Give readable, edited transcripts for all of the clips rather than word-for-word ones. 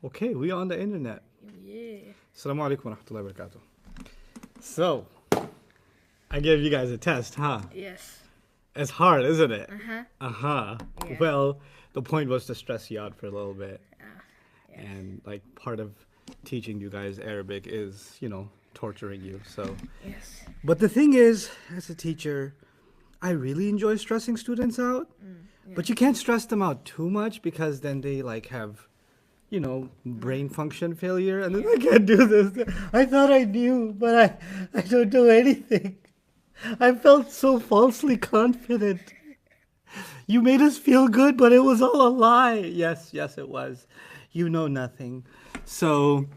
Okay, we on the internet. Yeah. Assalamu alaikum wa rahmatullahi wa barakatuh. So, I gave you guys a test, huh? Yes. It's hard, isn't it? Uh-huh. Uh-huh. Yeah. Well, the point was to stress you out for a little bit. Yes. And, like, part of teaching you guys Arabic is, torturing you, so. Yes. But the thing is, as a teacher, I really enjoy stressing students out. But you can't stress them out too much because then they, like, have brain function failure, and then I can't do this. I thought I knew, but I don't know anything. I felt so falsely confident. You made us feel good, but it was all a lie. Yes, it was. You know nothing. So,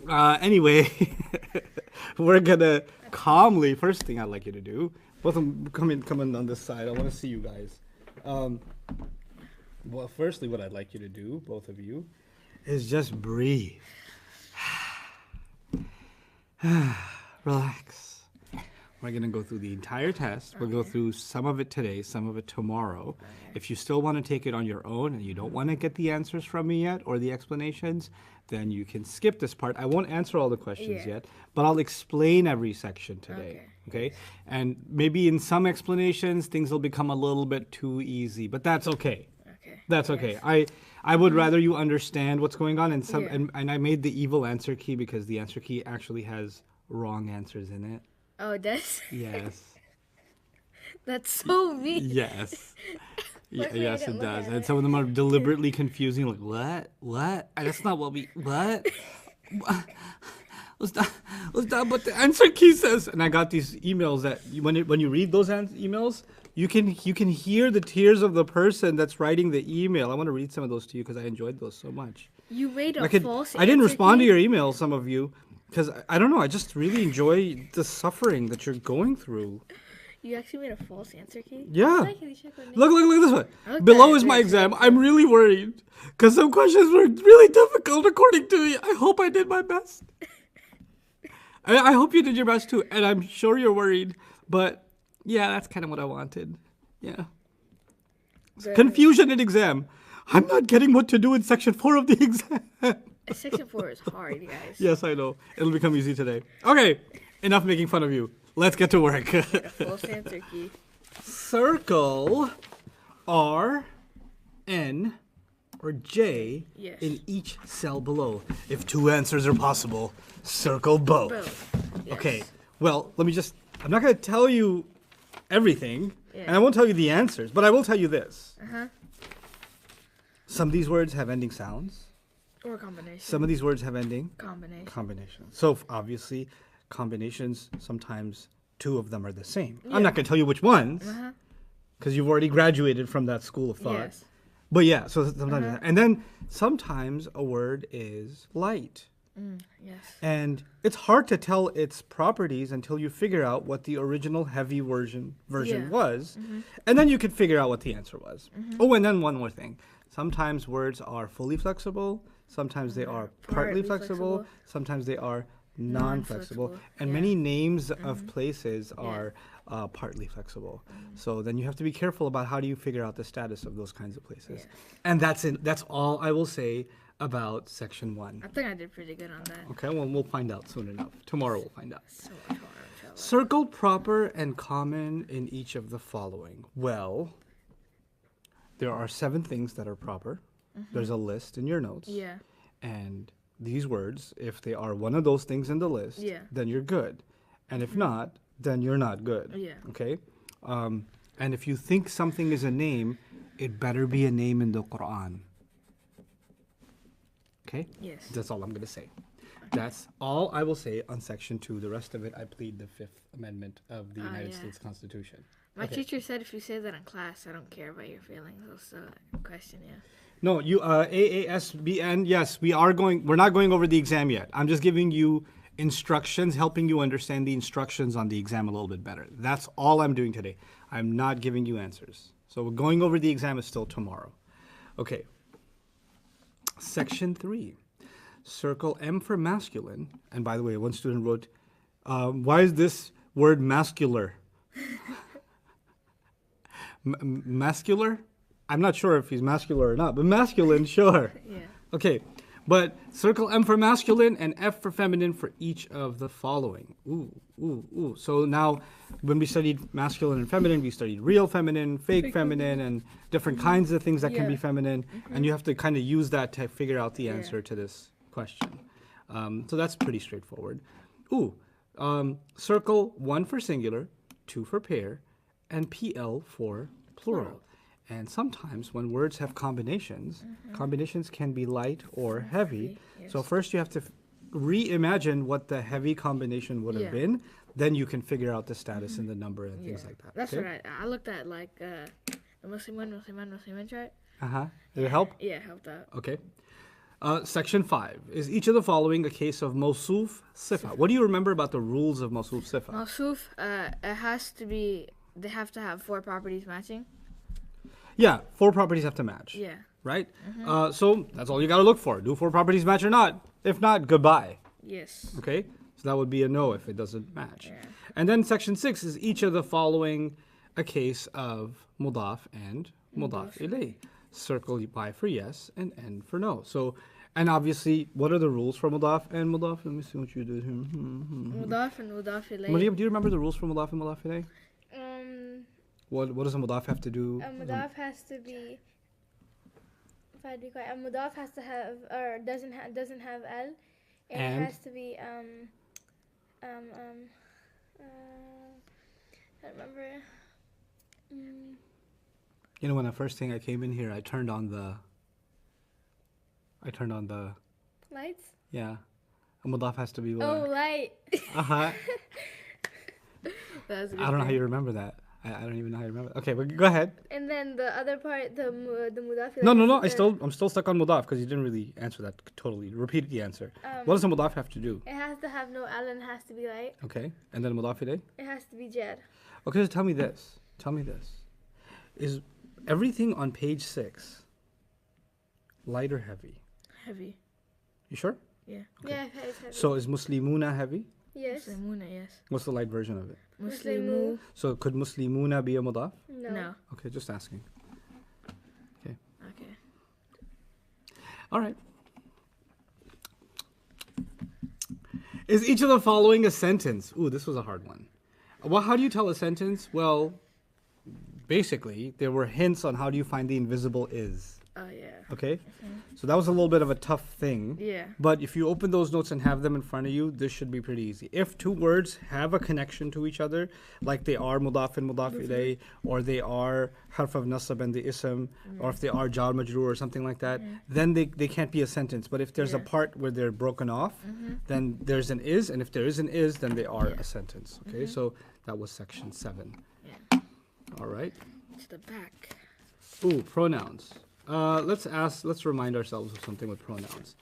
anyway, we're gonna calmly. First thing I'd like you to do. Both of them come in on this side. I want to see you guys. Well, firstly, what I'd like you to do, both of you, is just breathe. Relax. We're going to go through the entire test. We'll go through some of it today, some of it tomorrow. If you still want to take it on your own and you don't want to get the answers from me yet or the explanations, then you can skip this part. I won't answer all the questions yet, but I'll explain every section today. Okay? And maybe in some explanations, things will become a little bit too easy, but that's okay. That's okay. I would rather you understand what's going on, and I made the evil answer key because the answer key actually has wrong answers in it. Oh, that's Yes. that's so mean. Yes. Let's Yes, read it it, does. look at And some of them are deliberately confusing. Like, what? That's not what we. What? Let's not what the answer key says. And I got these emails that when you read those emails, you can hear the tears of the person that's writing the email. I want to read some of those to you because I enjoyed those so much. You made a false I didn't answer respond key? to your email, some of you, because I don't know. I just really enjoy the suffering that you're going through. You actually made a false answer key? Yeah. Like, can you check what name? Look this way. Okay, Below is my wait, exam. wait, I'm really worried because some questions were really difficult according to me. I hope I did my best. I hope you did your best too, and I'm sure you're worried. But yeah, that's kind of what I wanted. Yeah. Confusion in exam. I'm not getting what to do in section 4 of the exam. Section 4 is hard, guys. Yes, I know. It'll become easy today. Okay, enough making fun of you. Let's get to work. A false answer key. Circle R, N, or J Yes. in each cell below. If 2 answers are possible, circle both. Both. Yes. Okay, well, I'm not going to tell you everything, Yeah. and I won't tell you the answers, but I will tell you this. Uh-huh. Some of these words have ending sounds. Or combination. Some of these words have ending Combination. combinations. So obviously, combinations, sometimes 2 of them are the same. Yeah. I'm not going to tell you which ones, Uh-huh. because you've already graduated from that school of thought. Yes. But yeah, so sometimes, and then sometimes a word is light. Yes. And it's hard to tell its properties until you figure out what the original heavy version Yeah. was. And then you can figure out what the answer was. Oh, and then one more thing. Sometimes words are fully flexible. Sometimes they are partly Partly flexible. flexible. Sometimes they are non-flexible. Non-flexible, And yeah. many names of places are partly flexible. So then you have to be careful about how do you figure out the status of those kinds of places. And that's all I will say about section 1. I think I did pretty good on that. Okay, well, we'll find out soon enough. Tomorrow we'll find out. So much more. Circle proper and common in each of the following. Well, there are 7 things that are proper. There's a list in your notes. Yeah. And these words, if they are one of those things in the list, Yeah. then you're good. And if not, then you're not good. Yeah. Okay? And if you think something is a name, it better be a name in the Quran. Okay? Yes. That's all I'm going to say. That's all I will say on section 2. The rest of it, I plead the 5th Amendment of the United yeah. States Constitution. My Okay. teacher said if you say that in class, I don't care about your feelings. That's the question, yeah. No, you AASBN. Yes, we're not going over the exam yet. I'm just giving you instructions, helping you understand the instructions on the exam a little bit better. That's all I'm doing today. I'm not giving you answers. So going over the exam is still tomorrow. Okay. Section 3. Circle M for masculine. And by the way, one student wrote, why is this word mascular? Mascular? I'm not sure if he's masculine or not, but masculine, sure. Yeah. Okay. But circle M for masculine and F for feminine for each of the following. Ooh, ooh, ooh. So now, when we studied masculine and feminine, we studied real feminine, fake feminine, and different kinds of things that can be feminine. And you have to kind of use that to figure out the answer to this question. So that's pretty straightforward. Ooh, circle 1 for singular, 2 for pair, and PL for plural. And sometimes when words have combinations, combinations can be light or heavy. So first you have to reimagine what the heavy combination would have been. Then you can figure out the status and the number and things like that. That's what I looked at, like the Musliman chart. Did it help? Yeah, it helped out. Okay. Section 5. Is each of the following a case of Mawsuf Sifa? What do you remember about the rules of Mawsuf Sifa? Mawsuf, it has to be, they have to have 4 properties matching. Yeah, 4 properties have to match. Yeah. Right? So that's all you got to look for. Do 4 properties match or not? If not, goodbye. Yes. Okay? So that would be a no if it doesn't match. Yeah. And then section 6 is each of the following a case of mudaf and mudaf ilay. Circle Y for yes and N for no. So, and obviously, what are the rules for mudaf and mudaf? Let me see what you did here. Mudaf and mudaf ilayh. Mariam, do you remember the rules for mudaf and mudaf ilay? What does a mudaf have to do? A mudaf has to be. If I be quiet, a mudaf has to have or doesn't have al, and it has to be I don't remember. You know, when the first thing I came in here, I turned on the. Lights. Yeah, a mudaf has to be what? Oh, light. I don't know how you remember that. I don't even know how you remember. Okay, but go ahead. And then the other part, the mudaf. No. I'm still stuck on mudaf because you didn't really answer that totally. Repeat the answer. What does a mudaf have to do? It has to have no al and it has to be light. Okay, and then mudaf ilayh? It has to be jar. Okay, so tell me this. Is everything on page 6 light or heavy? Heavy. You sure? Yeah. Okay. Yeah, it's heavy. So is Muslimuna heavy? Yes. Muslimuna, yes. What's the light version of it? Muslimu. So could Muslimuna be a mudaf? No. Okay, just asking. Okay. Okay. All right. Is each of the following a sentence? Ooh, this was a hard one. Well, how do you tell a sentence? Well, basically, there were hints on how do you find the invisible is. Oh, yeah. Okay? So that was a little bit of a tough thing. Yeah. But if you open those notes and have them in front of you, this should be pretty easy. If 2 words have a connection to each other, like they are mudaf and mudaf ilayh, or they are harf of nasab and the ism, or if they are jar majroor or something like that, then they can't be a sentence. But if there's a part where they're broken off, then there's an is, and if there is an is, then they are a sentence. Okay, so that was section 7. Yeah. All right. To the back. Ooh, pronouns. Let's remind ourselves of something with pronouns.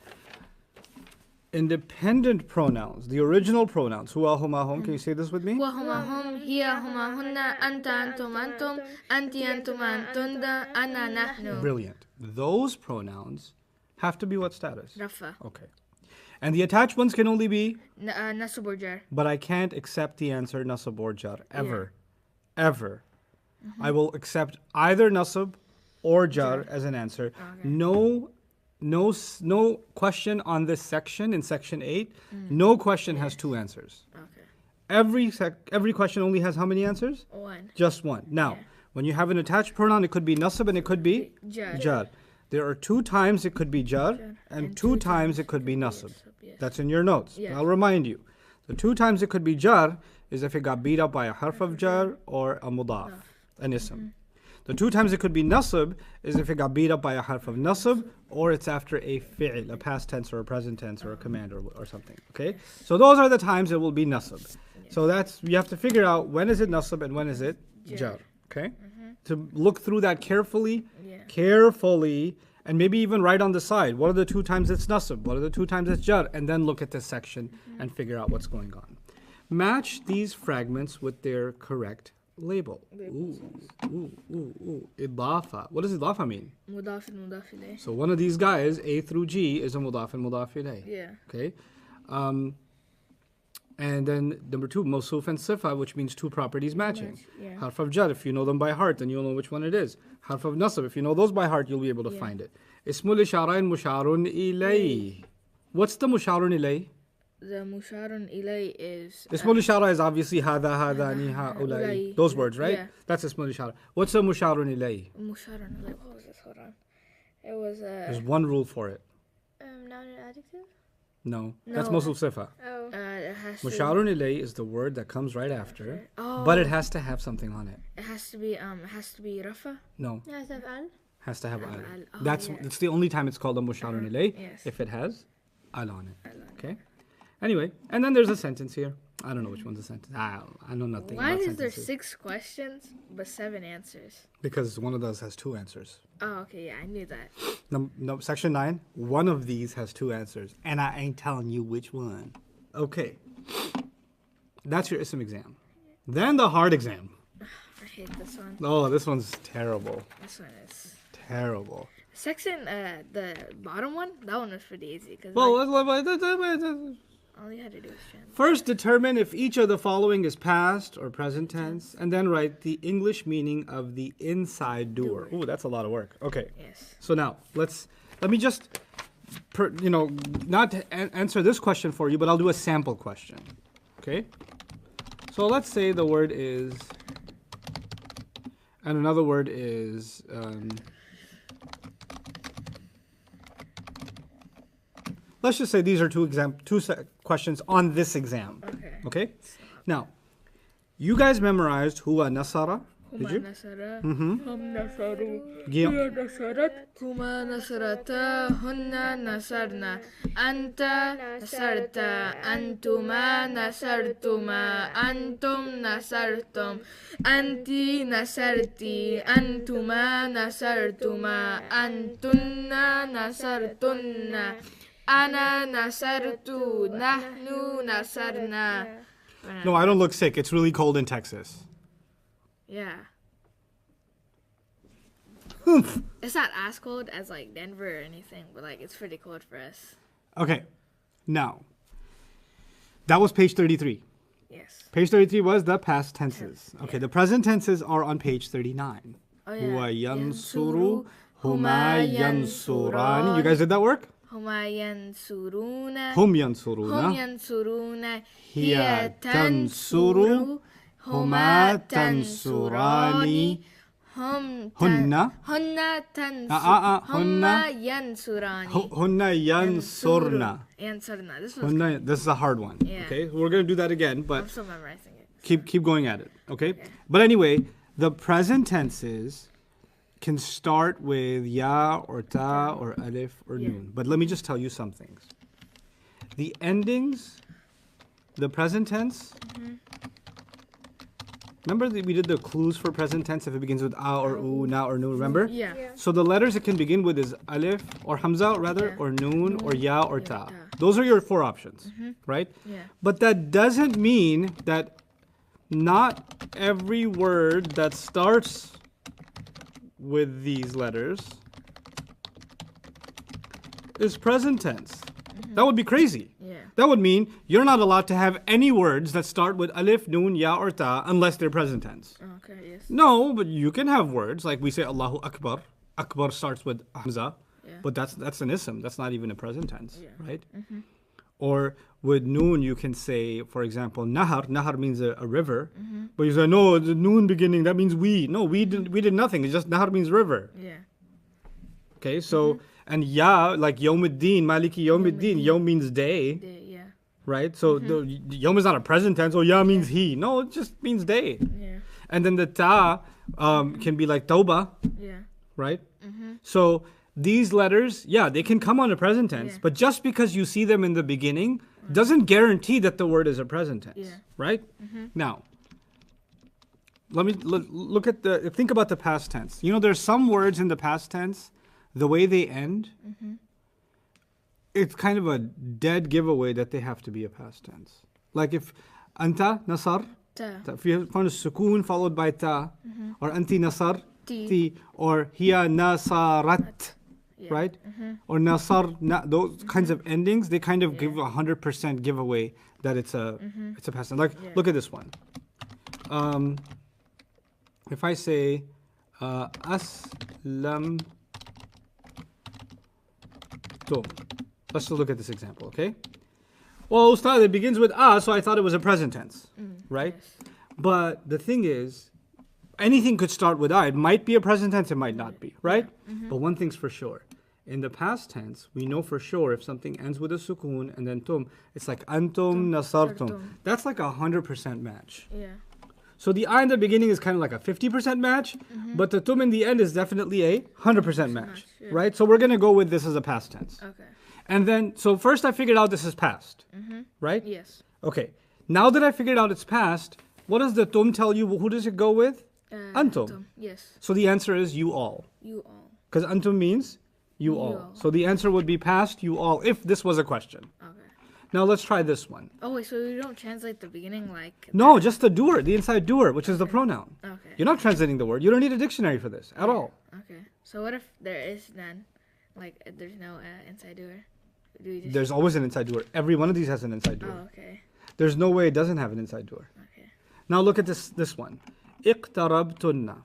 Independent pronouns, the original pronouns, huwa, huma, hum. Can you say this with me? Huwa huma hum, hiya huma hunna, anta antum antum, anti antum antunda, ana nahnu. Brilliant. Those pronouns have to be what status? Rafa. Okay. And the attached ones can only be? Nasub or jar. But I can't accept the answer nasab or jar. Ever. Ever. I will accept either nasab or jar as an answer. Okay. No question on this section in section 8. No question has 2 answers. Okay. Every question only has how many answers? 1. Just 1. Now, when you have an attached pronoun, it could be nasab and it could be jar. There are 2 times it could be jar and 2 times it could be nasab. Yes. That's in your notes. Yeah. I'll remind you. The 2 times it could be jar is if it got beat up by a harf of jar or a mudaf, an ism. The 2 times it could be nasab is if it got beat up by a harf of nasab or it's after a fi'l, a past tense or a present tense or a command or something. Okay? So those are the times it will be nasab. So that's, you have to figure out when is it nasab and when is it jar. Okay? To look through that carefully, and maybe even write on the side, what are the 2 times it's nasab, what are the 2 times it's jar, and then look at this section and figure out what's going on. Match these fragments with their correct label. Ooh. Idafa. What does idafa mean? Mudaf and mudaf ilayh. So one of these guys, A through G, is a mudaf and mudaf ilayh. Yeah. Okay. And then number 2, mawsuf and sifa, which means 2 properties matching. Yeah. Harf of jar, if you know them by heart, then you'll know which one it is. Harf of nasab, if you know those by heart, you'll be able to find it. اسم الإشارة مشار إليه. What's the مشار إليه? The musharun ilay is اسم الإشارة is obviously هذا هذاني هؤلاء. Those words, right? Yeah. That's اسم الإشارة. What's the مشار إليه? musharun ilay. What was this? Hold on. It was There's one rule for it. Noun and adjective. No, that's No. موصوف صفة. Oh. it has to مشار إليه is the word that comes right after, oh, but it has to have something on it. it has to be rafa. No, It has to have al. has to have al. al. Oh, That's yeah. it's the only time it's called a مشار إليه Yes. if it has al on it. Al on it. Okay. Anyway, and then there's a sentence here. I don't know which one's a sentence. I know nothing Why about is there sentences. 6 questions but 7 answers? Because one of those has 2 answers. Oh, okay, yeah, I knew that. No, section 9, one of these has 2 answers. And I ain't telling you which one. Okay. That's your ISM exam. Then the hard exam. I hate this one. Oh, this one's terrible. This one is Terrible. section. The bottom one, that one was pretty easy because Well, all you had to do was translate. first determine if each of the following is past or present tense, and then write the English meaning of the inside doer. Ooh, that's a lot of work. Okay. Yes. So now let me just, not answer this question for you, but I'll do a sample question. Okay. So let's say the word is, and another word is. Let's just say these are two questions on this exam. Okay. Okay. Now, you guys memorized huwa nasara. Did you? Nasara. Mm-hmm. Hum nasaru. Guillaume. Nasarat. Huma nasarata. Hunna nasarna. Anta nasarta. Antuma nasartuma. Antum nasartum. Anti nasarti. Antuma nasartuma. Antunna nasartunna. Ana nasartu. Nahnu nasarna. No, I don't look sick. It's really cold in Texas. Yeah. It's not as cold as like Denver or anything, but like it's pretty cold for us. Okay. Now, that was page 33. Yes. Page 33 was the past tenses. Okay, the present tenses are on page 39. Oh yeah. Huwa yansuru, huma yansurani. You guys did that work? Huma yansuruna. Hum yansuruna. Hum yansuruna. Hiya tansuru. Huma tansurani. Hunna. Hunna tansu. Hunna. Humma yansurani. Hunna yansurna. Yansurna. This is a hard one. Yeah. Okay, we're gonna do that again, but I'm still memorizing it. keep going at it. Okay? But anyway, the present tenses can start with ya or ta or alif or noon. But let me just tell you some things. The endings, the present tense. Remember that we did the clues for present tense if it begins with a or u, na or nu, remember? Yeah. So the letters it can begin with is alif or hamza rather, Yeah. or noon or ya or ta. ta. Those are your 4 options, right? Yeah. But that doesn't mean that not every word that starts with these letters is present tense. That would be crazy. Yeah. That would mean you're not allowed to have any words that start with alif, noon, ya, or ta unless they're present tense. Okay. Yes. No, but you can have words like we say Allahu Akbar. Akbar starts with hamza, Yeah. but that's an ism. That's not even a present tense, Yeah. right? Or with noon, you can say, for example, nahar. Nahar means a river, but you say no, the noon beginning that means we. No, we did nothing. It's just nahar means river. Yeah. Okay, so and ya like Yawmuddin, Maliki Yawmuddin. Yawm means day, Yeah. right? So the Yawm is not a present tense. Or ya means he. No, it just means day. Yeah. And then the ta can be like tauba, Yeah. right? So these letters, yeah, they can come on a present tense, Yeah. but just because you see them in the beginning doesn't guarantee that the word is a present tense, Yeah. right? Now, let me look at think about the past tense. You know, there's some words in the past tense, the way they end, it's kind of a dead giveaway that they have to be a past tense. Like if anta nasar, Ta. if you found a sukoon followed by ta, or anti nasar, Ti. ti, or hiya nasarat, Yeah. right? Or nasar, those kinds of endings, they kind of give 100% giveaway that it's a past tense. Like, look at this one. If I say aslam yaktum. Let's look at this example, okay? Well, Ustad, it begins with a, so I thought it was a present tense, right? Yes. But the thing is, anything could start with a. It might be a present tense, it might not be, right? But one thing's for sure. In the past tense, we know for sure if something ends with a sukoon and then tum, it's like antum nasartum. Nasartum. That's like 100% match. Yeah. So the I in the beginning is kind of like a 50% match, but the tum in the end is definitely a 100% match, yeah. right? So we're going to go with this as a past tense. Okay. And then, so first I figured out this is past, right? Yes. Okay. Now that I figured out it's past, what does the tum tell you? Who does it go with? Antum. Yes. So the answer is you all. You all. Because antum means you all. all. So the answer would be past, you all, if this was a question. Okay. Now let's try this one. Oh wait, so you don't translate the beginning like? No, just the doer, the inside doer, which is the pronoun. Okay. You're not translating the word. You don't need a dictionary for this at all. Okay. So what if there is none? Like there's no inside doer? Do we just? There's always an inside doer. Every one of these has an inside Oh, doer. okay. There's no way it doesn't have an inside doer. Okay. Now look at this one. Iqtarabtunna.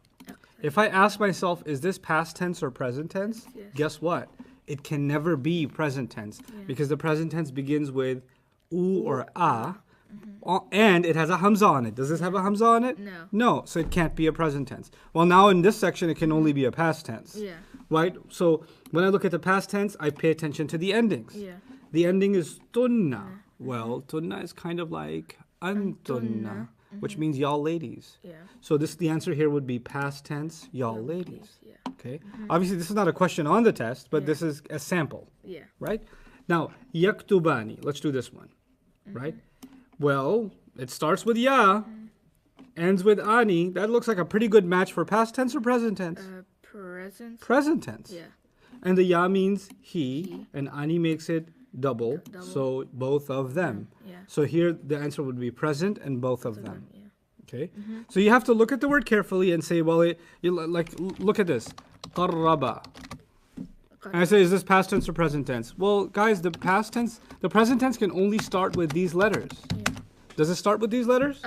If I ask myself, is this past tense or present tense? Yes. Guess what? It can never be present tense because the present tense begins with u or a, and it has a hamza on it. Does this have a hamza on it? No. No, so it can't be a present tense. Well, now in this section, it can only be a past tense. Yeah. Right? So when I look at the past tense, I pay attention to the endings. Yeah. The ending is tunna. Well, tunna is kind of like antunna, which means y'all ladies. Yeah. So the answer here would be past tense, y'all ladies. Yeah. Okay. Obviously, this is not a question on the test, but this is a sample, Yeah. right? Now, yaktubani. Let's do this one, right? Well, it starts with ya, ends with ani. That looks like a pretty good match for past tense or present tense. Present. Present tense. Yeah. And the ya means he, and ani makes it double, so both of them. Yeah. So here the answer would be present and both of them. Yeah. Okay, so you have to look at the word carefully and say, well, look at this, qarraba. And I say, is this past tense or present tense? Well, guys, the present tense can only start with these letters. Yeah. Does it start with these letters?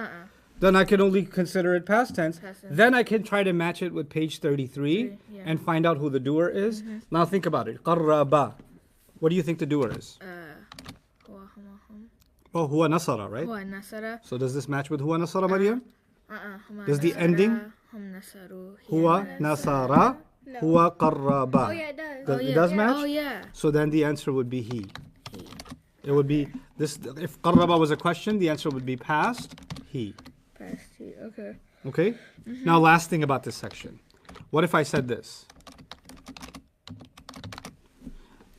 Then I can only consider it past tense. Past tense. Then I can try to match it with page 33 Yeah. and find out who the doer is. Now think about it. Qarraba. What do you think the doer is? Huwa huma hum. Oh, huwa nasara, right? Huwa nasara. So does this match with huwa nasara, Maryam? Huma Does the nasara, ending? Hum nasaru. Huwa nasara, No. huwa qarraba. Oh yeah, it does. Does, Oh, it yeah. does Yeah. match? Oh yeah. So then the answer would be he. It would be this. If qarraba was a question, the answer would be past, he. Past he. Okay. Okay? Now, last thing about this section. What if I said this?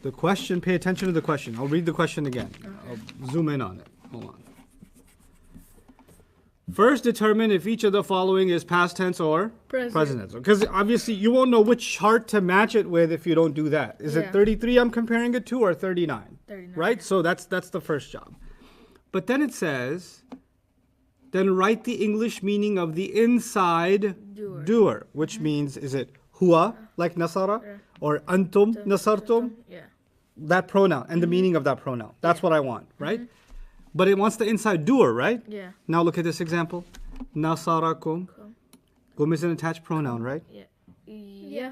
The question, pay attention to the question. I'll read the question again. I'll zoom in on it. Hold on. First, determine if each of the following is past tense or present tense. Because obviously, you won't know which chart to match it with if you don't do that. Is it Yeah. 33 I'm comparing it to or 39? 39. Right? So that's the first job. But then it says, then write the English meaning of the inside doer, which means, is it huwa, like nasara, or antum, nasartum, Yeah. that pronoun, and the meaning of that pronoun. That's what I want, right? But it wants the inside doer, right? Yeah. Now look at this example. Nasarakum. Kum is an attached pronoun, right? Yeah. Yeah.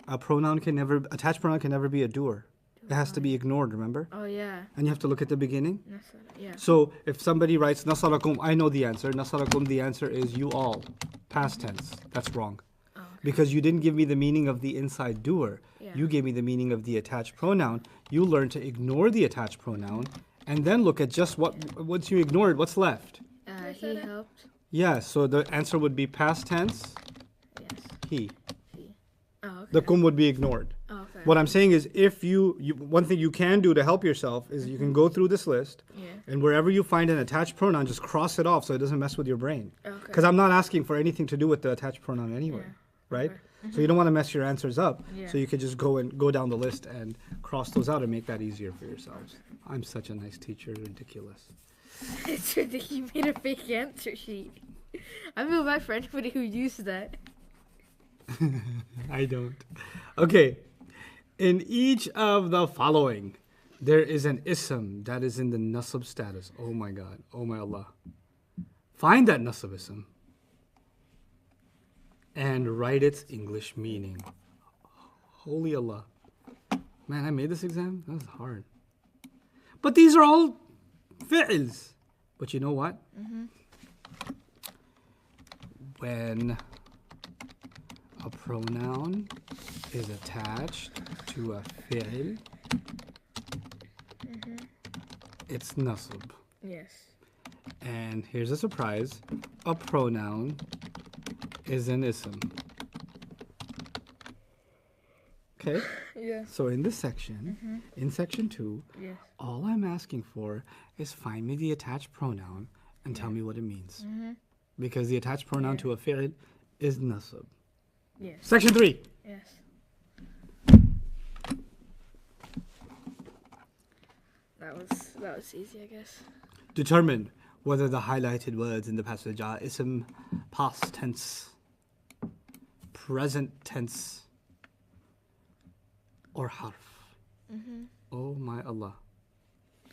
Attached pronoun can never be a doer. It has to be ignored, remember? Oh yeah. And you have to look at the beginning. Nasara. Yeah. So if somebody writes Nasarakum, I know the answer. Nasarakum, the answer is you all. Past tense. That's wrong. Oh, okay. Because you didn't give me the meaning of the inside doer. Yeah. You gave me the meaning of the attached pronoun. You learned to ignore the attached pronoun and then look at just once you ignored, what's left? He helped. Yes, so the answer would be past tense, Yes. he. Oh, okay. The kum would be ignored. Oh, okay. What I'm saying is if one thing you can do to help yourself is you can go through this list Yeah. and wherever you find an attached pronoun, just cross it off so it doesn't mess with your brain. Okay. Because I'm not asking for anything to do with the attached pronoun anyway, Yeah. right? Okay. So you don't want to mess your answers up. Yeah. So you could just go down the list and cross those out and make that easier for yourselves. I'm such a nice teacher, ridiculous. It's ridiculous. You made a fake answer sheet. I feel bad for anybody who used that. I don't. Okay. In each of the following, there is an ism that is in the nasab status. Oh my God. Oh my Allah. Find that nasab ism and write its English meaning. Holy Allah. Man, I made this exam. That was hard. But these are all fi'ls. But you know what? When a pronoun is attached to a fi'l, it's nasb. Yes. And here's a surprise. A pronoun is an ism. Okay? Yeah. So in this section, in section 2, Yes. all I'm asking for is find me the attached pronoun and tell me what it means. Because the attached pronoun to a fi'l is nasb. Yes. Section 3. Yes. That was easy, I guess. Determine whether the highlighted words in the passage are ism, past tense, present tense, or harf. Oh my Allah.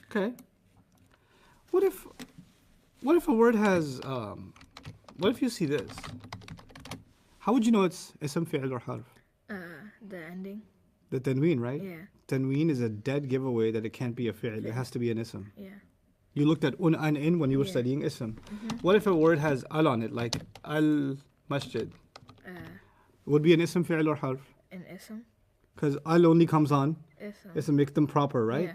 Okay. What if a word has what if you see this? How would you know it's ism, fi'l, or harf? The ending. The tanween, right? Yeah. Tanween is a dead giveaway that it can't be a fi'l. It has to be an ism. Yeah. You looked at un and in when you were studying ism. What if a word has al on it, like al masjid? Would be an ism, fi'l, or harf? An ism. Because al only comes on. Ism. Ism makes them proper, right? Yeah.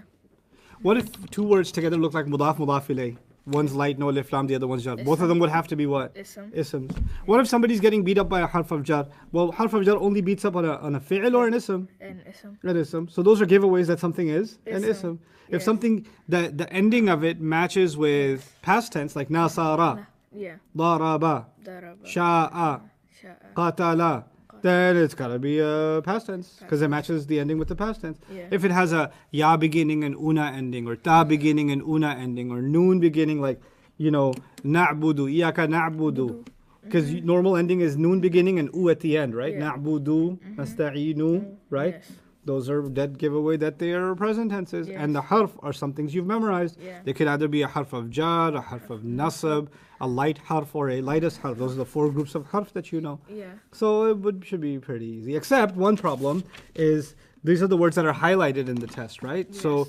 What if two words together look like mudaf, mudaf ilayh? One's light, no alif lam, the other one's jar. Both of them would have to be what? Ism. Isms. What if somebody's getting beat up by a harf of jar? Well, harf of jar only beats up on a fi'l or an ism? An ism. An ism. So those are giveaways that something is an Ism. ism. If Yes. something, the ending of it matches with past tense, like nasara, Yeah. daraba, Daraba. sha'a, Sha'a. qatala, then it's gotta be a past tense because it matches the ending with the past tense. Yeah. If it has a ya beginning and una ending, or ta beginning and una ending, or noon beginning, like, na'budu, iyaka na'budu. Because normal ending is noon beginning and u at the end, right? Yeah. Na'budu, nasta'inu, right? Yes. Those are dead giveaway that they are present tenses. And Yes. the harf are some things you've memorized. Yeah. They could either be a harf of jar, a harf of nasab, a light harf, or a lightest harf. Those are the 4 groups of harf that you know. Yeah. So it should be pretty easy. Except one problem is these are the words that are highlighted in the test, right? So Yes.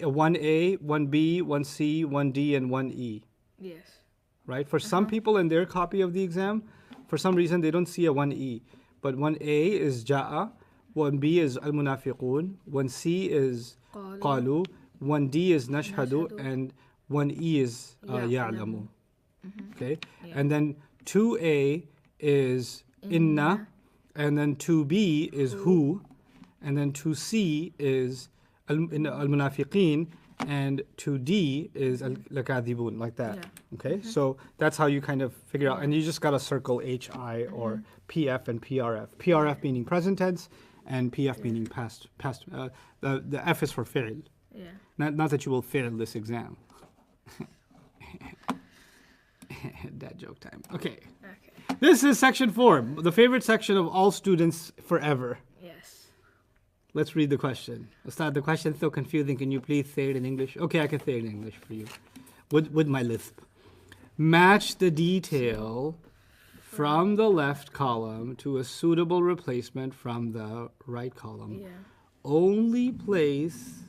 1A, 1B, 1C, 1D, and 1E, Yes. right? For some people in their copy of the exam, for some reason they don't see a 1E. But 1A is ja'a, 1B is al-munafiqun, 1C is Qalu. qalu, 1D is nashhadu, Nashhadu. and 1E is Ya'lamu. ya'lamu. Okay? Yeah. And then 2A is inna, and then 2B is who, and then 2C is al-munafiqin, and 2D is al-kadhibun, like that. Yeah. Okay? So that's how you kind of figure out, and you just gotta circle HI or PF and PRF. PRF meaning present tense, and PF meaning past. The F is for fi'l. Yeah. Not that you will fail this exam. Dad joke time. Okay. Okay. This is section 4, the favorite section of all students forever. Yes. Let's read the question. Ustad, the question is so confusing. Can you please say it in English? Okay, I can say it in English for you. With my lisp. Match the detail from the left column to a suitable replacement from the right column. Yeah. Only place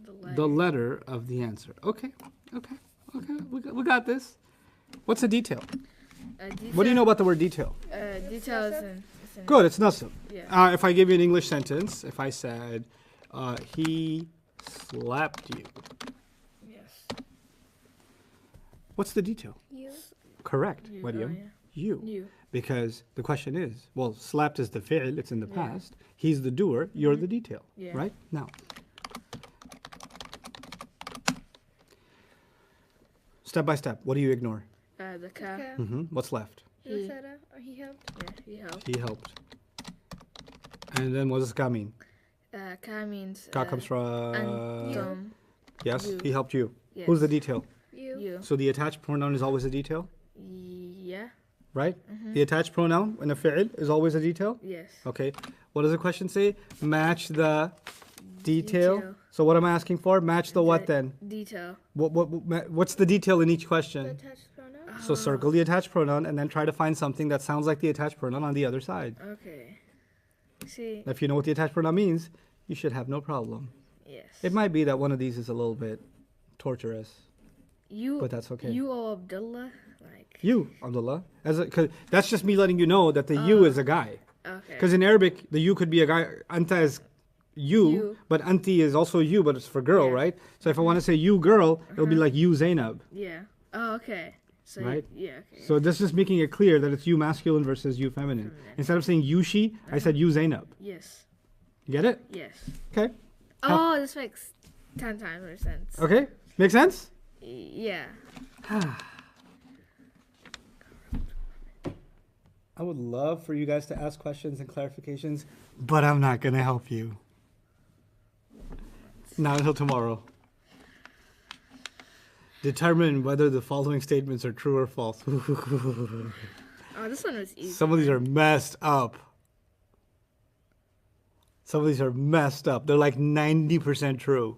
The the letter of the answer. Okay. We got this. What's the detail? What do you know about the word detail? Details and. Good, it's nasab. Yeah. If I give you an English sentence, if I said, he slapped you, Yes. what's the detail? You. Correct, You, Mariam. yeah. You. You. Because the question is, well, slapped is the fi'l, it's in the Yeah. past. He's the doer, you're the detail. Yeah. Right? Now. Step by step, what do you ignore? The ka. Okay. What's left? He. Rosetta, or he helped. Yeah. He helped. He helped. And then what does ka mean? Ka means. Ka comes from... Antum. Yes, you. he helped you. Yes. Who's the detail? You. You. So the attached pronoun is always a detail, Yeah. right? The attached pronoun in a fi'l is always a detail. Yes. Okay. What does the question say? Match the detail. Detail. So what am I asking for? Match the what then? Detail. What's the detail in each The question? attached pronoun. So circle the attached pronoun and then try to find something that sounds like the attached pronoun on the other side. Okay. See, If you know what the attached pronoun means, you should have no problem. yes. It might be that one of these is a little bit torturous, You, but that's okay. you or Abdullah, like. You, Abdullah. Cause that's just me letting you know that the you is a guy. Okay. Because in Arabic, the you could be a guy. Anta is you, but anti is also you, but it's for girl, Yeah. right? So if I want to say you girl, it'll be like you Zainab, Yeah. Oh, okay. So right? Yeah. Okay. So this is making it clear that it's you masculine versus you feminine. Instead of saying you she, I said you Zainab. Yes. Get it? Yes. Okay. Oh, this makes 10 times more sense. Okay. Make sense? Yeah. I would love for you guys to ask questions and clarifications, but I'm not going to help you. Not until tomorrow. Determine whether the following statements are true or false. Oh, this one was easy. Some of these are messed up. Some of these are messed up. They're like 90% true.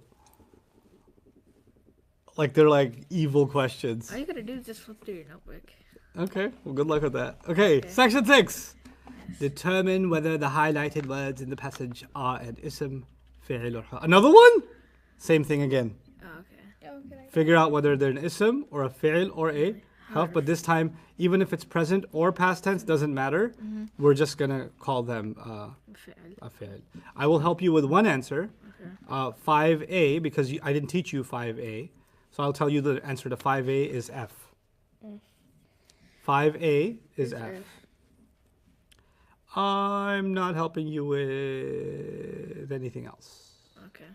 Like they're like evil questions. All you gotta do is just flip through your notebook. Okay, well, good luck with that. Okay, section 6. Determine whether the highlighted words in the passage are an ism, fi'l, or harf. Another one? Same thing again. Oh, okay. Okay. Figure out whether they're an ism or a fi'l or a harf, but this time, even if it's present or past tense, doesn't matter. We're just gonna call them Fi'l. a fi'l. I will help you with one answer. 5A, because I didn't teach you 5A. So I'll tell you the answer to 5A is F. 5A is F. I'm not helping you with anything else. Okay.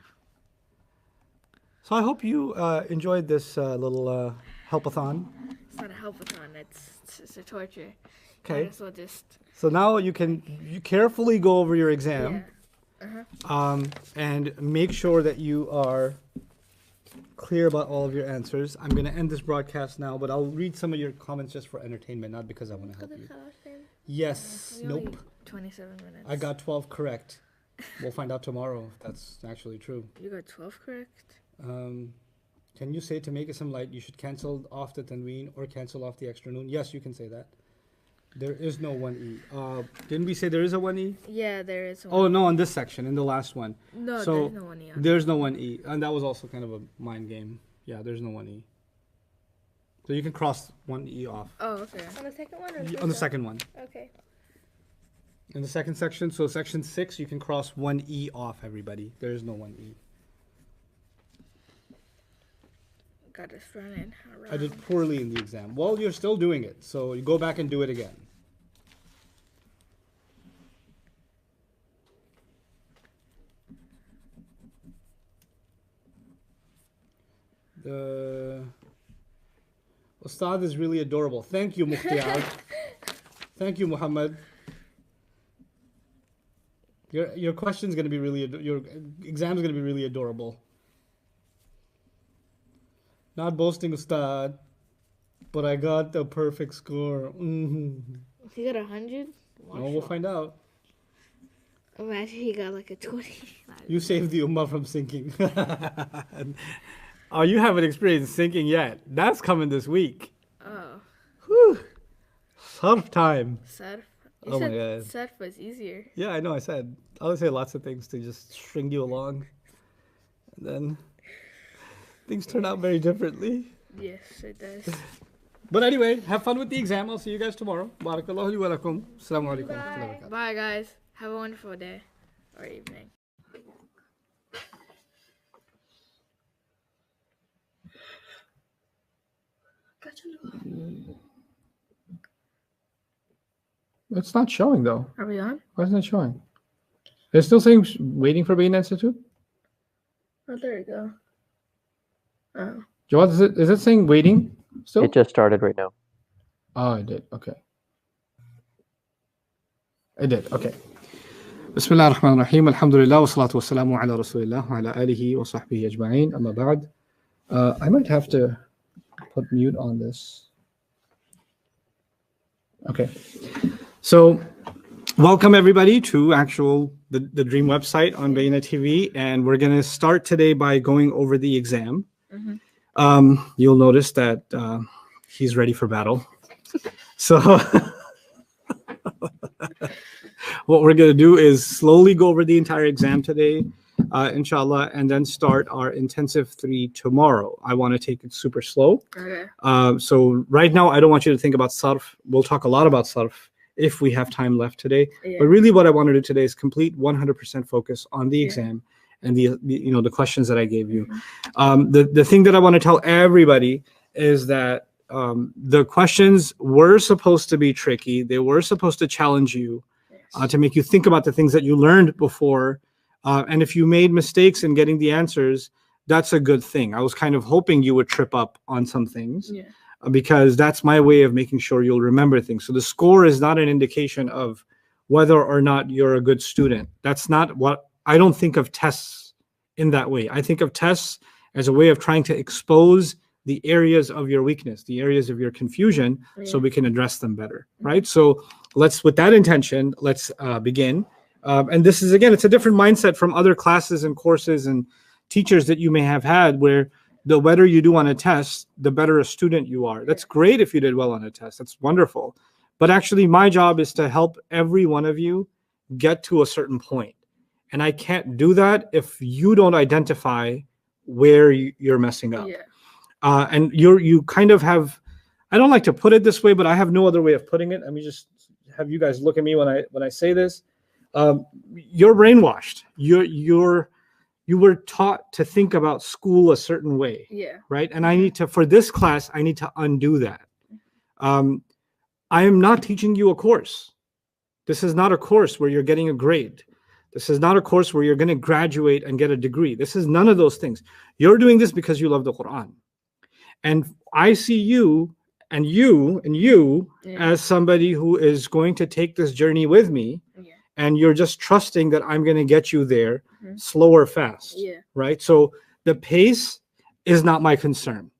So I hope you enjoyed this little helpathon. It's not a helpathon. It's a torture. Okay. Might as well just. So now you carefully go over your exam. Yeah. And make sure that you are clear about all of your answers. I'm going to end this broadcast now, but I'll read some of your comments just for entertainment, not because I want to help you. Yes. We only Nope. 27 minutes. I got 12 correct. We'll find out tomorrow if that's actually true. You got 12 correct? Can you say to make it some light, you should cancel off the tanween or cancel off the extra noon? Yes, you can say that. There is no 1E. Didn't we say there is a 1E? Yeah, there is one. Oh, no, on this section, in the last one. No, so there's no one yet. There's no 1E. And that was also kind of a mind game. Yeah, there's no 1E. So you can cross 1E off. Oh, okay. On the second one or On the second one. Okay. In the second section, so section 6, you can cross 1E off, everybody. There is no 1E. Got us running around. I did poorly in the exam. Well, you're still doing it, so you go back and do it again. The Ustad is really adorable. Thank you, Mukhtiar. Thank you, Muhammad. Your question's gonna be your exam's gonna be really adorable. Not boasting, Ustad, but I got the perfect score. He got 100? Oh, we'll find out. Imagine he got like a 20. You saved the Ummah from sinking. Oh, you haven't experienced sinking yet. That's coming this week. Oh. Whew. Surf time. Surf? Oh my God. Surf was easier. Yeah, I know. I would say lots of things to just string you along. And then things turn out very differently. Yes, it does. But anyway, have fun with the exam. I'll see you guys tomorrow. Barakallahu li wa lakum. Assalamu alaikum. wa rahmatullahi wa barakatuh. Bye, guys. Have a wonderful day or evening. It's not showing though. Are we on? Why isn't it showing? It's still saying waiting for Bain Institute? Oh, there you go. Oh. Jawad, is it saying waiting still? It just started right now. Oh, it did. Okay. It did. Okay. Bismillah ar-Rahman ar-Rahim. Alhamdulillah wa salatu wa salamu ala Rasulillah wa ala alihi wa sahbihi ajma'in. Amma ba'd. I might have to put mute on this. Okay. So, welcome everybody to the Dream website on Bayyinah TV, and we're going to start today by going over the exam. You'll notice that he's ready for battle. So, what we're going to do is slowly go over the entire exam today, inshallah, and then start our intensive 3 tomorrow. I want to take it super slow. Okay. So right now, I don't want you to think about sarf. We'll talk a lot about sarf if we have time left today. Yeah. But really what I want to do today is complete 100% focus on the exam and the questions that I gave you. The thing that I want to tell everybody is that the questions were supposed to be tricky. They were supposed to challenge you, to make you think about the things that you learned before. And if you made mistakes in getting the answers, that's a good thing. I was kind of hoping you would trip up on some things, because that's my way of making sure you'll remember things. So the score is not an indication of whether or not you're a good student. That's not what I don't think of tests in that way. I think of tests as a way of trying to expose the areas of your weakness, the areas of your confusion, so we can address them better, right? So with that intention, let's begin. And this is, again, it's a different mindset from other classes and courses and teachers that you may have had, where the better you do on a test, the better a student you are. That's great if you did well on a test. That's wonderful. But actually, my job is to help every one of you get to a certain point. And I can't do that if you don't identify where you're messing up. And you kind of have, I don't like to put it this way, but I have no other way of putting it. Let me just have you guys look at me when I say this. You're brainwashed. You were taught to think about school a certain way, right? And I need to, for this class, I need to undo that. I am not teaching you a course. This is not a course where you're getting a grade. This is not a course where you're going to graduate and get a degree. This is none of those things. You're doing this because you love the Quran. And I see you as somebody who is going to take this journey with me. And you're just trusting that I'm going to get you there, slow or fast, right? So the pace is not my concern.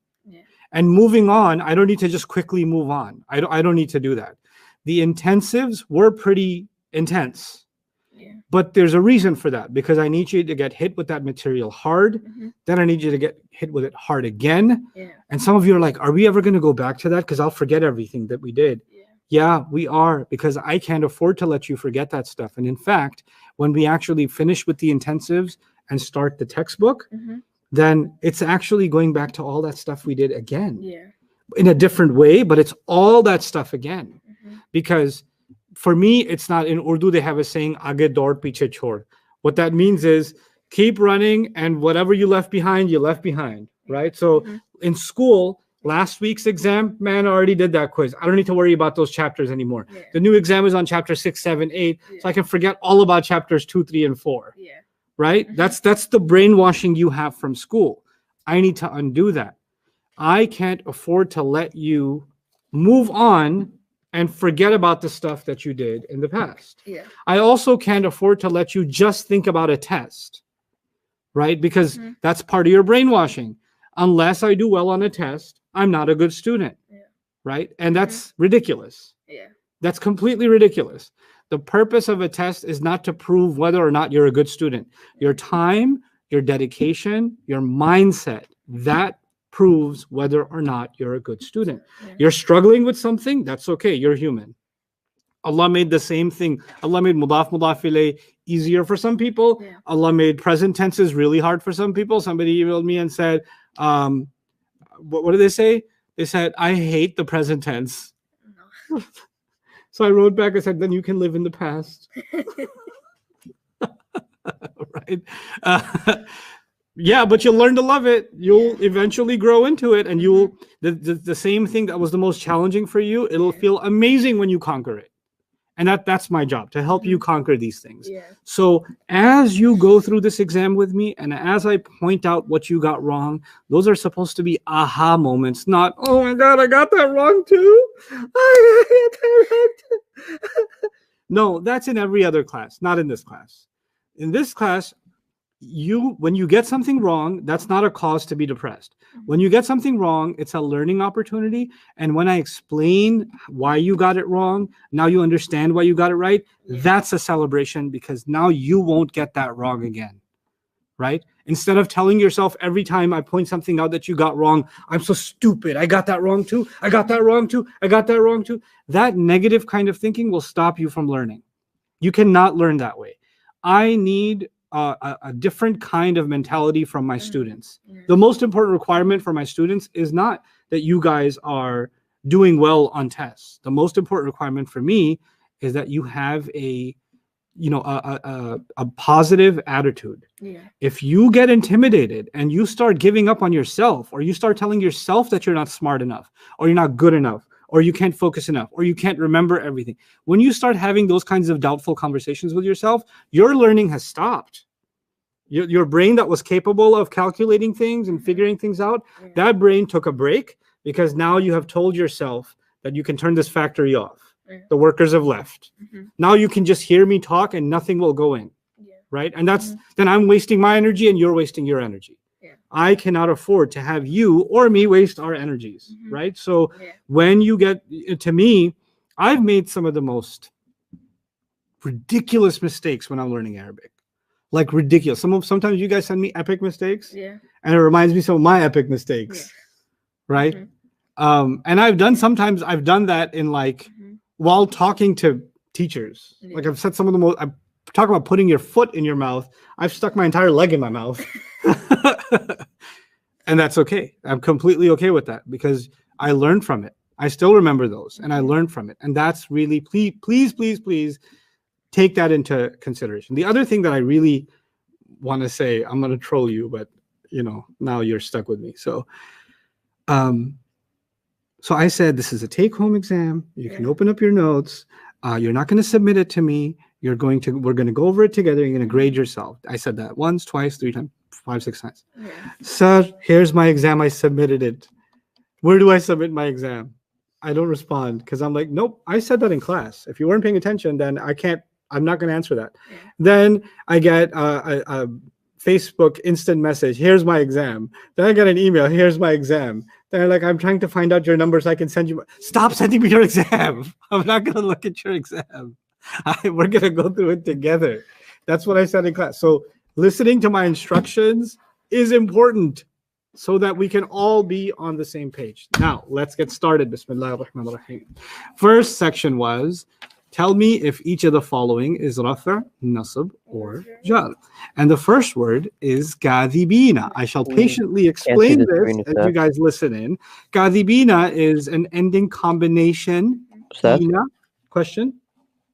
And moving on, I don't need to just quickly move on. I don't need to do that. The intensives were pretty intense, but there's a reason for that, because I need you to get hit with that material hard. Then I need you to get hit with it hard again. And some of you are like, are we ever going to go back to that? Because I'll forget everything that we did. Yeah, we are, because I can't afford to let you forget that stuff. And in fact, when we actually finish with the intensives and start the textbook, then it's actually going back to all that stuff we did again in a different way, but it's all that stuff again. Because for me, it's not, in Urdu, they have a saying, Aage daud piche chhod. What that means is keep running, and whatever you left behind, right? So in school, last week's exam, man, I already did that quiz. I don't need to worry about those chapters anymore. The new exam is on chapter 6, 7, 8. So I can forget all about chapters 2, 3, and 4. Right? That's the brainwashing you have from school. I need to undo that. I can't afford to let you move on and forget about the stuff that you did in the past. I also can't afford to let you just think about a test. Right? Because that's part of your brainwashing. Unless I do well on a test, I'm not a good student, right? And that's ridiculous. That's completely ridiculous. The purpose of a test is not to prove whether or not you're a good student. Your time, your dedication, your mindset, that proves whether or not you're a good student. You're struggling with something, that's okay, you're human. Allah made the same thing. Allah made mudaf ilayh easier for some people. Allah made present tenses really hard for some people. Somebody emailed me and said, what did they say? They said, I hate the present tense. So I wrote back, I said, then you can live in the past. Right? Yeah, but you'll learn to love it. You'll eventually grow into it, and you'll, the same thing that was the most challenging for you, it'll feel amazing when you conquer it. And that's my job, to help you conquer these things. So as you go through this exam with me, and as I point out what you got wrong, those are supposed to be aha moments, not, oh my God, I got that wrong too. I got that wrong too. No, that's in every other class, not in this class. In this class, when you get something wrong, that's not a cause to be depressed. When you get something wrong, it's a learning opportunity. And when I explain why you got it wrong, now you understand why you got it right. That's a celebration, because now you won't get that wrong again, right? Instead of telling yourself every time I point something out that you got wrong, I'm so stupid, I got that wrong too, I got that wrong too, I got that wrong too. That negative kind of thinking will stop you from learning. You cannot learn that way. I need a different kind of mentality from my students. The most important requirement for my students is not that you guys are doing well on tests. The most important requirement for me is that you have a positive attitude. If you get intimidated and you start giving up on yourself, or you start telling yourself that you're not smart enough, or you're not good enough, or you can't focus enough, or you can't remember everything, when you start having those kinds of doubtful conversations with yourself, your learning has stopped. Your brain that was capable of calculating things and figuring things out, that brain took a break, because now you have told yourself that you can turn this factory off. The workers have left. Now you can just hear me talk and nothing will go in. Right? And then I'm wasting my energy and you're wasting your energy. I cannot afford to have you or me waste our energies. Right? So when you get to me, I've made some of the most ridiculous mistakes when I'm learning Arabic. Like ridiculous. Sometimes you guys send me epic mistakes. And it reminds me some of my epic mistakes. Right? And I've done that in like while talking to teachers. Like I've said some of the most, I talk about putting your foot in your mouth. I've stuck my entire leg in my mouth. And that's okay. I'm completely okay with that, because I learned from it. I still remember those and I learned from it. And that's really, please take that into consideration. The other thing that I really want to say, I'm going to troll you, but now you're stuck with me. So I said, this is a take-home exam. You can open up your notes. You're not going to submit it to me. We're going to go over it together. You're going to grade yourself. I said that once, twice, 3 times, 5, 6 times. Sir, here's my exam. I submitted it. Where do I submit my exam? I don't respond, because I'm like, nope, I said that in class. If you weren't paying attention, then I'm not going to answer that. Then I get a Facebook instant message. Here's my exam. Then I get an email. Here's my exam. They're like, I'm trying to find out your numbers. I can send you. Stop sending me your exam. I'm not going to look at your exam. We're going to go through it together. That's what I said in class. So listening to my instructions is important so that we can all be on the same page. Now, let's get started. Bismillah ar-Rahman ar-Rahim. First section was, tell me if each of the following is rafa', nasab, or jar. And the first word is kadhibina. I shall patiently explain this as you guys listen in. Kadhibina is an ending combination. Ina. Question?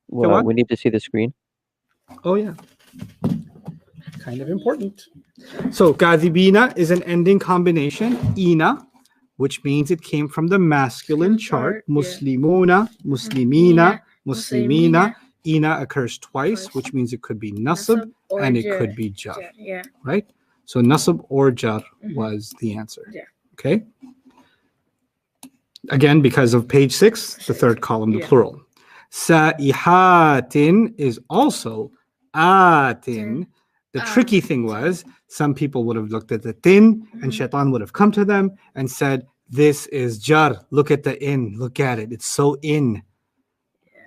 Well, we need to see the screen. Oh, yeah. Kind of important. So kadhibina is an ending combination. Ina, which means it came from the masculine chart. Muslimuna, muslimina, muslimina. Ina occurs twice, which means it could be nasab and it could be jar. Right? So nasab or jar was the answer. Okay? Again, because of page 6, the third column, the plural. Sa'ihatin is also atin. The tricky thing was, some people would have looked at the tin and shaitan would have come to them and said, this is jar. Look at the in. Look at it. It's so in.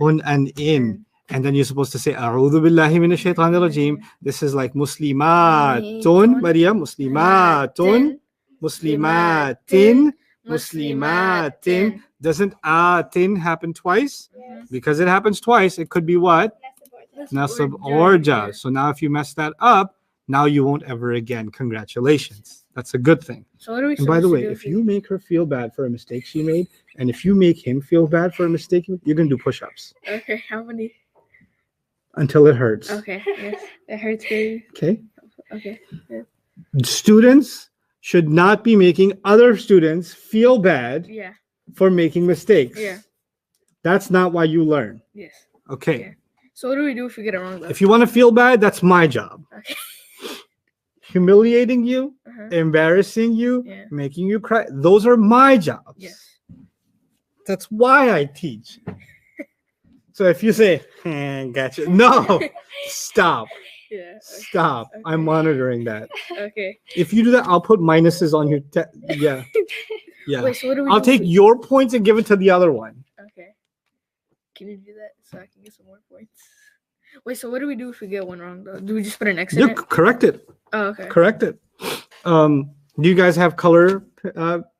Un and in. And then you're supposed to say, A'udhu billahi minash shaitanir rajim. This is like muslimatun, Maryam, muslimatun, muslimatin, muslimatin. Doesn't atin happen twice? Because it happens twice, it could be what? Nasab or jar. So now if you mess that up, now you won't ever again. Congratulations. That's a good thing. So what are we and by the way, if you make her feel bad for a mistake she made, and if you make him feel bad for a mistake, you're going to do push-ups. Okay, how many? Until it hurts. Okay, yes. It hurts, baby. Okay. Okay. Yeah. Students should not be making other students feel bad for making mistakes. That's not why you learn. Yes. Okay. Yeah. So what do we do if we get it wrong, though? If you want to feel bad, that's my job. Okay. Humiliating you, embarrassing you, making you cry. Those are my jobs. Yes. That's why I teach. So if you say, gotcha. No, stop. Yeah. Okay. Stop. Okay. I'm monitoring that. Okay. If you do that, I'll put minuses on your yeah. Wait, so what do we I'll do take your points and give it to the other one. Okay. Can you do that so I can get some more points? Wait, so what do we do if we get one wrong, though? Do we just put an X in You it? correct it. Oh, okay. Correct it. Do you guys have color?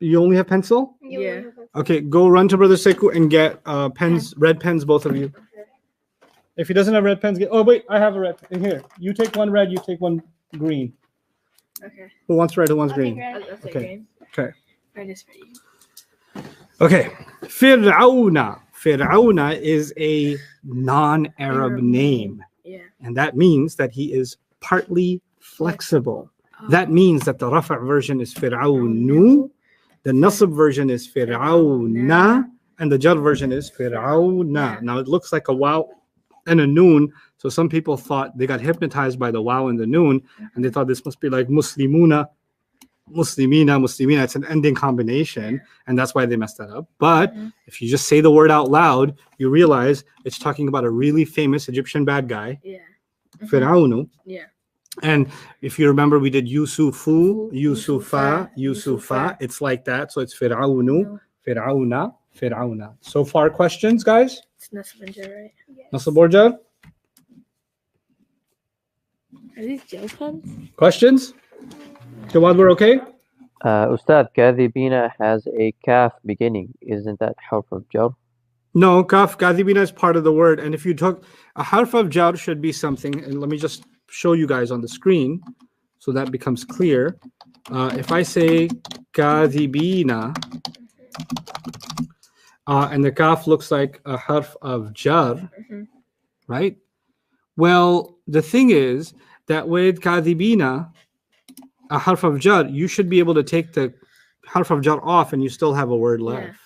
You only have pencil? Yeah. Okay, go run to Brother Sekou and get pens, red pens, both of you. If he doesn't have red pens, oh wait, I have a red pen here. You take one red, you take one green. Okay. Who wants red? Who wants I'll green? take red. I'll take Okay. green. Okay. Red is for you. Okay. Fir'auna. Fir'auna is a non-Arab Arab name. Yeah. And that means that he is partly flexible. That means that the rafa' version is Fir'aunu, the nasab version is Fir'auna, and the jar version is Fir'auna. Now it looks like a waw and a noon. So some people thought they got hypnotized by the waw and the noon, and they thought this must be like Muslimuna, Muslimina, Muslimina. It's an ending combination, and that's why they messed that up. But if you just say the word out loud, you realize it's talking about a really famous Egyptian bad guy, Yeah. Fir'aunu. Yeah. And if you remember, we did Yusufu, Yusufa, Yusufa, Yusufa. It's like that. So it's Fir'aunu, Fir'auna, Fir'auna. So far, questions, guys? It's Nasab and Jar, right? Nasab or jar? Are these gel pens? Questions? Jawad, we're okay? Ustad, Kadhibina has a kaf beginning. Isn't that harf of jar? No, kaf, kadhibina is part of the word. And if you took a harf of jar should be something, and let me just show you guys on the screen so that becomes clear. If I say kadhibina, and the kaf looks like a harf of jar, right? Well, the thing is that with kadhibina, a harf of jar, you should be able to take the harf of jar off and you still have a word left.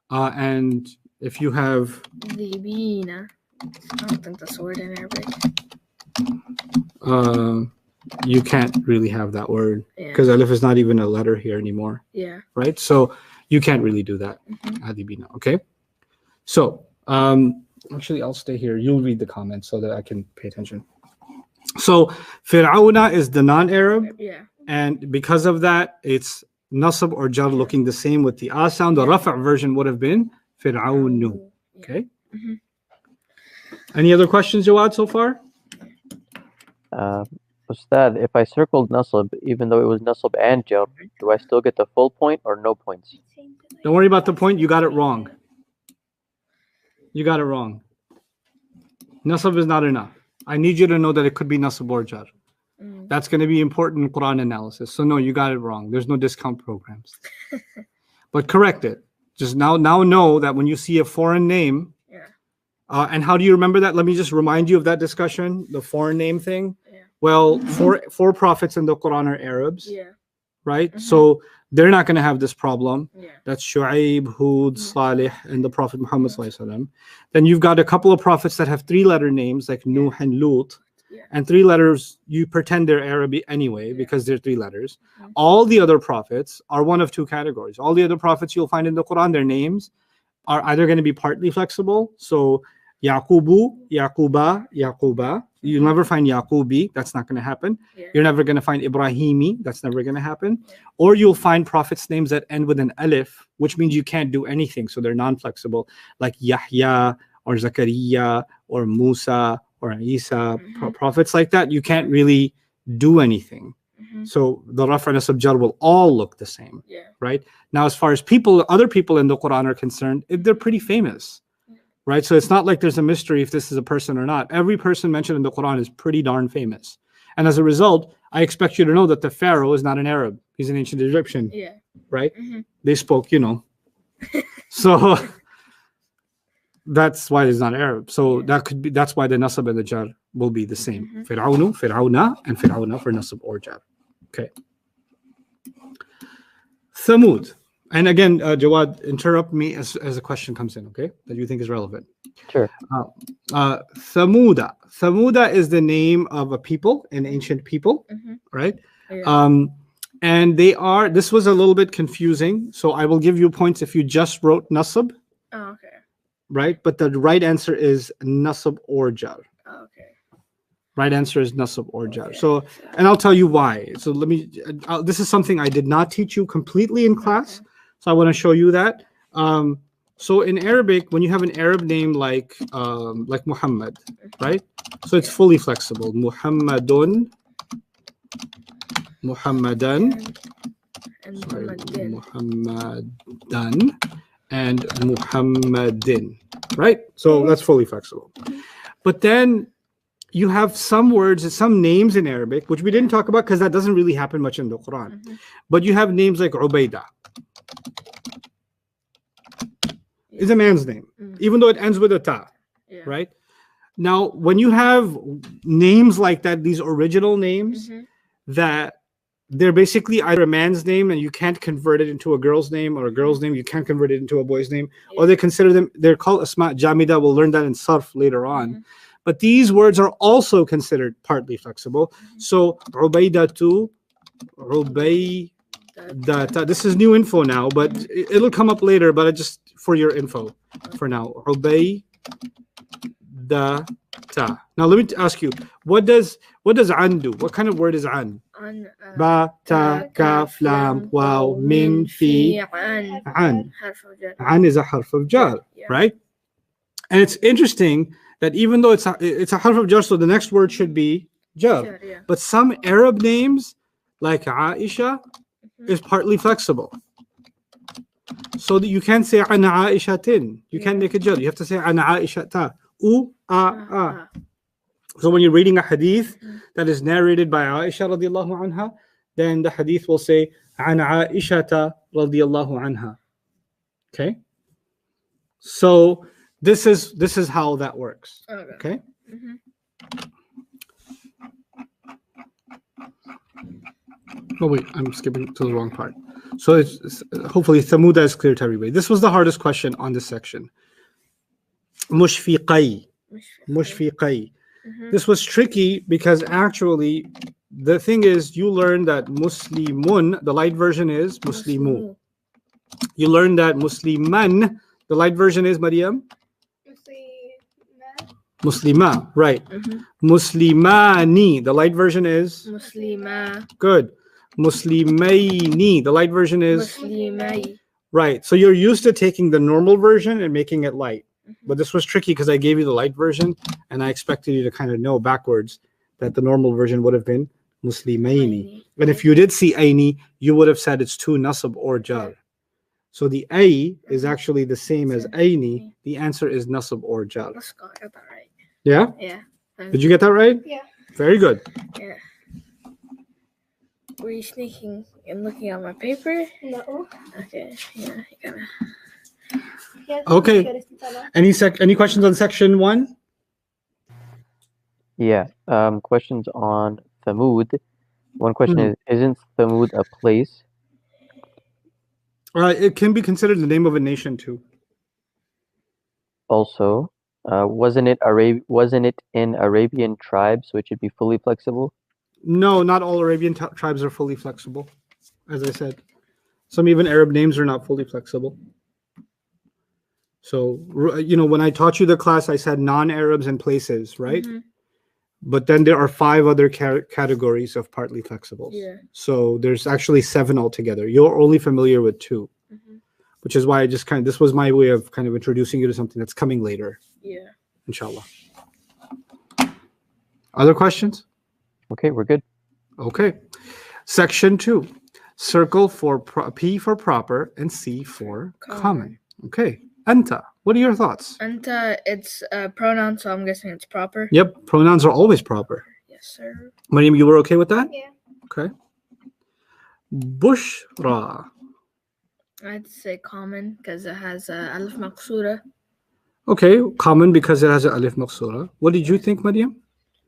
And if you have Dhibina. I don't think that's a word in Arabic. you can't really have that word Yeah. because alif is not even a letter here anymore, Yeah. right? So you can't really do that. Adibina, okay? So actually I'll stay here. You'll read the comments so that I can pay attention. So Fir'auna is the non-Arab, Yeah. and because of that, it's nasab or jar looking the same with the a sound. The rafa' version would have been Fir'aunu. Okay. Any other questions, Jawad, so far? Ustad, if I circled nasab, even though it was nasab and jar, do I still get the full point or no points? Don't worry about the point. You got it wrong. You got it wrong. Nasab is not enough. I need you to know that it could be nasab or jar. That's going to be important in Quran analysis. So no, you got it wrong. There's no discount programs. But correct it. Just now know that when you see a foreign name, and how do you remember that? Let me just remind you of that discussion, the foreign name thing. Well, four prophets in the Quran are Arabs, right? So they're not going to have this problem. That's Shu'aib, Hud, Salih, and the Prophet Muhammad Sallallahu Alaihi Wasallam. Then you've got a couple of prophets that have 3-letter names like Nuh and Lut. And 3 letters, you pretend they're Arabic anyway because they're 3 letters. All the other prophets are one of 2 categories. All the other prophets you'll find in the Quran, their names are either going to be partly flexible. So Yaqubu, Yaquba, Yaquba. You'll never find Yaqubi. That's not going to happen. You're never going to find Ibrahimi. That's never going to happen. Or you'll find prophets' names that end with an alif, which means you can't do anything. So they're non-flexible, like Yahya or Zakaria or Musa or Isa. Prophets like that, you can't really do anything. So the rafa' and nasab jar will all look the same, right? Now, as far as other people in the Quran are concerned, they're pretty famous. Right, so it's not like there's a mystery if this is a person or not. Every person mentioned in the Quran is pretty darn famous, and as a result, I expect you to know that the Pharaoh is not an Arab; he's an ancient Egyptian. Right? They spoke, so that's why he's not Arab. So that's why the nasab and the jar will be the same. Fir'aunu, Fir'auna, and Fir'auna for nasab or jar. Okay. Thamud. And again, Jawad, interrupt me as a question comes in, okay? That you think is relevant. Sure. Thamuda. Thamuda is the name of a people, an ancient people, right? And this was a little bit confusing. So I will give you points if you just wrote nasab. Oh, okay. Right? But the right answer is nasab or jar. Oh, okay. Right answer is nasab or jar. So, and I'll tell you why. So this is something I did not teach you completely in class. So I want to show you that. So in Arabic, when you have an Arab name like Muhammad, right? So it's fully flexible. Muhammadun, Muhammadan, And Muhammadan, and Muhammadin, right? So that's fully flexible. But then you have some words and some names in Arabic, which we didn't talk about because that doesn't really happen much in the Quran. But you have names like Ubaydah. Is a man's name, even though it ends with a ta, right? Now, when you have names like that, these original names that they're basically either a man's name and you can't convert it into a girl's name, or a girl's name you can't convert it into a boy's name, or they're called asma jamida. We'll learn that in sarf later on. But these words are also considered partly flexible. So Ubaydatu, Ubaydata. This is new info now, but it'll come up later. But just for your info, for now, Ubaydata. Now let me ask you, what does an do? What kind of word is an? Ba, ta, kaf, lam, waw, min, fi, an. An is a harf of jar, right? And it's interesting that even though it's a harf of jar, so the next word should be jar. But some Arab names, like Aisha, is partly flexible. So that you can't say an Aishatin. You can't make a jar. You have to say an Aishata. So when you're reading a hadith that is narrated by Aisha radiallahu anha, then the hadith will say an Aishata radiallahu anha. Okay? So this is how that works. Okay? Oh wait, I'm skipping to the wrong part. So it's hopefully Thamuda is clear to everybody. This was the hardest question on this section. Mushfiqai. This was tricky because actually the thing is, you learn that Muslimun, the light version is Muslimu. You learn that Musliman, the light version is Maryam? Muslima, right. Muslimani, the light version is Muslima. Good. Muslimaini, the light version is Muslimai. Right. So you're used to taking the normal version and making it light. But this was tricky because I gave you the light version and I expected you to kind of know backwards that the normal version would have been Muslimaini. And if you did see Aini, you would have said it's to nasab or jar. So the A is actually the same as Aini. The answer is nasab or jar. Let's go. I got that right. Yeah? Yeah. Did you get that right? Yeah. Very good. Yeah. Were you sneaking and looking at my paper? No. Okay. Yeah, you gotta. Okay. Any questions on section 1? Yeah. Questions on Thamud. One question is, isn't Thamud a place? It can be considered the name of a nation too. Also, wasn't it in Arabian tribes, so it should be fully flexible? No, not all Arabian tribes are fully flexible. As I said, some even Arab names are not fully flexible. So, when I taught you the class, I said non-Arabs and places, right? But then there are 5 other categories of partly flexibles. Yeah. So there's actually 7 altogether. You're only familiar with 2, which is why I just this was my way of kind of introducing you to something that's coming later. Yeah. Inshallah. Other questions? Okay, we're good. Okay. Section 2. Circle for P for proper and C for common. Okay. Anta, what are your thoughts? Anta, it's a pronoun, so I'm guessing it's proper. Yep, pronouns are always proper. Yes, sir. Maryam, you were okay with that? Yeah. Okay. Bushra. I'd say common because it has alif maqsura. Okay, common because it has an alif maqsura. What did you think, Maryam?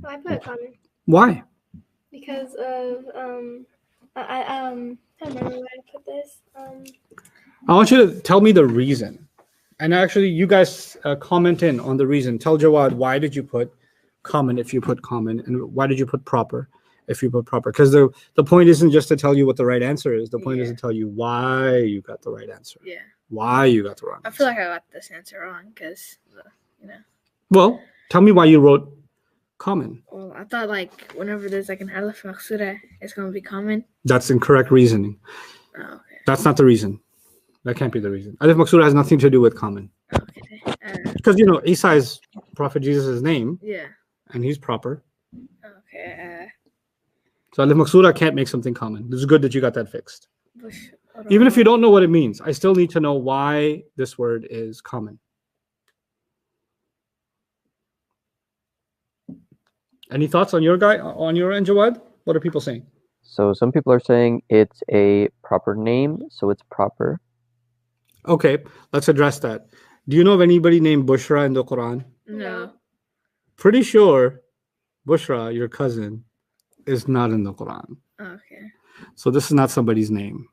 I put common Why? because of I don't remember where I put this. I want you to tell me the reason. And actually, you guys comment in on the reason. Tell Jawad, why did you put common if you put common? And why did you put proper if you put proper? Because the point isn't just to tell you what the right answer is. The point is to tell you why you got the right answer. Yeah. Why you got the wrong I answer. feel like I got this answer wrong because, Well, tell me why you wrote common. Well, I thought whenever there's an alif maqsura, it's going to be common. That's incorrect reasoning. Oh, okay. That's not the reason. That can't be the reason. Alif maqsura has nothing to do with common. Okay. Because, Isa is Prophet Jesus' name. Yeah. And he's proper. Okay. So Alif maqsura can't make something common. It's good that you got that fixed. Bush. Even if you don't know what it means, I still need to know why this word is common. Any thoughts on your end, Jawad? What are people saying? So some people are saying it's a proper name, so it's proper. Okay, let's address that. Do you know of anybody named Bushra in the Quran? No. Pretty sure Bushra, your cousin, is not in the Quran. Okay. So this is not somebody's name.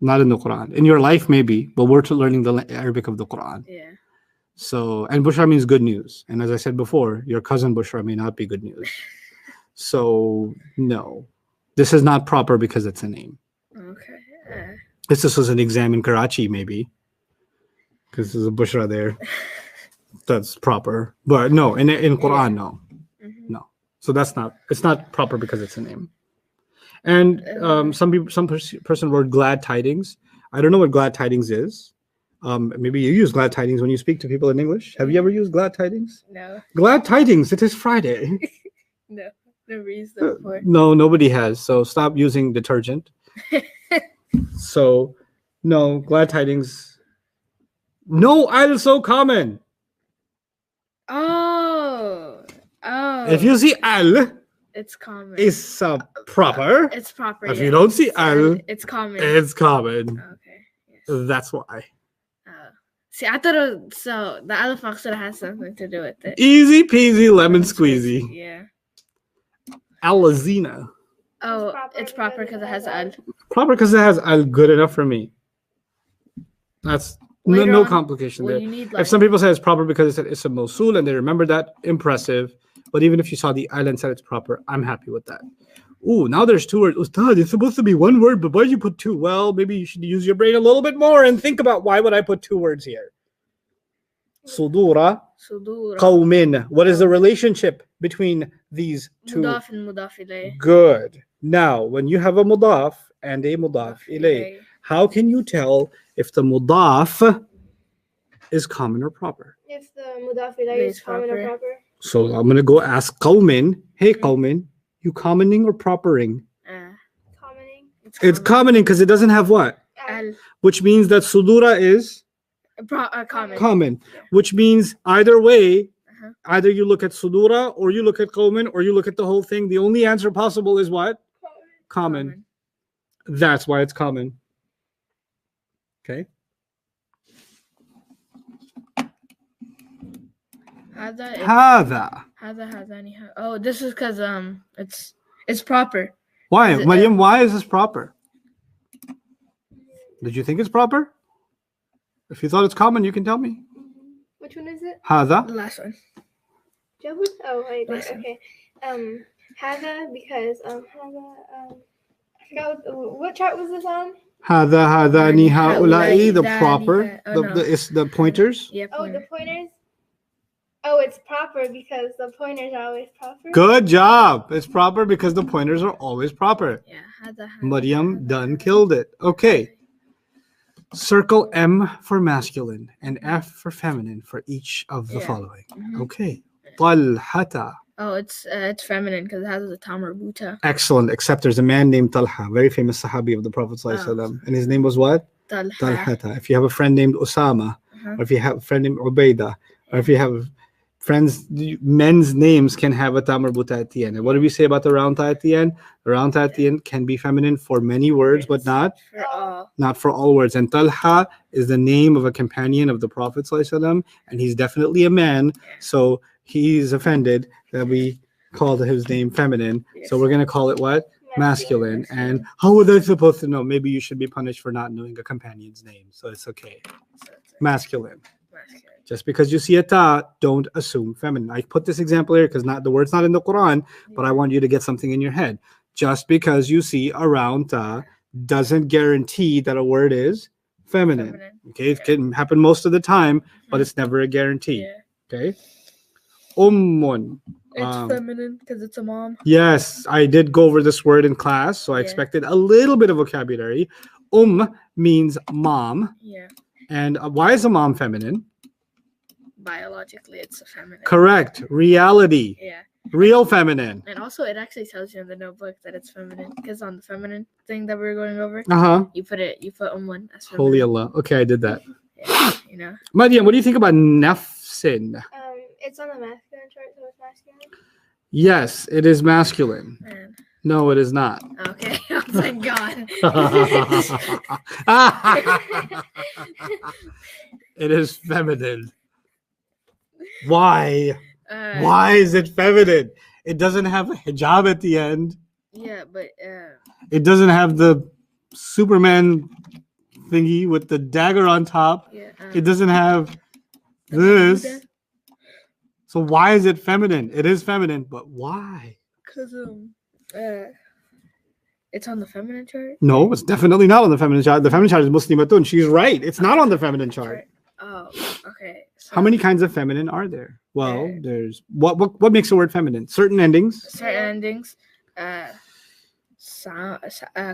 Not in the Quran. In your life, maybe, but we're learning the Arabic of the Quran. Yeah. So, and Bushra means good news. And as I said before, your cousin Bushra may not be good news. So, no. This is not proper because it's a name. Okay. This was an exam in Karachi, maybe. Because there's a Bushra there. That's proper. But no, in Quran, no. Mm-hmm. No. So it's not proper because it's a name. And some person wrote glad tidings. I don't know what glad tidings is. Maybe you use glad tidings when you speak to people in English. Have you ever used glad tidings? No. Glad tidings. It is Friday. No. Never used that before. No, nobody has. So stop using detergent. So, no, glad tidings. No, al so common. Oh. If you see al, it's common. it's proper. It's proper. If yeah. you don't see al, it's common. it's common. Okay. Yes. That's why. See, I thought so. The alif maqsura has something to do with it. Easy peasy lemon squeezy. Yeah. Alazina. Oh, it's proper because it has al. Proper because it has al. Good enough for me. That's Later no on, complication well, there. you need, If some people say it's proper because it's a mosul and they remember that, impressive. But even if you saw the al and said it's proper, I'm happy with that. Ooh, now there's two words. Ustad, it's supposed to be one word, but why did you put two? Well, maybe you should use your brain a little bit more and think about why would I put two words here? Sudura, qawmin. What is the relationship between these two? Mudaf and mudaf ilayh. Good. Now, when you have a mudaf and a mudaf ilayh, how can you tell if the mudaf is common or proper? If the mudaf ilayh is common or proper. So I'm going to go ask qawmin. Hey, qawmin, you commoning or propering? Commoning. It's commoning because it doesn't have what? Al. Which means that sudura is Common. common. Which means either way, either you look at sudura or you look at qawmin or you look at the whole thing. The only answer possible is what? Common. That's why it's common. Okay. Hada. Oh, this is because it's proper. Why, Is it, Maryam? Why is this proper? Did you think it's proper? If you thought it's common, you can tell me. Which one is it? Hada. The last one. Jabud? Oh, right there. Last one. Okay. Hada because I forgot what chart was this on? Hada, hadani, haulai, the Dani, proper. oh, no. It's the pointers. Yeah. Oh, the pointers. Oh, it's proper because the pointers are always proper. Good job. It's proper because the pointers are always proper. Yeah. Maryam done killed it. Okay. Circle M for masculine and F for feminine for each of the following. Okay. Talhata. Oh, it's feminine because it has the tamar buta. Excellent. Except there's a man named Talha, very famous Sahabi of the Prophet ﷺ. And his name was what? Talhata. If you have a friend named Osama, or if you have a friend named Ubaydah, or if you have friends, men's names can have a tamar buta at the end. And what do we say about the round ta at the end? The round ta at the end can be feminine for many words, but not for all words. And Talha is the name of a companion of the Prophet ﷺ, and he's definitely a man. So he's offended that we called his name feminine. So we're going to call it what? Masculine. And how were they supposed to know? Maybe you should be punished for not knowing a companion's name. So it's okay. Masculine. Just because you see a ta, don't assume feminine. I put this example here because the word's not in the Quran, but I want you to get something in your head. Just because you see a round ta doesn't guarantee that a word is feminine. Okay, it can happen most of the time, but it's never a guarantee. Okay. Ummun. It's feminine because it's a mom. Yes, I did go over this word in class, so I expected a little bit of vocabulary. Means mom. Yeah. And why is a mom feminine? Biologically, it's a feminine. Correct. Reality. Yeah. Real feminine. And also, it actually tells you in the notebook that it's feminine because on the feminine thing that we were going over, you put one as feminine. Holy Allah. Okay, I did that. Yeah, you know. Maryam, what do you think about nafsin? It's on the masculine chart, so it's masculine. Yes, it is masculine. Man. No, it is not. Okay. Oh, thank God. It is feminine. Why? Uh, Why is it feminine? It doesn't have a hijab at the end. Yeah, but It doesn't have the Superman thingy with the dagger on top. yeah. It doesn't have the this. Buddha, So why is it feminine? It is feminine, but why? 'cause it's on the feminine chart. No, it's definitely not on the feminine chart. The feminine chart is Muslimatun. She's right. It's not on the feminine chart. Oh, okay. So How many kinds of feminine are there? Well, There- there's what makes a word feminine? Certain endings. certain endings?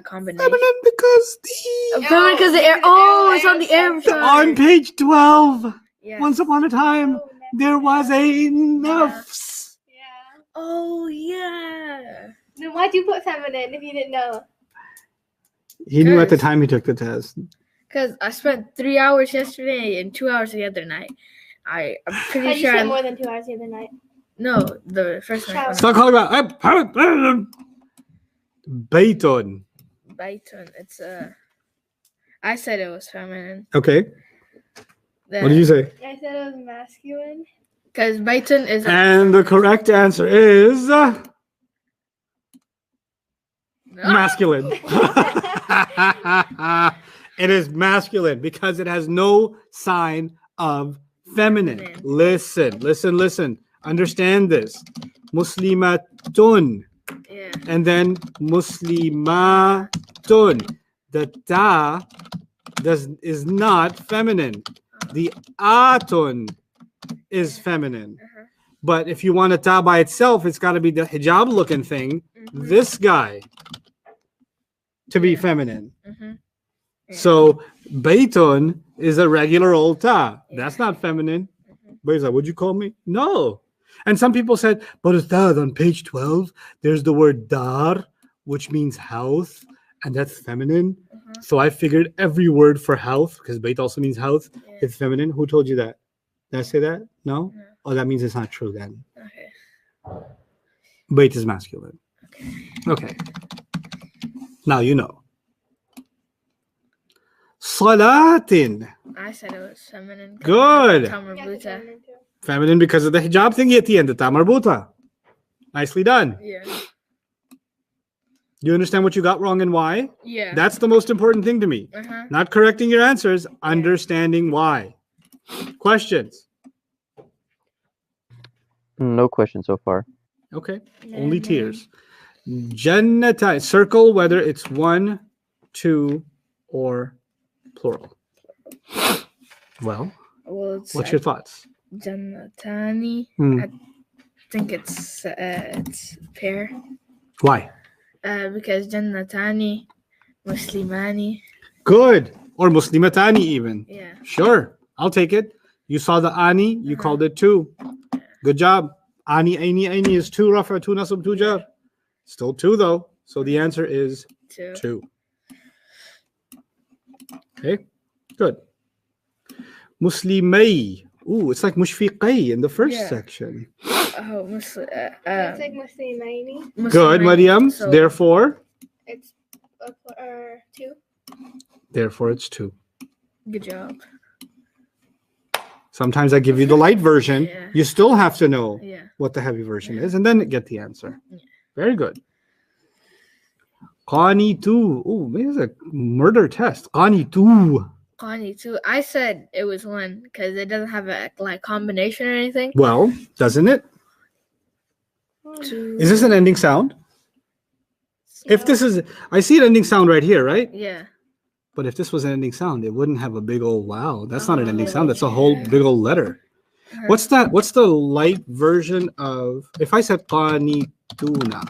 Combination. Feminine because the Feminine because the air. Oh, it's on the air chart. on page 12. Yeah. Once upon a time, Oh, there was a nafs. Yeah. Oh yeah. Then why'd you put feminine if you didn't know? He knew at the Yes. time he took the test. Because I spent 3 hours yesterday and 2 hours the other night. I'm pretty But you sure. spent more than 2 hours the other night. No, the first Shower. night. Stop calling about Bayton. Baiton. It's I said it was feminine. Okay. What did you say? I said it was masculine. Because Baiton is. And the correct answer is masculine. It is masculine because it has no sign of feminine. Feminine. Listen. Understand this. Muslimatun. Yeah. And then muslimatun. The ta is not feminine. The atun is feminine. Uh-huh. But if you want a ta by itself, it's got to be the hijab looking thing. Mhm. This guy to be Yeah. feminine. Mhm. Yeah. So baytun is a regular old ta. That's Yeah. not feminine. Mhm. But he's like, what'd you call me? No. And some people said, but Ustad, on page 12, there's the word dar, which means health, and that's feminine. Mhm. So I figured every word for health, because bayt also means health, Yeah. is feminine. Who told you that? Did I say that? No? No. Oh, that means it's not true then. Okay. Bayt is masculine. Okay. Now you know. Salatin. I said it was feminine. 'cause Good. Yeah, Tamarbuta. feminine too. Feminine because of the hijab thingy at the end, the tamarbuta. Nicely done. Yeah. You understand what you got wrong and why? Yeah. That's the most important thing to me. Uh-huh. Not correcting your answers, understanding why. Questions? No question so far. Okay. Only tears. Jannata. Circle whether it's one, two, or plural. Well, Well, it's what's your thoughts? Jannatani. Hmm. I think it's pair. Why? Because Jannatani, Muslimani. Good. Or Muslimatani even. Yeah. Sure. I'll take it. You saw the ani, you called it two. Good job. Ani, aini is two, rafa, two, nasab, two, jar. Still two though. So the answer is Two. two. Okay. Good. Muslimay. Ooh, it's like mushfiqay in the first Yeah. section. Oh, It's like Muslimaini. Good, Mariam. So, Therefore It's two. it's two. good job. Sometimes I give you the light version. Yeah. You still have to know Yeah. what the heavy version is and then get the answer. Yeah. Very good. Qanitu. Oh, maybe it's a murder test. Qanitu. Qani too. I said it was one because it doesn't have a like combination or anything. Well, doesn't it? Two. Is this an ending sound? If this is, I see an ending sound right here, right? Yeah. But if this was an ending sound, it wouldn't have a big old wow. That's not an ending sound. That's a whole big old letter. What's that? What's the light version of? If I said qanituna,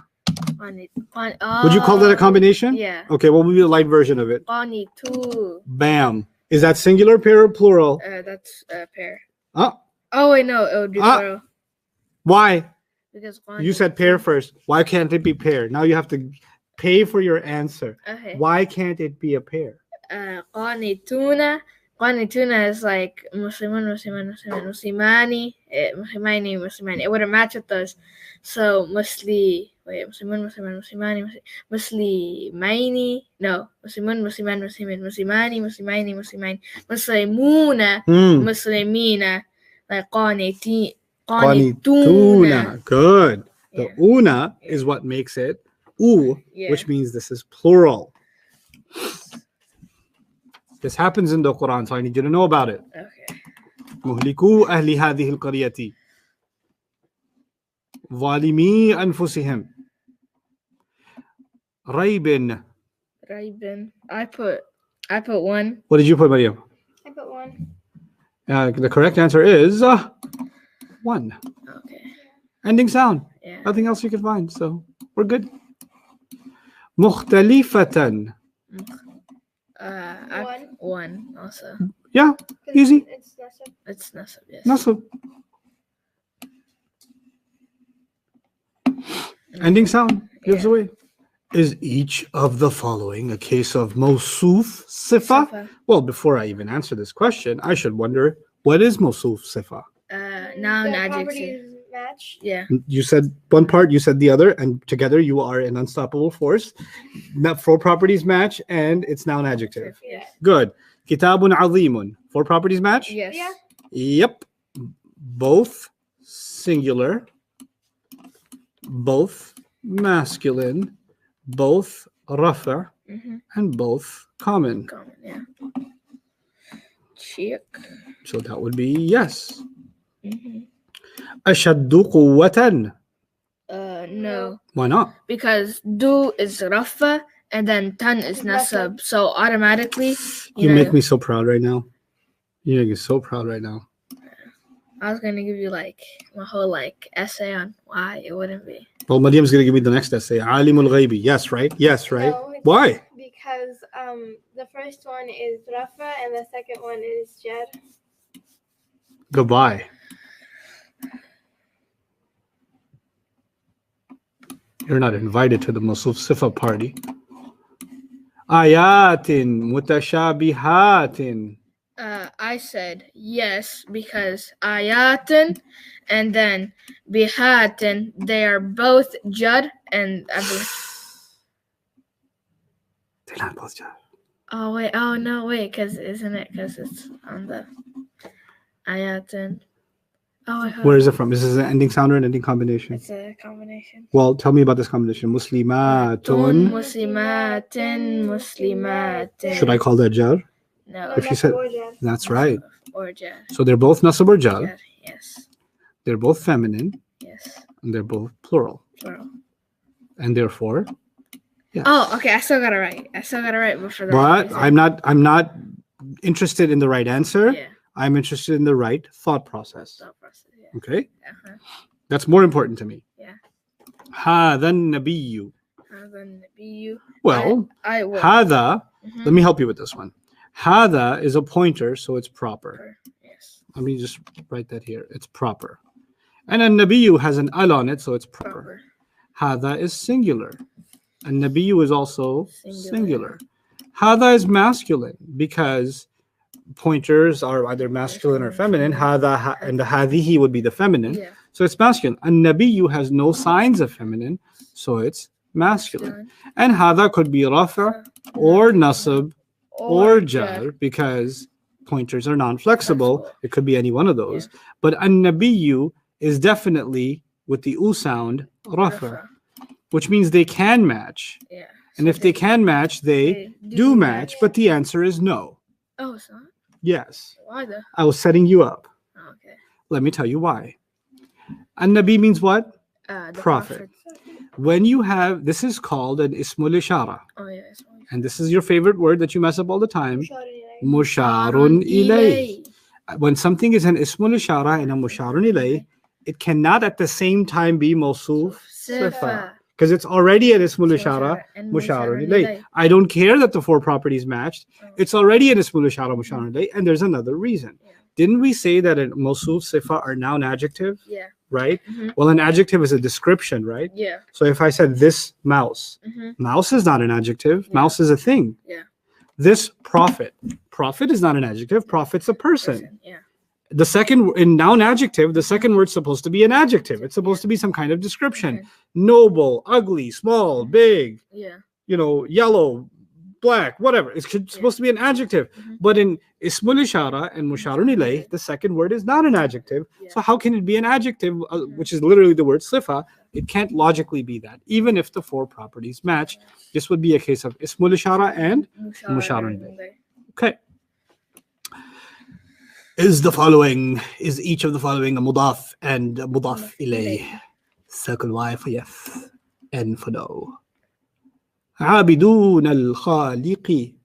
would you call that a combination? Yeah. Okay, what would be the light version of it? Qani two. Bam. Is that singular, pair, or plural? That's a pair. Oh, Oh wait, no, it would be plural why? because You said pair first. Why can't it be pair? Now you have to pay for your answer. Okay. Why can't it be a pair? Qani tuna Qanituna is like Muslimun, Muslimani, Muslimani. It wouldn't match with those. So Muslimun, Muslimani, Muslimaini. No, Muslimun, Muslimani, Muslimuna, Muslimina. Like Qanituna. Good. The Yeah. una is what makes it Yeah. which means this is plural. This happens in the Quran, so I need you to know about it. Okay. مهلكو أهل هذه القرية ظالمي أنفسهم ريب. Raibin. I put 1. What did you put, Maryam? I put 1. The correct answer is 1. Okay. Ending sound. Yeah. Nothing else you can find, so we're good. مختلفة. One. 1 also. Yeah, 'Cause easy. It's nasab. It's nasab, yes. Nasab. Ending sound gives Yeah. away. Is each of the following a case of mawsuf sifa? Sifa. Well, before I even answer this question, I should wonder, what is mawsuf sifa? Noun The adjective. properties match. Yeah. You said one part, you said the other, and together you are an unstoppable force. That 4 properties match, and it's noun adjective. Yeah. Good. Kitabun azimun. 4 properties match? Yes. Yeah. Yep. Both singular, both masculine, both rafa, Mm-hmm. and both common. Common, yeah. Check. So that would be yes. Mm-hmm. Ashaddu quwwatan. No. Why not? Because do is rafa and then tan is nasab. So automatically, You know, make me so proud right now. You make me so proud right now. I was gonna give you like my whole like essay on why it wouldn't be. Well, Mariam's going to give me the next essay. Alimul ghaibi. Yes, right? Yes, right? No, it's Why? Because the first one is Rafa and the second one is Jar. Goodbye. You're not invited to the Mawsuf Sifa party. Ayatin mutashabihatin. I said yes because ayatin and then bihatin, they are both jud and I believe. They're not both jab. Oh wait, oh no, wait, because isn't it? Because it's on the ayatin. Oh wait, hold Where on. is it from? Is this an ending sound or an ending combination? It's a combination. Well, tell me about this combination. Muslimatun. Muslimatin. Should I call that jar? No. If you said- Or Jar. That's right. Or jud. So they're both nasab or jar. Jud, yes. They're both feminine, Yes. and they're both plural. Plural. And therefore, yes. Oh, okay. I still got it right. But for the But I'm not interested in the right answer. Yeah. I'm interested in the right thought process. Thought process, yeah. Okay? Uh-huh. That's more important to me. Yeah. هذا النبي. Then you. Well, I will. هذا, Mhm. let me help you with this one. هذا is a pointer, so it's proper. Yes. Let me just write that here. It's proper. And a nabiyu has an al on it, so it's proper. Proper. Hada is singular. And nabiyu is also Singular. singular. Hada is masculine because pointers are either masculine or feminine. Hada and the hadihi would be the feminine. Yeah. So it's masculine. And nabiyu has no signs of feminine, so it's masculine. And hada could be rafa or nasab or jar because pointers are non-flexible. Flexible. It could be any one of those. But an-nabiyu is definitely with the u sound rafa, which means they can match. Yeah. And So if they can match, they do match. But the answer is no. Oh, it's not. Yes. Why the? I was setting you up. Oh, okay. Let me tell you why. An-nabi means what? The Prophet. When you have, this is called an ismul ishara. Oh yeah. It's And this is your favorite word that you mess up all the time. Musharun Musharun ilay. When something is an ismul ishara and a musharun ilay, it cannot at the same time be mawsuf sifa. Because it's already an ismul ishara, musharun ilay. I don't care that the 4 properties matched. It's already an ismul ishara, musharun ilay, and there's another reason. Yeah. Didn't we say that a mawsuf sifa are noun adjective, Yeah. right? Mhm. Well, an adjective is a description, right? Yeah. So if I said this mouse, Mm-hmm. mouse is not an adjective. Yeah. Mouse is a thing. Yeah. this prophet. Prophet is not an adjective. Prophet's a person. Yeah. The second in noun adjective, the second word's supposed to be an adjective. It's supposed to be some kind of description. Okay. Noble, ugly, small, big, Yeah. yellow, black, whatever. It's supposed to be an adjective. Mhm. But in ismul ishara and musharun ilayh, the second word is not an adjective. Yeah. So how can it be an adjective, which is literally the word sifa? It can't logically be that, even if the four properties match. This would be a case of ismul ishara and musharun ilayh. Okay. Is each of the following a mudaf and a mudaf ilayh? Circle Y for yes, N for no. عابدون الخالق.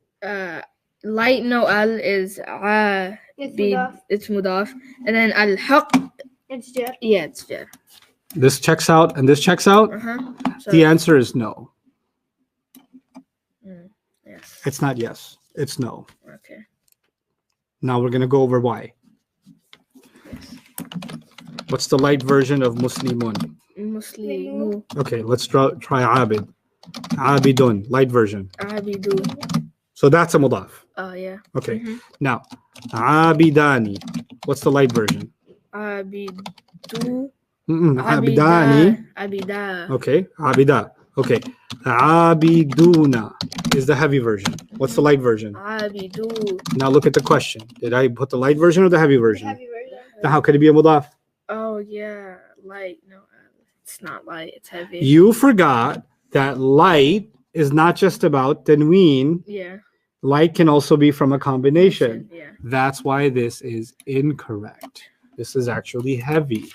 Light no al is It's mudaf. it's mudaf, and then al haq, It's jar. yeah, it's jar. This checks out and this checks out. So, The answer is no. yes. It's not yes. It's no. Okay. Now we're going to go over why. Yes. What's the light version of Muslimun? Muslimu. Okay, let's try Abid. Abidun, light version. Abidu. So that's a mudaf. Oh yeah. Okay. Mhm. Now, Abidani. What's the light version? Abidu. Abidani. Abida. Okay. Abida. Okay. Abiduna is the heavy version. What's the light version? Abidu. Now look at the question. Did I put the light version or the heavy version? Heavy version. Now how could it be a mudaf? Oh yeah, light. No, it's not light. It's heavy. You forgot that light is not just about tanween. Yeah. Light can also be from a combination. Yeah. That's why this is incorrect. This is actually heavy.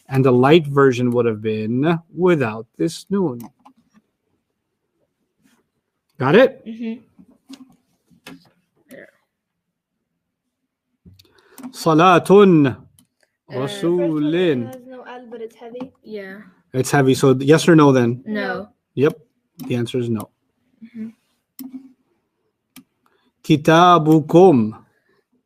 And the light version would have been without this noon. Got it? Mhm. Salatun First one Rasulin. has no al, but it's heavy. Yeah. It's heavy. So yes or no then? No. Yep. The answer is no. Mhm. Kitabukum.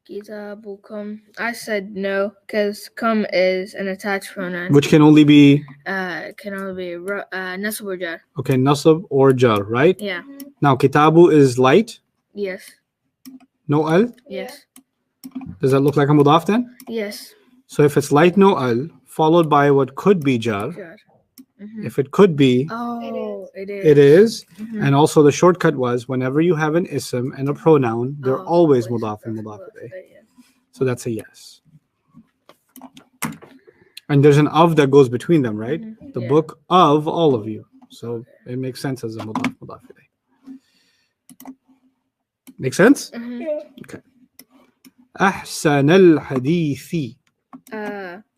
Kitabukum. I said no because kum is an attached pronoun. Which can only be, Can only be nasab or jar. okay, nasab or jar, right? Yeah. Now, kitabu is light. Yes. No al. Yes. Does that look like a mudaf then? Yes. So if it's light, no al, followed by what could be jar. Jar. Mhm. If it could be, Oh, it is. it is. Mhm. And also the shortcut was whenever you have an ism and a pronoun, they're Oh, always mudaf and mudaf mudaf ilayh. ilayh, yeah. So that's a yes. And there's an of that goes between them, right? Mhm. The Yeah. book of all of you. So it makes sense as a mudaf ilayh. Make sense? Mhm. Ahsan al-hadithi.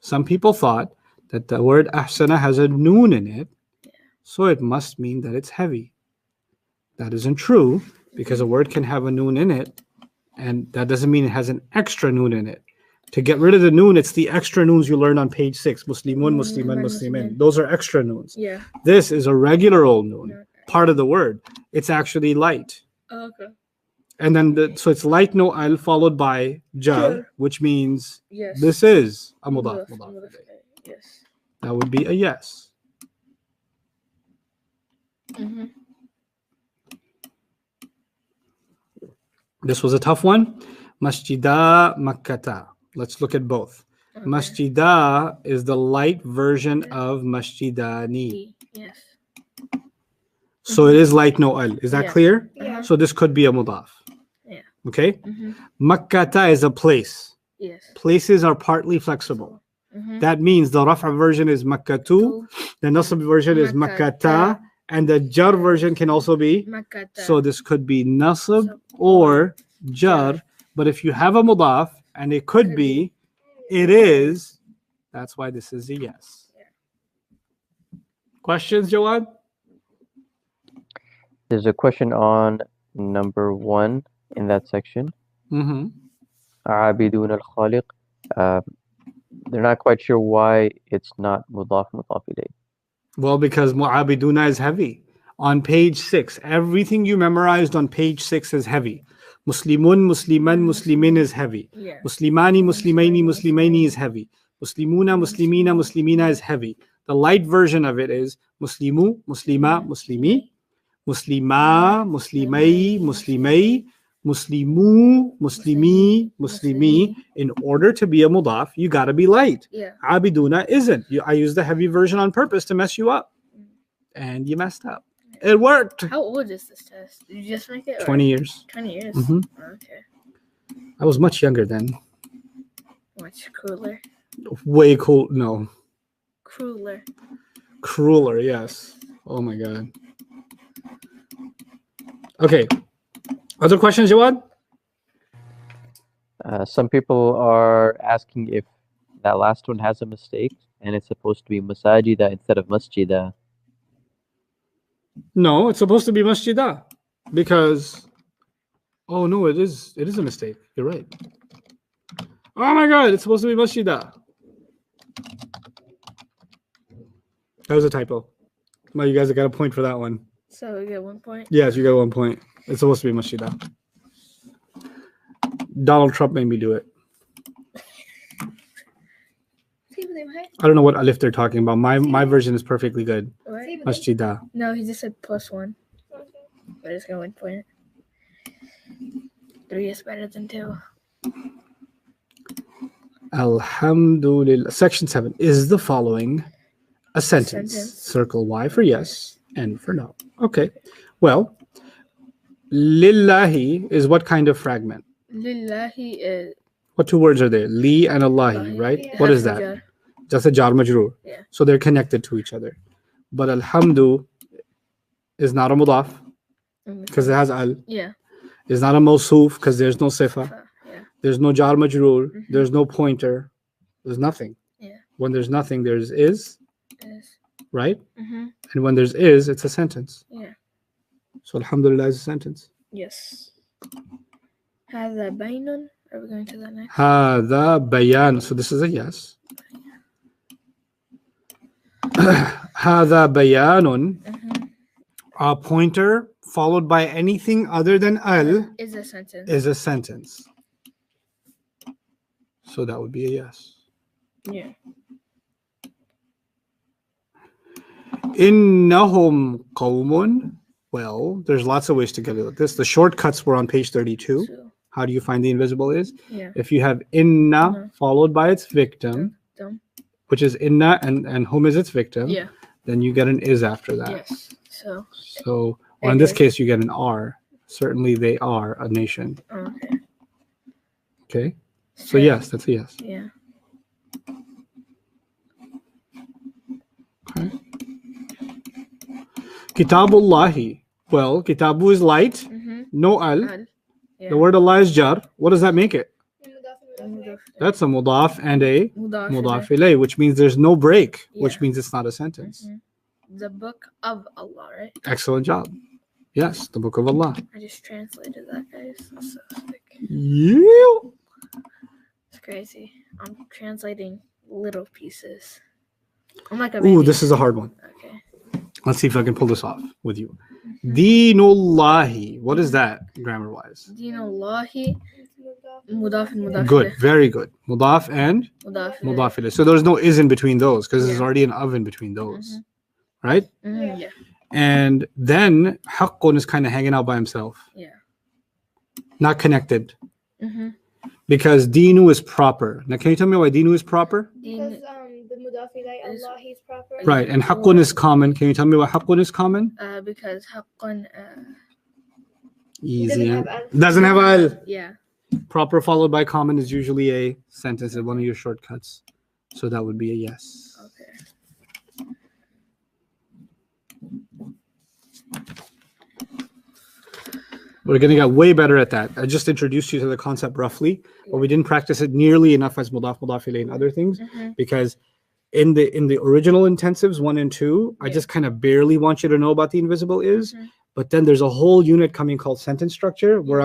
Some people thought that the word ahsana has a noon in it, so it must mean that it's heavy. That isn't true because a word can have a noon in it, and that doesn't mean it has an extra noon in it. To get rid of the noon, it's the extra noons you learn on page 6. Muslimun, Musliman, Muslimin. Those are extra noons. Yeah. This is a regular old noon, Okay. part of the word. It's actually light. Okay. And then, so it's light no al followed by jar, which means Yes. this is a mudaf. Mudaf ilayh, yes. That would be a yes. Mhm. This was a tough one. Masjida Makkata. Let's look at both. Okay. Masjida is the light version of Masjidani. Yes. So it is light no al. Is that Yeah. clear? Yeah. So this could be a mudaf. Yeah. Okay? Mhm. Makkata is a place. Yes. Places are partly flexible. Mhm. That means the rafa version is makkatu, the nasab version is makkata, and the jar version can also be. Makkata. So this could be nasab or jar. But if you have a mudaf and it could be, it is, that's why this is a yes. Questions, Jawad? There's a question on number 1 in that section. Mm-hmm. عابدون الخالق. They're not quite sure why it's not mudaf ilayh. Well, because mu'abiduna is heavy. On page 6, everything you memorized on page 6 is heavy. Muslimun, Musliman, Muslimin is heavy. Yeah. Muslimani, Muslimaini, Muslimaini is heavy. Muslimuna, Muslimina, Muslimina is heavy. The light version of it is Muslimu, Muslima, Muslimi, Muslima, Muslimai, Muslimai, Muslimu, muslimi, muslimi. In order to be a mudaf, you gotta be light. Yeah. Abiduna isn't. I used the heavy version on purpose to mess you up. And you messed up. It worked. How old is this test? Did you just make it? 20 years. 20 years? Mhm. Okay. I was much younger then. Much cooler. Way cool. No. Crueler. Crueler, yes. Oh my god. Okay. Other questions, Jawad? Some people are asking if that last one has a mistake and it's supposed to be masajida instead of masjida. No, it's supposed to be masjidah. Because oh no, it is a mistake. You're right. Oh my god, it's supposed to be masjidah. That was a typo. Well, you guys got a point for that one. So we get 1 point? Yes, you got 1 point. It's supposed to be masjidah. Donald Trump made me do it. I don't know what alif they're talking about. My version is perfectly good. What? Masjidah. No, he just said +1. But it's going 1 point. 3 is better than 2. Alhamdulillah. Section 7. Is the following a sentence? Circle Y for yes, N for no. Okay. Well, lillahi is what kind of fragment? Lillahi is... What two words are there? Li and Allahi, right? Yeah. What is that? Just a jar majroor. Yeah. So they're connected to each other. But alhamdu is not a mudaf because it has al. Yeah. It's not a mawsuf because there's no sifa. Yeah. There's no jar majroor. There's no pointer. There's nothing. Yeah. When there's nothing, there's is, Is. right? Mm-hmm. And when there's is, it's a sentence. Yeah. So alhamdulillah is a sentence. Yes. هذا بين. Are we going to the next? هذا بيان. So this is a yes. هذا بيان. A pointer followed by anything other than al Is a sentence. is a sentence. So that would be a yes. Yeah. إنهم قوم. Well, there's lots of ways to get at this. The shortcuts were on page 32. So, How do you find the invisible is? yeah. If you have inna No. followed by its victim, Dumb. which is inna and whom is its victim, Yeah. then you get an is after that. Yes. So, So, or in this Okay. case, you get an are. Certainly, they are a nation. okay. Okay. So yes, that's a yes. Yeah. Okay. Kitabullahi. Well, kitabu is light. Mm-hmm. No al. Al. Yeah. The word Allah is jar. What does that make it? Mudaf. That's a mudaf and a Mudaf. mudaf ilayh, which means there's no break, which Yeah. means it's not a sentence. Mhm. The book of Allah, right? Excellent job. Yes, the book of Allah. I just translated that, guys. That's so sick. Yeah. It's crazy. I'm translating little pieces. I'm like a Ooh, baby. this is a hard one. Okay. Let's see if I can pull this off with you. Deenullahi. What is that grammar wise? Deenullahi. Mudaf and mudaf. Good, ilayh. very good. Mudaf and Mudaf. ilayh. mudaf ilayh. So there's no is in between those because there's Yeah. already an of in between those, right? Mhm, yeah. And then haqqun is kind of hanging out by himself, Yeah. not connected, Mm-hmm. because deenu is proper. Now, can you tell me why deenu is proper? Because the mudaf ilayh Is- Allah is proper. Right, and haqqun is common. Can you tell me why haqqun is common? Because haqqan. Easy. have al. Doesn't have al. Yeah. Proper followed by common is usually a sentence in one of your shortcuts. So that would be a yes. Okay. We're going to get way better at that. I just introduced you to the concept roughly, but we didn't practice it nearly enough as mudaf, mudaf ilayh, and other things, Mhm. because in the original intensives 1 and 2, I Yeah. just kind of barely want you to know about the invisible is, Mhm. but then there's a whole unit coming called sentence structure where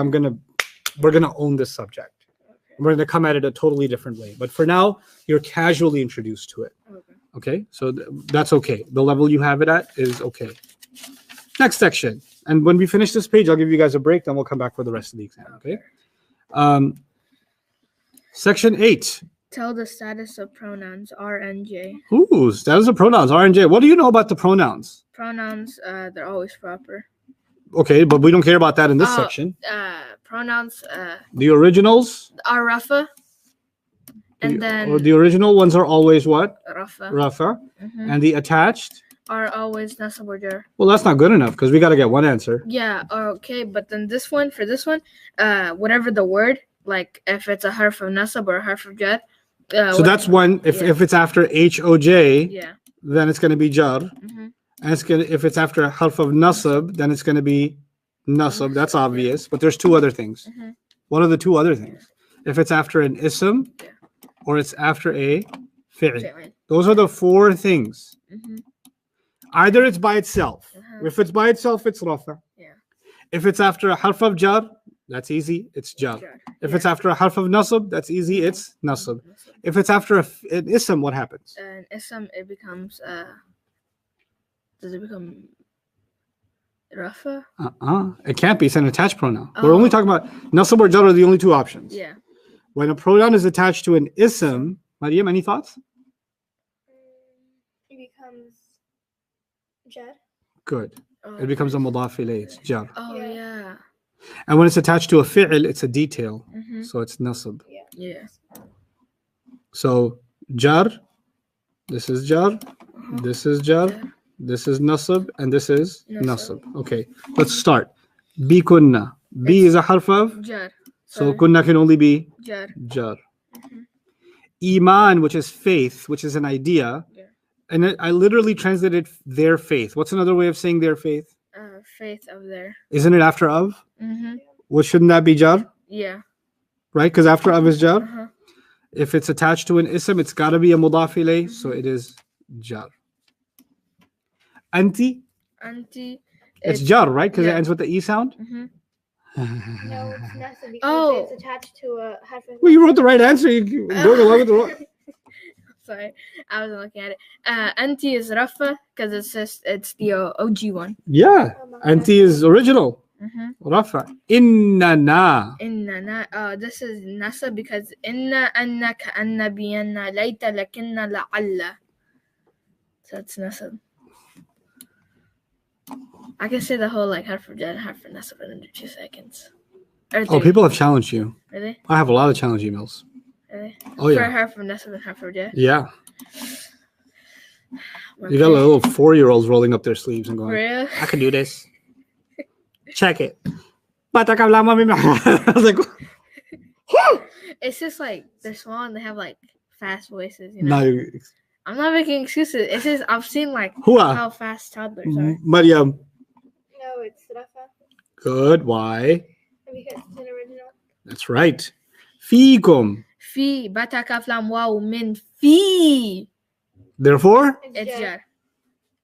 we're gonna own this subject. We're gonna come at it a totally different way. But for now, you're casually introduced to it. Okay. Okay, so that's okay. The level you have it at is okay. Next section. And when we finish this page, I'll give you guys a break, then we'll come back for the rest of the exam, okay? Section 8. Tell the status of pronouns R and J. Ooh, status of pronouns, R and J. What do you know about the pronouns? Pronouns, they're always proper. Okay, but we don't care about that in this Oh, section. pronouns The originals, are rafa, and then or the original ones are always what? rafa Rafa. And the attached? are always nasab or jar. Well, that's not good enough because we got to get one answer. Yeah, okay, but then for this one, whatever the word, like if it's a harf of nasab or a harf of jar. So that's one. If it's after HOJ, Yeah. then it's going to be jar. And if it's after a harf of nasab, then it's going to be nasab. That's obvious. But there's two other things. What are the two other things? If it's after an ism, or it's after a fi'l. Those are the four things. Either it's by itself. If it's by itself, it's rafa. Yeah. If it's after a harf of jar, that's easy. It's jar. If it's after a harf of nasab, that's easy. It's nasab. If it's after an ism, what happens? An ism, it becomes does it become rafa? It can't be. It's an attached pronoun. We're only talking about nasab or jar are the only two options. Yeah. When a pronoun is attached to an ism, Mariam, any thoughts? It becomes jar. Good. It becomes a mudaf ilayh. It's jar. Oh yeah. And when it's attached to a fi'l, it's a detail. So it's nasab. Yeah. So jar, this is jar, this is jar, this is nasab, and this is nasab. Okay, let's start. Bi kunna. B is a harf of? Jar. So kunna can only be Jar. jar. Iman, which is faith, which is an idea. And I literally translated their faith. What's another way of saying their faith? Faith of there. Isn't it after of? What shouldn't that be jar? Yeah. Right? Because after of is jar. If it's attached to an ism, it's got to be a mudaf ilayh, so it is jar. Anti? Anti. It's jar, right? Because it ends with the e sound. No, it's nasab because it's attached to a harf of. Well, you wrote the right answer. You going along with the wrong. Sorry, I wasn't looking at it. Anti is rafa because it's the OG one. Yeah, anti is original. Rafa. Innana. Inna. This is nasa because inna anna ka'anna biyanna layta lakinna la'alla. So it's nasa. I can say the whole like harf of jar and harf of nasab in under 2 seconds. Oh, people have challenged you. Really? I have a lot of challenge emails. Really? Oh yeah. For harf of nasab and harf of jar. Yeah. Okay. You got little 4-year-olds rolling up their sleeves and going, Real? I can do this. Check it. I was like, It's just like they're small and they have like fast voices. You know? no, I'm not making excuses. It's just I've seen like Hua. how fast toddlers are. Mariam. No, it's rafa Good. Why? because it's an original. That's right. Fikum. Fi bata kaf lam waw min fi. Therefore, It's jar.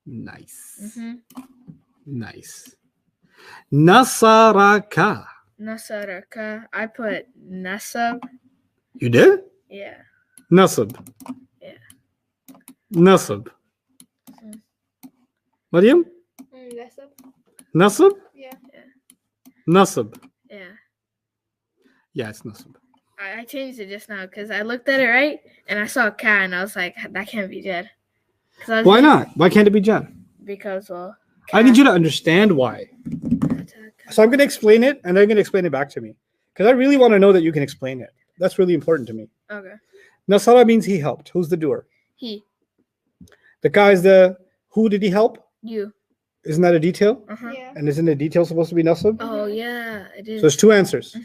nice. Nice. Nasaraka. Nasaraka. I put nasab. You did? Yeah. Nasab. Yeah. Nasab. Mariam? Nasab. Nasab? Yeah. Nasab. Yeah. Yeah, it's nasab. I changed it just now because I looked at it right and I saw a cat and I was like, that can't be jar. Why not? Why can't it be jar? Because well. I need you to understand why. So I'm going to explain it, and they're going to explain it back to me. Because I really want to know that you can explain it. That's really important to me. Okay. Nasara means he helped. Who's the doer? He. The guy is the... Who did he help? You. Isn't that a detail? Yeah. And isn't a detail supposed to be nasab? Oh yeah, it is. So there's two answers.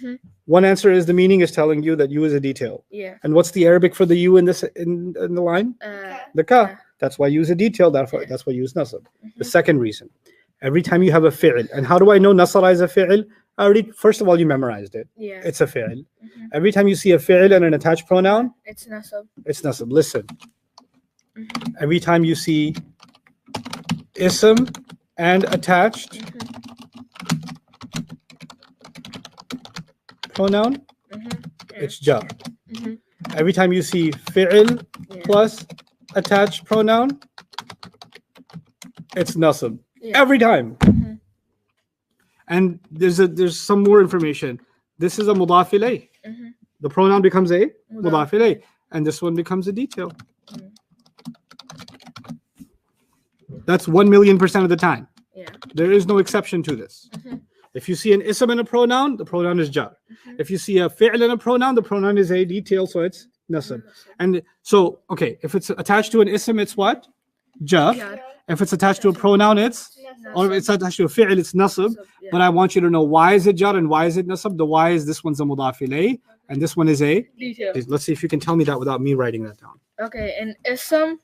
One answer is the meaning is telling you that you is a detail. Yeah. And what's the Arabic for the you in this in the line? The ka. That's why you use a detail. That's why you use nasab. The second reason. Every time you have a fi'l. And how do I know nasara is a fi'l? First of all, you memorized it. Yeah. It's a fi'l. Every time you see a fi'l and an attached pronoun, It's nasab. it's nasab. Listen. Every time you see ism and attached pronoun, it's jar. Every time you see fi'l plus attached pronoun, it's nasab. Yeah. Every time. And there's some more information. This is a mudaf ilayh. The pronoun becomes a mudaf ilayh, and this one becomes a detail. That's 1,000,000% of the time. Yeah. There is no exception to this. If you see an ism and a pronoun, the pronoun is jar. If you see a fi'l and a pronoun, the pronoun is a detail, so it's nasab. And so, okay, if it's attached to an ism, it's what? Jar. Jar. If it's attached to a pronoun, it's, or if it's attached to a fi'l, it's nasab. Yeah. But I want you to know why is it jar and why is it nasab. The why is this one's a mudaf ilayh, and this one is a. Detail. Let's see if you can tell me that without me writing that down. Okay, an ism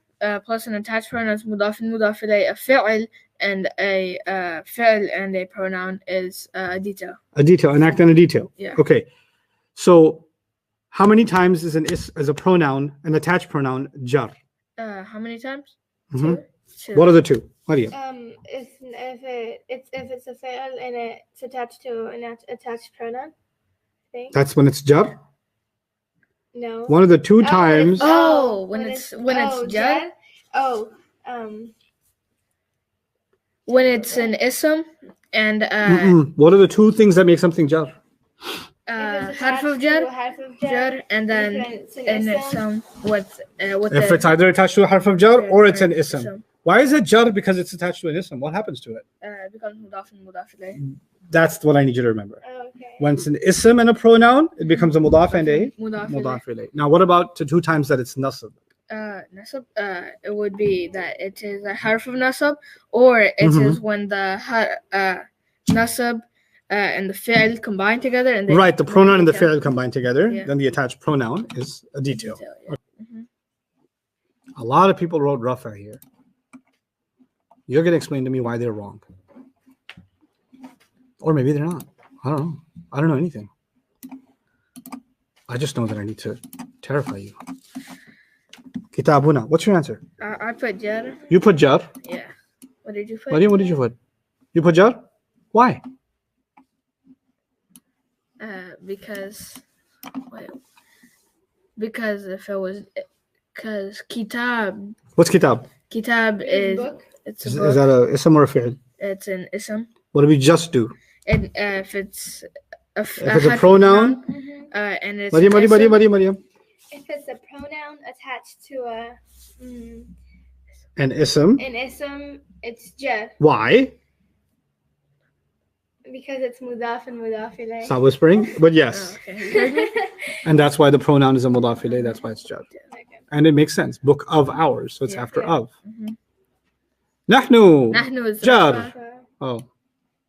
plus an attached pronoun is mudaf and mudaf ilayh. A fi'l and a fi'l and a pronoun is a detail. A detail, an act and a detail. Yeah. Okay. So, how many times is as a pronoun, an attached pronoun, jar? How many times? Mhm. Two. What are the two? Maria? If it's a fi'l and it's attached to an attached pronoun, I think. That's when it's jar. No. One of the two times. when it's jar. When it's an ism and What are the two things that make something jar? harf of jar, and then an ism with If it's either attached to a harf of jar or it's an ism. Why is it jar? Because it's attached to an ism. What happens to it? becomes mudaf and mudaf ilayh. That's what I need you to remember. Okay. When it's an ism and a pronoun, it becomes a mudaf and a Mudaf ilayh. mudaf ilayh. Now, what about the two times that it's nasab? Nasab, it would be that it is a harf of nasab, or it is when the nasab and the fi'l combine together. And they Right, the pronoun and the detail. fi'l combine together. Yeah. Then the attached pronoun is a detail. Yeah. A lot of people wrote rafa here. You're going to explain to me why they're wrong. Or maybe they're not. I don't know. I don't know anything. I just know that I need to terrify you. Kitabuna. What's your answer? I put jar. You put jar. Yeah. What did you put? Mariam, what did you put? You put jar? Why? Because if it was because kitab What's kitab? is book. it's a Is book. that a ism or a fi'l? It's an ism. What do we just do? And if it's If it's a pronoun? and it's Mariam, an ism, Mariam. If it's a pronoun attached to An ism. an ism, it's jar Why? because it's mudaf and mudaf ilayh. Stop whispering. But yes. Oh, okay. You heard me? And that's why the pronoun is a mudaf ilayh. That's why it's jar. Okay. And it makes sense. Book of ours. So it's Yeah. after Yeah. of. Mhm. Nahnu. Nahnu is Jar. Rafa. Oh.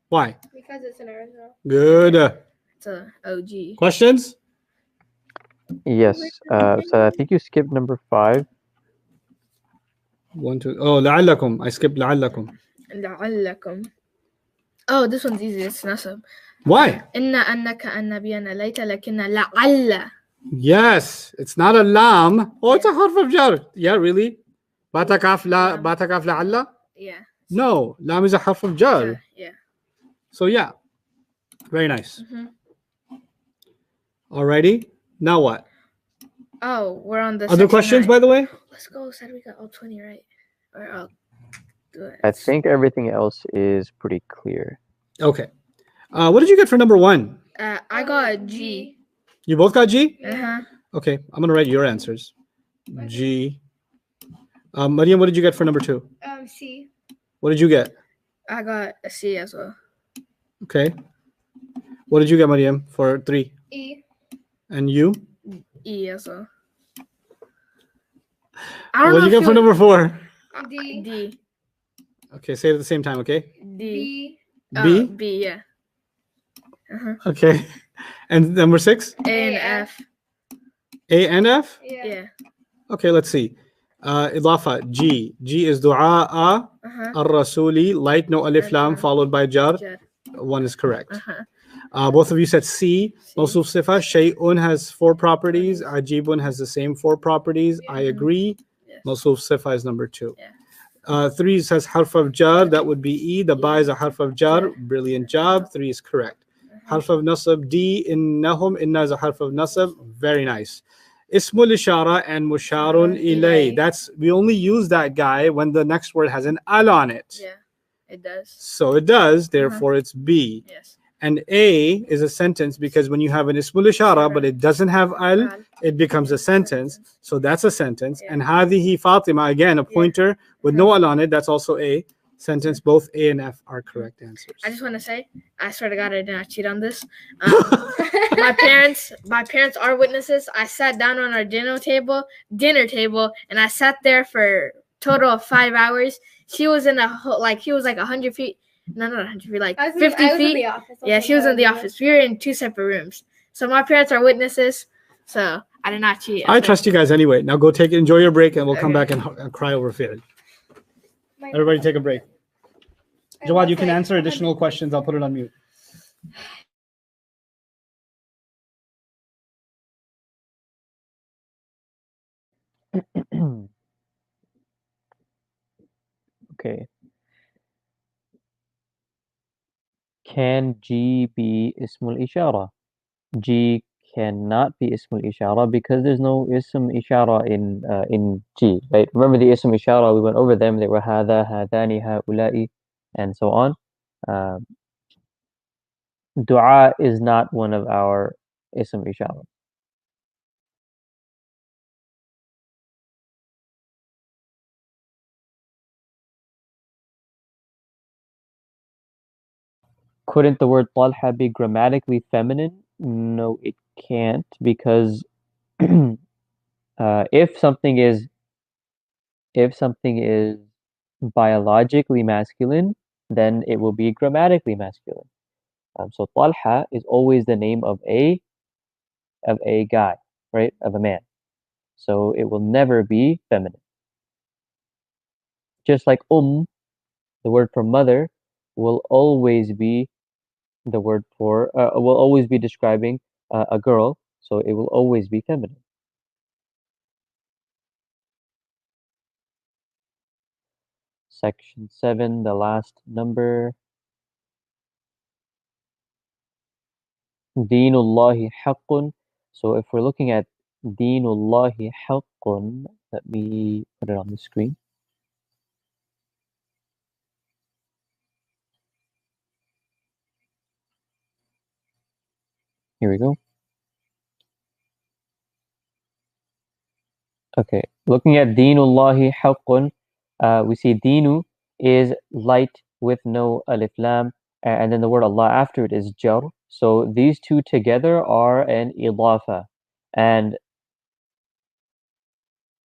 Why? Because it's an original. Good. It's a OG. Questions? Yes. So I think you skipped number 5. 1, 2. Oh, لعلكم. I skipped لعلكم. لعلكم. Oh, this one's easy. It's nasab. Why? إن أنك النبينا ليت لكن لعل. Yes. It's not a lam. Oh, it's a harf of jar. Yeah, really? Batakaf la'alla? Yeah. No. Lam is a harf of jar. Yeah. So yeah. Very nice. Mhm. Alrighty. Now what? Oh, we're on the Other section questions, 9. by the way? Let's go. Said we got all 20 right. Or I'll do it. I think everything else is pretty clear. Okay. What did you get for number 1? I got G. You both got G? Uh-huh. Okay. I'm going to write your answers. G. Mariam, what did you get for number 2? C. What did you get? I got a C as well. Okay. What did you get, Mariam, for 3? E. And you? E as well. What did you get for number 4? D. D. Okay, say it at the same time, okay? D. B. B? B, yeah. Okay. And number 6? A and A, F. A and F? Yeah. Yeah. Okay, let's see. Idafa, G. G is du'a Uh-huh. ar-rasuli, light, no alif lam, followed by jar. Jar. 1 is correct. Uh-huh. Both of you said C. Mawsuf sifa, shay'un has 4 properties. Ajibun has the same 4 properties. I agree. Yes. Mawsuf sifa is number 2. Yeah. 3 says harf of jar. That would be E. The ba is a harf of jar. Brilliant job. 3 is correct. Harf of nasab, D. Innahum. Inna is a harf of nasab. Very nice. Ismul ishara and musharun ilay. That's, we only use that guy when the next word has an al on it. Yeah. It does. So it does. Therefore, it's B. Yes. And A is a sentence because when you have an ismul ishara but it doesn't have al, it becomes a sentence. So that's a sentence. Yeah. And hadihi Fatima, again, a pointer with no al on it, that's also A. sentence. Both A and F are correct answers. I just want to say, I swear to God, I did not cheat on this. My parents are witnesses. I sat down on our dinner table, and I sat there for a total of 5 hours. She was in he was like 100 feet. No, not 100 feet, like 50 feet. In the office. Yeah, she was in the office. We were in 2 separate rooms. So my parents are witnesses. So I did not cheat. I trust you guys anyway. Now go enjoy your break, and we'll come back and cry over Fi'l. Everybody take a break. Jawad, you can answer additional questions. I'll put it on mute. Okay. Can G be Ismul Ishara? G cannot be Ismul Ishara because there's no Ism Ishara in G, right? Remember the Ism Ishara, we went over them. They were Hada, Hadani, Haula'i, and so on. Dua is not one of our Ism Ishara. Couldn't the word Talha be grammatically feminine? No, it can't, because if something is biologically masculine, then it will be grammatically masculine. So Talha is always the name of a guy, right? Of a man. So it will never be feminine. Just like the word for mother, will always be the word for will always be describing a girl, so it will always be feminine. Section 7, the last number. Deenullahi haqqun. So if we're looking at Deenullahi haqqun, let me put it on the screen. Here we go. Okay, looking at Deenullahi haqqun, we see Deenu is light with no alif lam, and then the word Allah after it is jar. So these two together are an idafa, and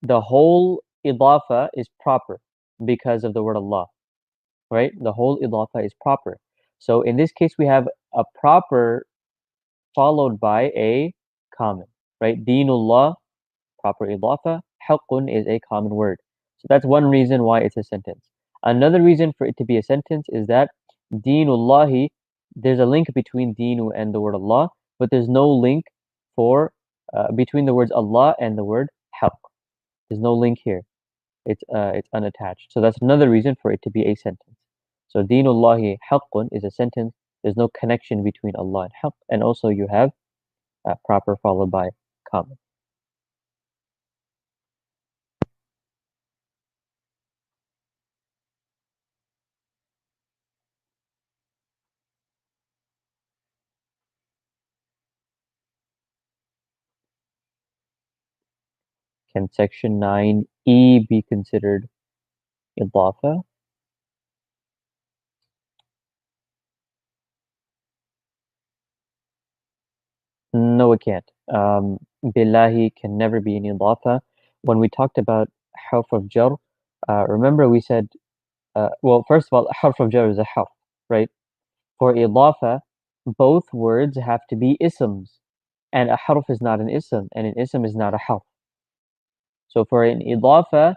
the whole idafa is proper because of the word Allah, right? The whole idafa is proper. So in this case, we have a proper followed by a common, right? Deenullah, proper idafa. Haqqun is a common word. So that's one reason why it's a sentence. Another reason for it to be a sentence is that Deenullahi, there's a link between Deenu and the word Allah, but there's no link for between the words Allah and the word Haqq. There's no link here. It's unattached. So that's another reason for it to be a sentence. So Deenullahi Haqqun is a sentence. There's no connection between Allah and Haqq, and also you have proper followed by common. Can section 9E be considered idafa? No, it can't. Billahi can never be an idafa. When we talked about harf of jar, remember we said, well, first of all, harf of jar is a harf, right? For idafa, both words have to be isms, and a harf is not an ism, and an ism is not a harf. So for an idafa,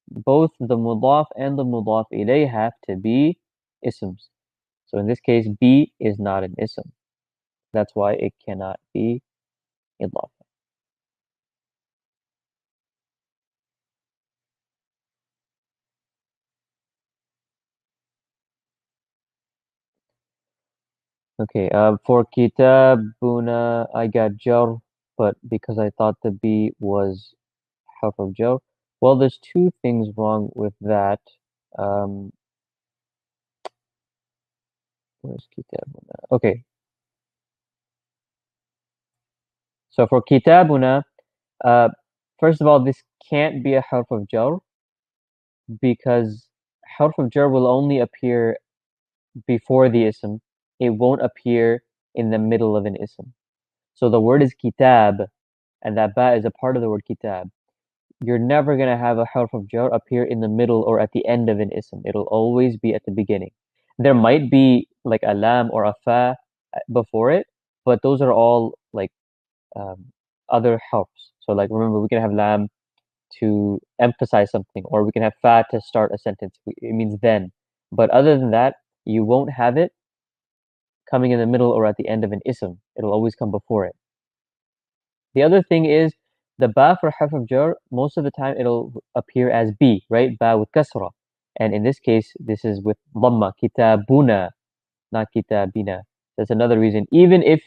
both the mudaf and the mudaf ilayh have to be isms. So in this case, B is not an ism. That's why it cannot be idafa. Okay, for kitabuna, I got jar, but because I thought the B was harf of jar. Well, there's two things wrong with that. Where's kitabuna? Okay. So for kitabuna, first of all, this can't be a harf of jar because harf of jar will only appear before the ism. It won't appear in the middle of an ism. So the word is kitab, and that ba is a part of the word kitab. You're never going to have a harf of jar appear in the middle or at the end of an ism. It'll always be at the beginning. There might be like a lam or a fa before it, but those are all like other harfs. So like remember, we can have lam to emphasize something, or we can have fa to start a sentence. It means then. But other than that, you won't have it coming in the middle or at the end of an ism. It'll always come before it. The other thing is the ba for harf of jar, most of the time it'll appear as b, right? Ba with kasra. And in this case, this is with dhamma, kitabuna, not kitabina. That's another reason. Even if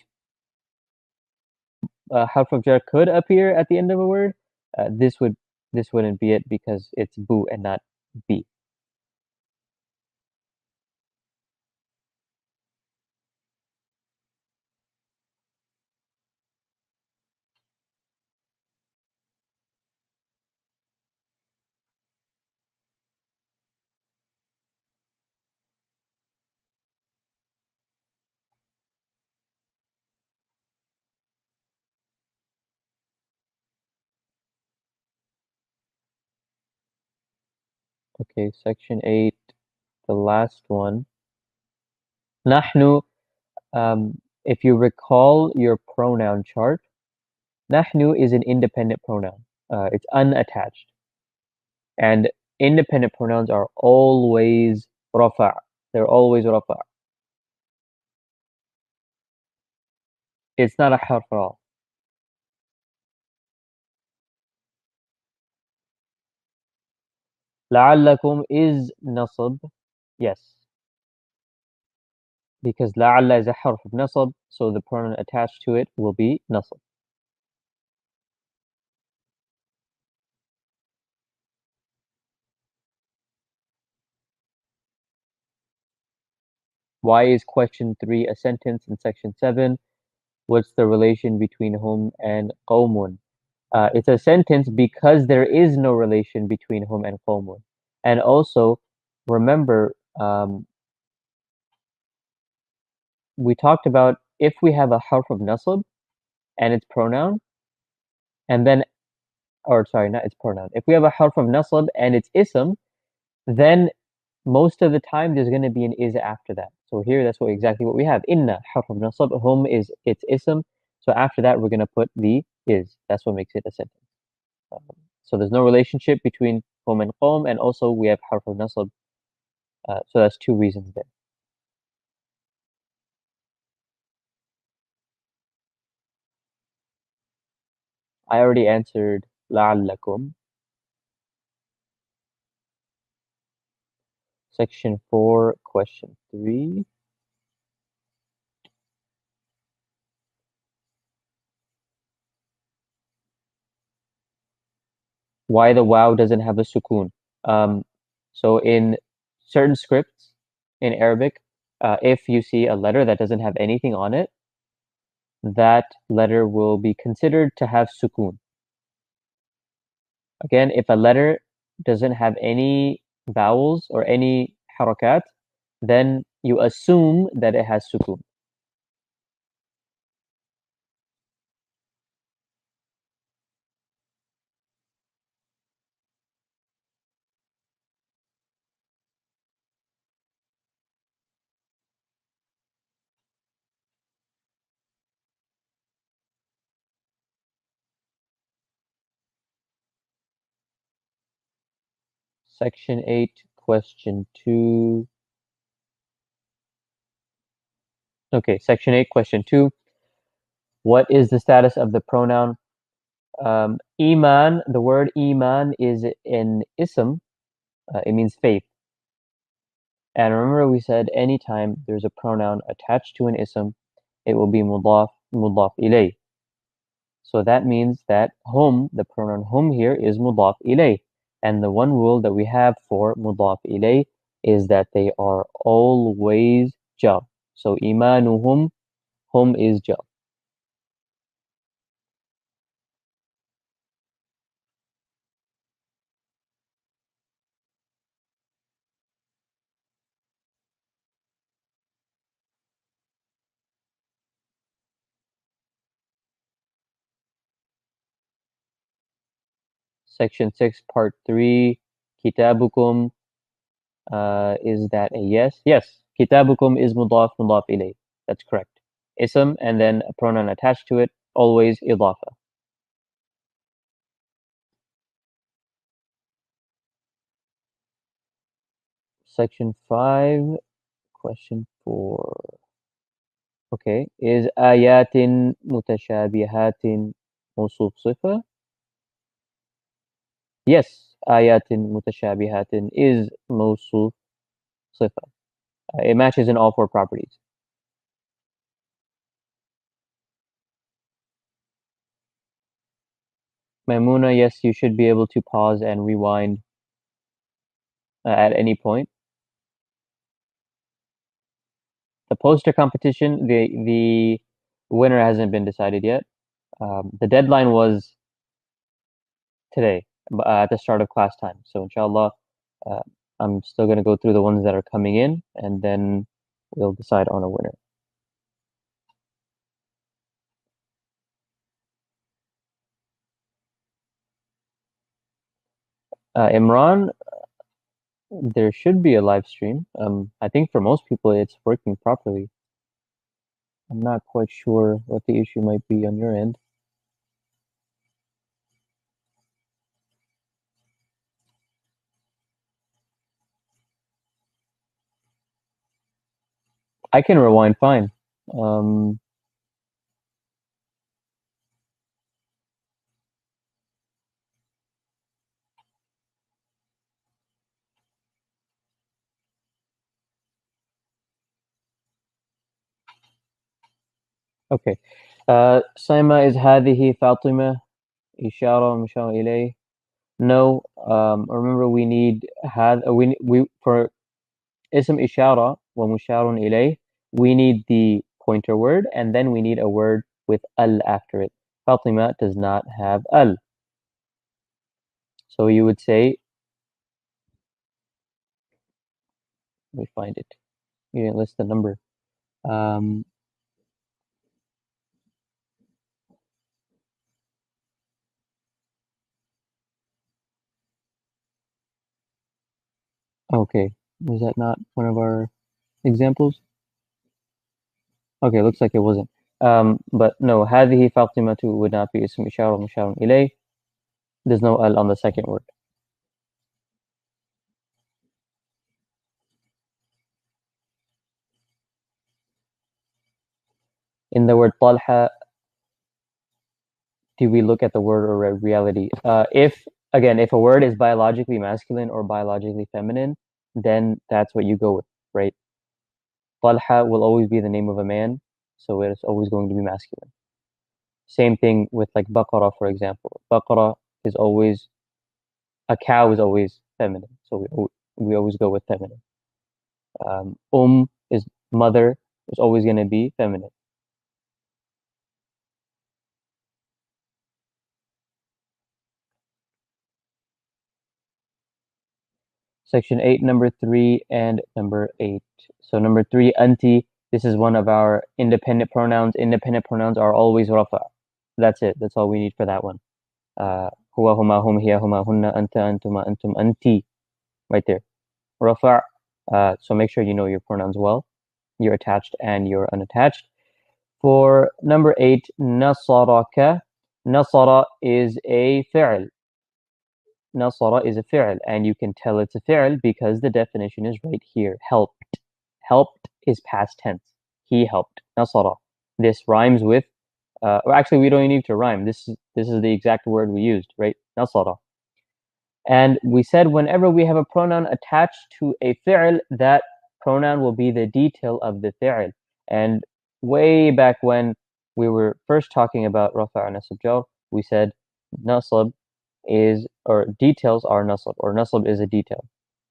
harf of jar could appear at the end of a word, this wouldn't be it because it's bu and not b. Okay, section 8, the last one. Nahnu, if you recall your pronoun chart, nahnu is an independent pronoun. It's unattached. And independent pronouns are always rafa'. They're always rafa'. It's not a harf at all. لعلكم is nasab, yes. Because لعل is a harf of nasab, so the pronoun attached to it will be nasab. Why is question 3 a sentence in section 7? What's the relation between hum and qawmun? It's a sentence because there is no relation between hum and qawmun. And also, remember, we talked about if we have a harf of nasab and its pronoun, and then, or sorry, not its pronoun. If we have a harf of nasab and its ism, then most of the time there's going to be an is after that. So here, that's exactly what we have. Inna, harf of nasab, hum is its ism. So after that, we're going to put the is. That's what makes it a sentence. So there's no relationship between hum and qawm, and also we have harf of nasab. So that's two reasons there. I already answered لعلكم. Section 4, question 3. Why the wow doesn't have a sukoon. So in certain scripts in Arabic, if you see a letter that doesn't have anything on it, that letter will be considered to have sukoon. Again, if a letter doesn't have any vowels or any harakat, then you assume that it has sukoon. Section 8, question 2. Okay, section 8, question 2. What is the status of the pronoun? Iman, the word iman is an ism. It means faith. And remember we said anytime there's a pronoun attached to an ism, it will be mudaf ilay. So that means that hum, the pronoun hum here is mudaf ilay. And the one rule that we have for mudaf ilay is that they are always jar. So imanuhum, hum is jar. Section 6, Part 3, Kitabukum. Is that a yes? Yes. Kitabukum is mudaf ilayh. That's correct. Ism and then a pronoun attached to it, always idafa. Section 5, question 4. Okay. Is ayatin mutashabihatin mawsuf sifa? Yes. Ayatin mutashabihatin is mawsuf sifa. It matches in all 4 properties. Maimuna, yes, you should be able to pause and rewind at any point. The poster competition, the winner hasn't been decided yet. The deadline was today at the start of class time. So inshallah, I'm still going to go through the ones that are coming in, and then we'll decide on a winner. Imran, there should be a live stream. I think for most people it's working properly. I'm not quite sure what the issue might be on your end. I can rewind fine. Okay. Saima, is هذه فاطمة إشارة مشار إليه? No. Remember we need we for ism ishara wa musharun ilayh, we need the pointer word and then we need a word with al after it. Fatima does not have al. So you would say, let me find it. You didn't list the number. Okay, was that not one of our examples? Okay, looks like it wasn't. But no, هذه فاطمة would not be اسم إشارة مشار إليه. There's no al on the second word. In the word Talha, do we look at the word or reality? If a word is biologically masculine or biologically feminine, then that's what you go with, right? Talha will always be the name of a man, so it is always going to be masculine. Same thing with like Baqarah, for example. Baqarah is always, a cow is always feminine, so we always go with feminine. Is mother, is always going to be feminine. Section 8, number 3, and number 8. So number 3, anti, this is one of our independent pronouns. Independent pronouns are always rafa. That's it. That's all we need for that one. Huwa, huma, hum, hiya, huma, hunna, anta, antuma, antum, anti. Right there. Rafa. So make sure you know your pronouns well. You're attached and you're unattached. For number 8, nasaraka. Nasara is a fi'l. Nasara is a fi'l, and you can tell it's a fi'l because the definition is right here. Helped. Helped is past tense. He helped. Nasara. This rhymes with, or actually we don't need to rhyme. This is the exact word we used, right? Nasara. And we said whenever we have a pronoun attached to a fi'l, that pronoun will be the detail of the fi'l. And way back when we were first talking about rafa' and nasab jar, we said nasab is, or details are nasab, or nasab is a detail,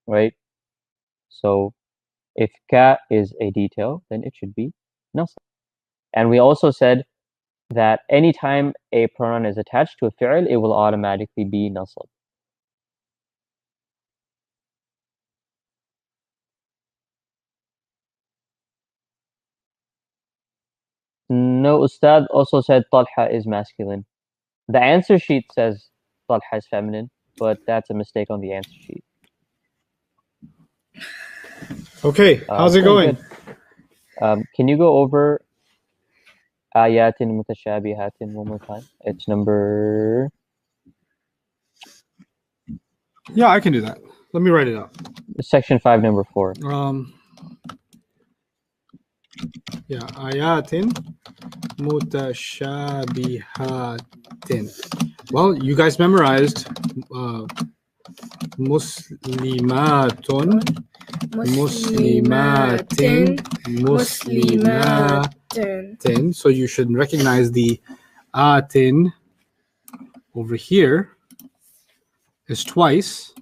right? So if ka is a detail, then it should be nasab. And we also said that anytime a pronoun is attached to a fi'l, it will automatically be nasab. No, Ustad also said Talha is masculine. The answer sheet says Talha is feminine, but that's a mistake on the answer sheet. Okay, how's it pretty going? good. Can you go over ayatin mutashabihatin one more time? It's number... Yeah, I can do that. Let me write it out. Section 5, number 4. Yeah, ayatin mutashabihatin. Well, you guys memorized muslimatun, muslimatin, muslimatin. So you should recognize the atin over here is twice,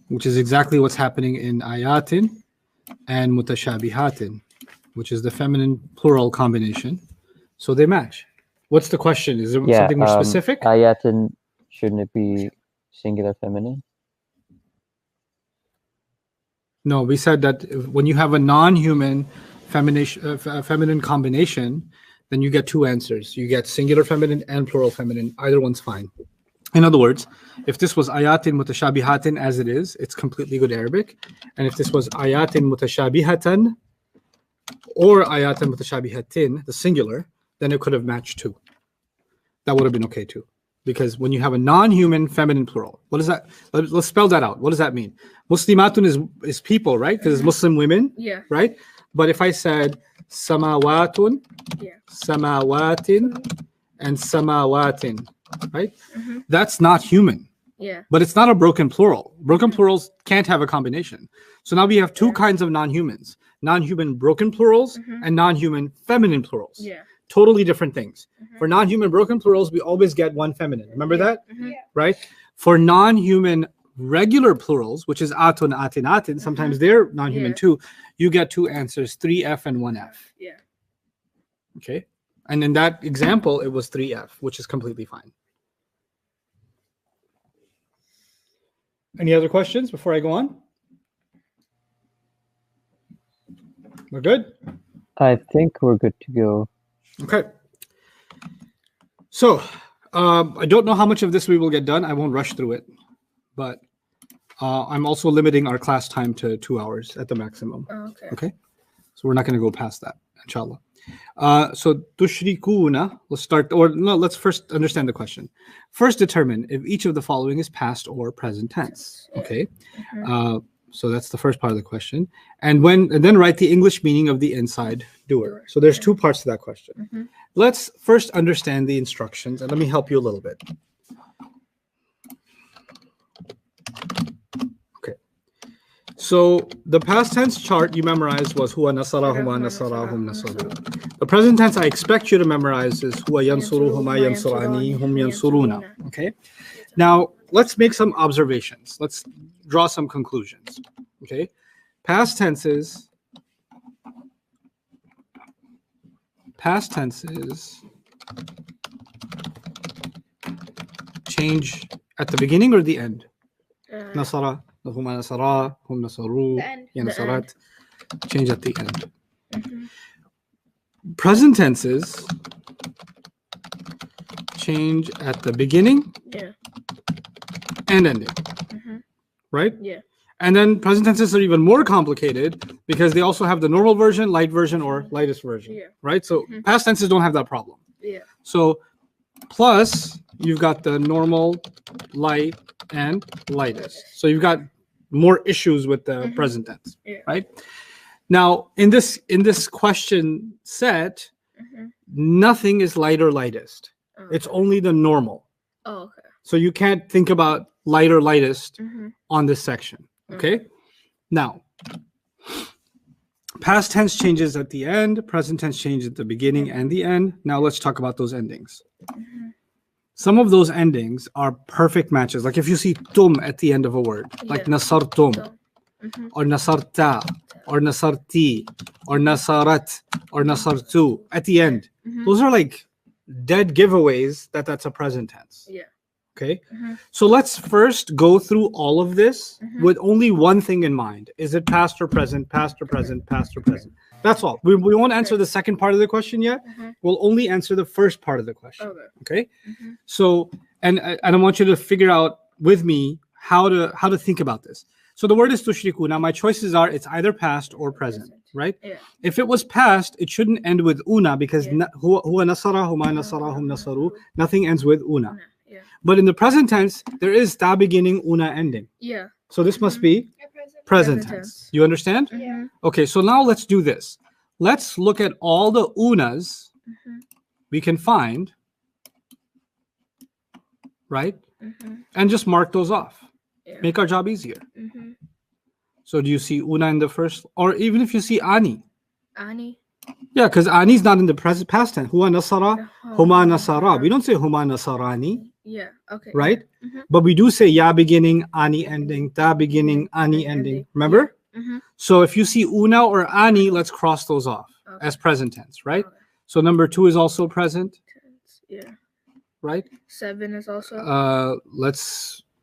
which is exactly what's happening in ayatin and mutashabihatin, which is the feminine plural combination. So they match. What's the question? Is there something more specific? Ayatin, shouldn't it be singular feminine? No, we said that when you have a non-human feminine combination, then you get two answers. You get singular feminine and plural feminine. Either one's fine. In other words, if this was ayatin mutashabihatin as it is, it's completely good Arabic. And if this was ayatin mutashabihatan or ayatin mutashabihatin, the singular, then it could have matched too. That would have been okay too. Because when you have a non-human feminine plural, what is that? Let's spell that out. What does that mean? Muslimatun is people, right? Because it's Muslim women, right? But if I said samawatun, samawatin, and samawatin, right? That's not human. But it's not a broken plural. Broken plurals can't have a combination. So now we have two kinds of non-humans: non-human broken plurals and non-human feminine plurals. Totally different things. For non-human broken plurals, we always get one feminine. Remember that? Right? For non-human regular plurals, which is atun, atin, atin, sometimes they're non-human too, you get two answers, 3F and 1F. Okay? And in that example, it was 3F, which is completely fine. Any other questions before I go on? We're good? I think we're good to go. Okay. So, I don't know how much of this we will get done. I won't rush through it. But I'm also limiting our class time to 2 hours at the maximum. Okay? So we're not going to go past that, inshallah. So, tushrikuna, let's start, or no, let's first understand the question. First determine if each of the following is past or present tense. Okay? So that's the first part of the question. And then write the English meaning of the inside doer. So there's two parts to that question. Let's first understand the instructions, and let me help you a little bit. Okay. So the past tense chart you memorized was huwa nasara, huma nasara, hum nasaru. The present tense I expect you to memorize is huwa yansuru, huma yansurani, hum yansuruna. Okay. Now let's make some observations. Let's draw some conclusions. Okay. Past tenses change at the beginning or the end? Nasara, huma nasara, hum nasaru, ya nasarat. Change at the end. Present tenses change at the beginning and ending. Right? And then present tenses are even more complicated because they also have the normal version, light version, or lightest version. Right? So past tenses don't have that problem. So plus you've got the normal, light, and lightest. So you've got more issues with the present tense. Right? Now in this question set, nothing is light or lightest. It's only the normal. So you can't think about light or lightest on this section. Okay? Now, past tense changes at the end, present tense changes at the beginning and the end. Now let's talk about those endings. Some of those endings are perfect matches. Like if you see tum at the end of a word, like nasartum, or nasarta, or nasarti, or nasarat, or nasartu at the end. Those are like dead giveaways that that's a present tense. Okay, so let's first go through all of this with only one thing in mind. Is it past or present, past or present, past or present? That's all. We won't answer the second part of the question yet. We'll only answer the first part of the question. Okay? So, and I want you to figure out with me how to think about this. So the word is tushriku. Now my choices are it's either past or present, right? Yeah. If it was past, it shouldn't end with una because Yeah. huwa nasara, huma nasara, hum nasaru. Nothing ends with una. Yeah. But in the present tense, there is ta beginning, una ending. Yeah. So this must be present Present tense. tense. You understand? Mhm. Okay, so now let's do this. Let's look at all the unas we can find, right? And just mark those off. Yeah. Make our job easier. Mhm. So do you see una in the first, or even if you see ani? Ani. Yeah, because ani's not in the present past tense. Huwa nasara, huma nasara. We don't say huma nasarani, Yeah. Okay. right? Mhm. But we do say ya beginning, ani ending, ta beginning, ani ending. Remember? Mhm. So if you see una or ani, let's cross those off Okay. as present tense, right? Okay. So number 2 is also present, Yeah. right? 7 is also.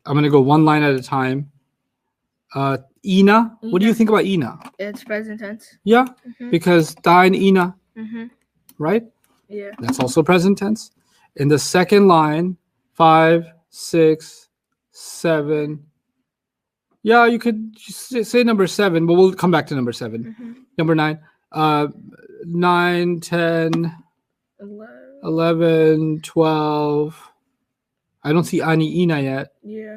I'm gonna go one line at a time. Ina. What do you Ina. think about ina? It's present tense. Yeah, Mhm. because ta and ina, Mhm. right? Yeah. That's also present tense. In the second line, 5, 6, 7. Yeah, you could say number 7, but we'll come back to number 7. Mhm. Number 9, 9, 10, 11. 11, 12. I don't see ani ina yet. Yeah.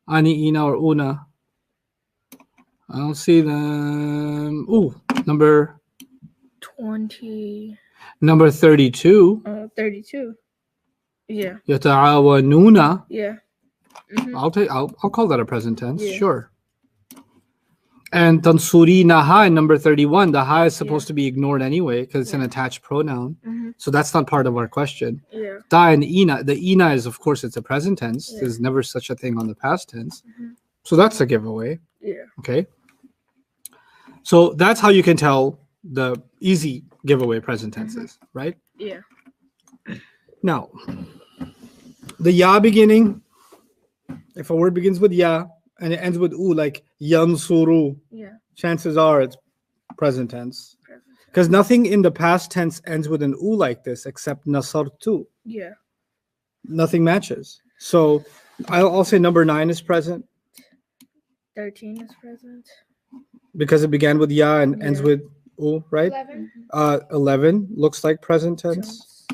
Ani ina or una. I don't see them. Ooh, number 20. number 32. 32. Yeah. Yata'awanuna. Yeah. I'll call that a present tense. Yeah. Sure. And tansurinaha in number 31. The ha is supposed to be ignored anyway because it's an attached pronoun. Mhm. So that's not part of our question. Yeah. Ta and ina. The ina is, of course, it's a present tense. Yeah. There's never such a thing on the past tense. Mhm. So that's a giveaway. Yeah. Okay. So that's how you can tell the easy giveaway present tenses, right? Yeah. Now, the ya beginning, if a word begins with ya and it ends with u, like yansuru, Yeah. chances are it's present tense. Present tense. Because nothing in the past tense ends with an u like this except nasartu. Yeah. Nothing matches. So I'll say number 9 is present 13 is present. because it began with ya and ends Yeah. with u, right? 11. 11 looks like present tense.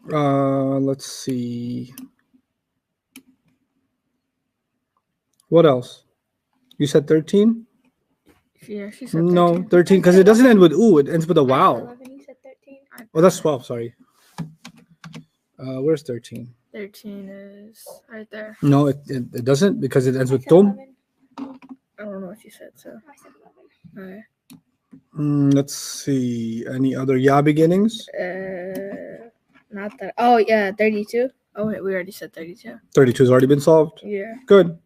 Let's see. What else? You said 13? Yeah, she said No, 13. 13 because it doesn't end with ooh, it ends with a I said wow. 11, you said 13. Oh, that's 12, sorry. Where's 13? 13 is right there. No, it doesn't because it ends I with said tum. 11. I don't know what you said, so. I said 11. Alright. Let's see. Any other ya beginnings? Not that. Oh, yeah, 32. Oh, wait, we already said 32. 32 has already been solved. Yeah. Good.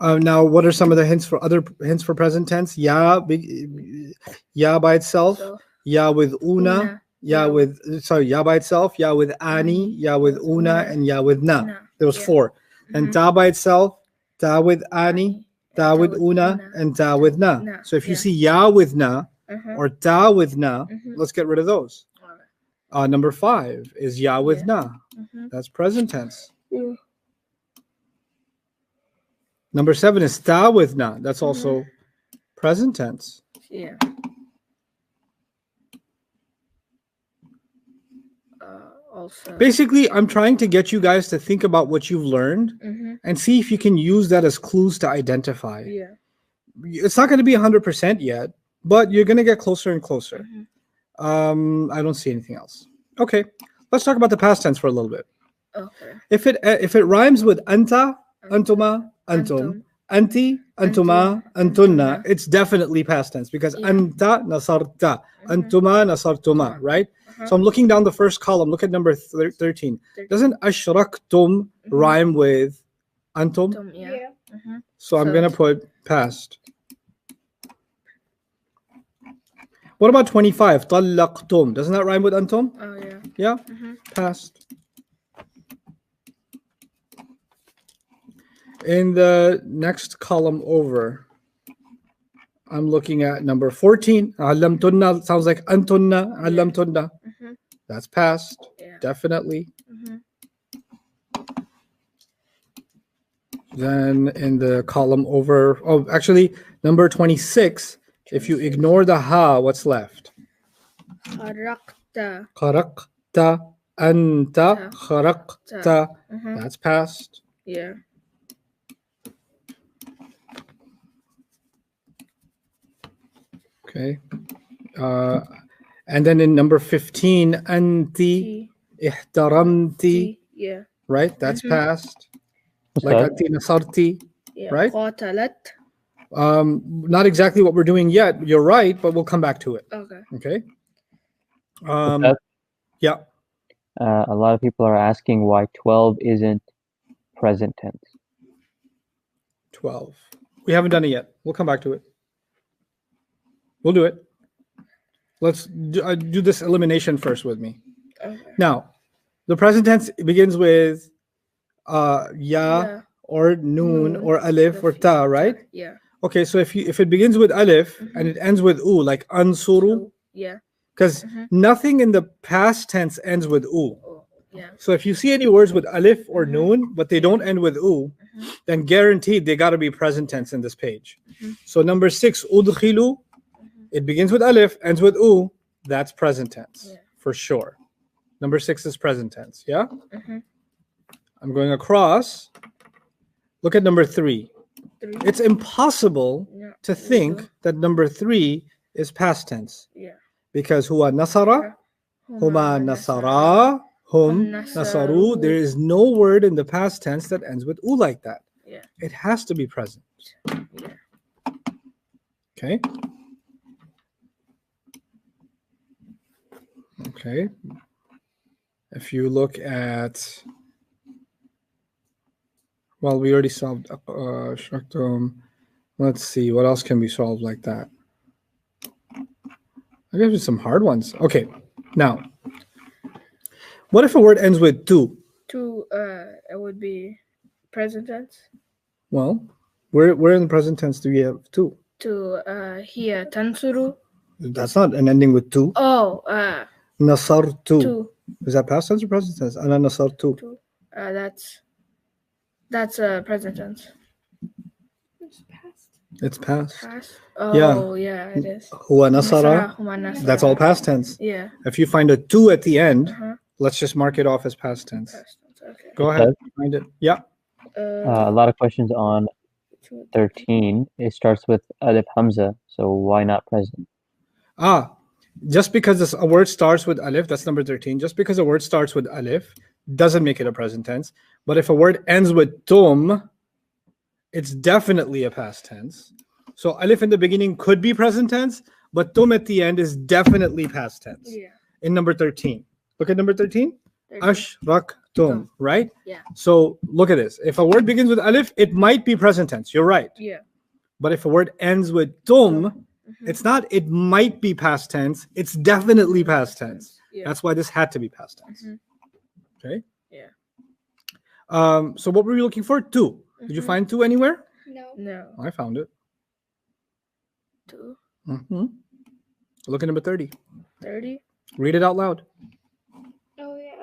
Now, what are some of the hints for present tense? Ya by itself, So, ya with una, ya with ya by itself, ya with ani, ya with una, and ya with na. na. There was Yeah. 4. And Mhm. ta by itself, ta with ani, ta with una, na. and ta with na. Na, So if you yeah. see ya with na Uh-huh. or ta with na, Mhm. let's get rid of those. Alright. Number 5 is ya with Yeah. na. Mhm. That's present tense. Yeah. Number 7 is ta with na. That's also present tense. Yeah. Also. Basically, I'm trying to get you guys to think about what you've learned Mhm. and see if you can use that as clues to identify. Yeah. It's not going to be 100% yet, but you're going to get closer and closer. Mhm. I don't see anything else. Okay, let's talk about the past tense for a little bit. Okay. If it rhymes with anta, antuma, antum, anti, antuma, antunna, it's definitely past tense because Yeah. anta nasarta, antuma nasartuma, right? Uh-huh. So I'm looking down the first column. Look at number 13. Doesn't ashraktum rhyme with antum? Yeah. Mhm. So I'm So going to it's- put past. What about 25? Talaqtum. Doesn't that rhyme with antum? Oh, yeah. Yeah? Mhm. Past. In the next column over, I'm looking at number 14. Allamtunna sounds like antunna. Allamtunna. Mhm. That's past. Yeah. Definitely. Mhm. Then in the column over, oh, actually, number 26, if you ignore the ha, what's left? خرقت. خرقت أنت خرقت. Mhm. That's past. Yeah. Okay. And then in number 15, أنت T. احترمت. T. Yeah. Right? That's past. What's Like that? أنت نصرتي. Yeah. Right? قاتلت. Not exactly what we're doing yet. You're right, but we'll come back to it. Okay. Okay. What's Yeah. that? A lot of people are asking why 12 isn't present tense. 12. We haven't done it yet. We'll come back to it. We'll do it. Let's do this elimination first with me. Okay. Now, the present tense begins with ya Yeah. or noon Noon, or alif or ta, right? Yeah. Okay, so if it begins with alif and it ends with u, like ansuru, Yeah. because nothing in the past tense ends with u. Oh, yeah. So if you see any words with alif or noon, but they don't end with u, then guaranteed they got to be present tense in this page. So number 6, udkhilu, it begins with alif, ends with u. That's present tense for sure. Number 6 is present tense. Yeah. I'm going across. Look at number 3. It's impossible to think that number 3 is past tense. Yeah. Because huwa nasara, huma nasara, hum nasaru. There is no word in the past tense that ends with u like that. Yeah. It has to be present. Yeah. Okay. Okay. If you look at, well, we already solved Shaktum. Let's see, what else can be solved like that? I guess there's some hard ones. Okay, now, what if a word ends with tu? To it would be present tense. Well, where in the present tense do you have tu? To here tansuru. That's not an ending with tu. Oh, Nasartu. to Is that past tense or present tense? Ana nasartu. that's present tense. It's past. It's past. Past. Oh, yeah, it is. Huwa nasara. Huma nasara. That's all past tense. Yeah. If you find a tu at the end, Uh-huh. let's just mark it off as past tense. Past tense. Okay. Go ahead. Find it. Yeah. A lot of questions on 13. It starts with alif hamza, so why not present? Just because a word starts with alif, that's number 13. Just because a word starts with alif doesn't make it a present tense. But if a word ends with tum, it's definitely a past tense. So alif in the beginning could be present tense, but tum at the end is definitely past tense. Yeah. In number 13. Look at number 13. 13. Ashraktum, right? Yeah. So look at this. If a word begins with alif, it might be present tense. You're right. Yeah. But if a word ends with tum, it's not it might be past tense, it's definitely past tense. Yeah. That's why this had to be past tense. Okay? Yeah. So what were you looking for? Tu. Did you find tu anywhere? No. No. I found it. To Look at number 30. 30. Read it out loud. Oh yeah.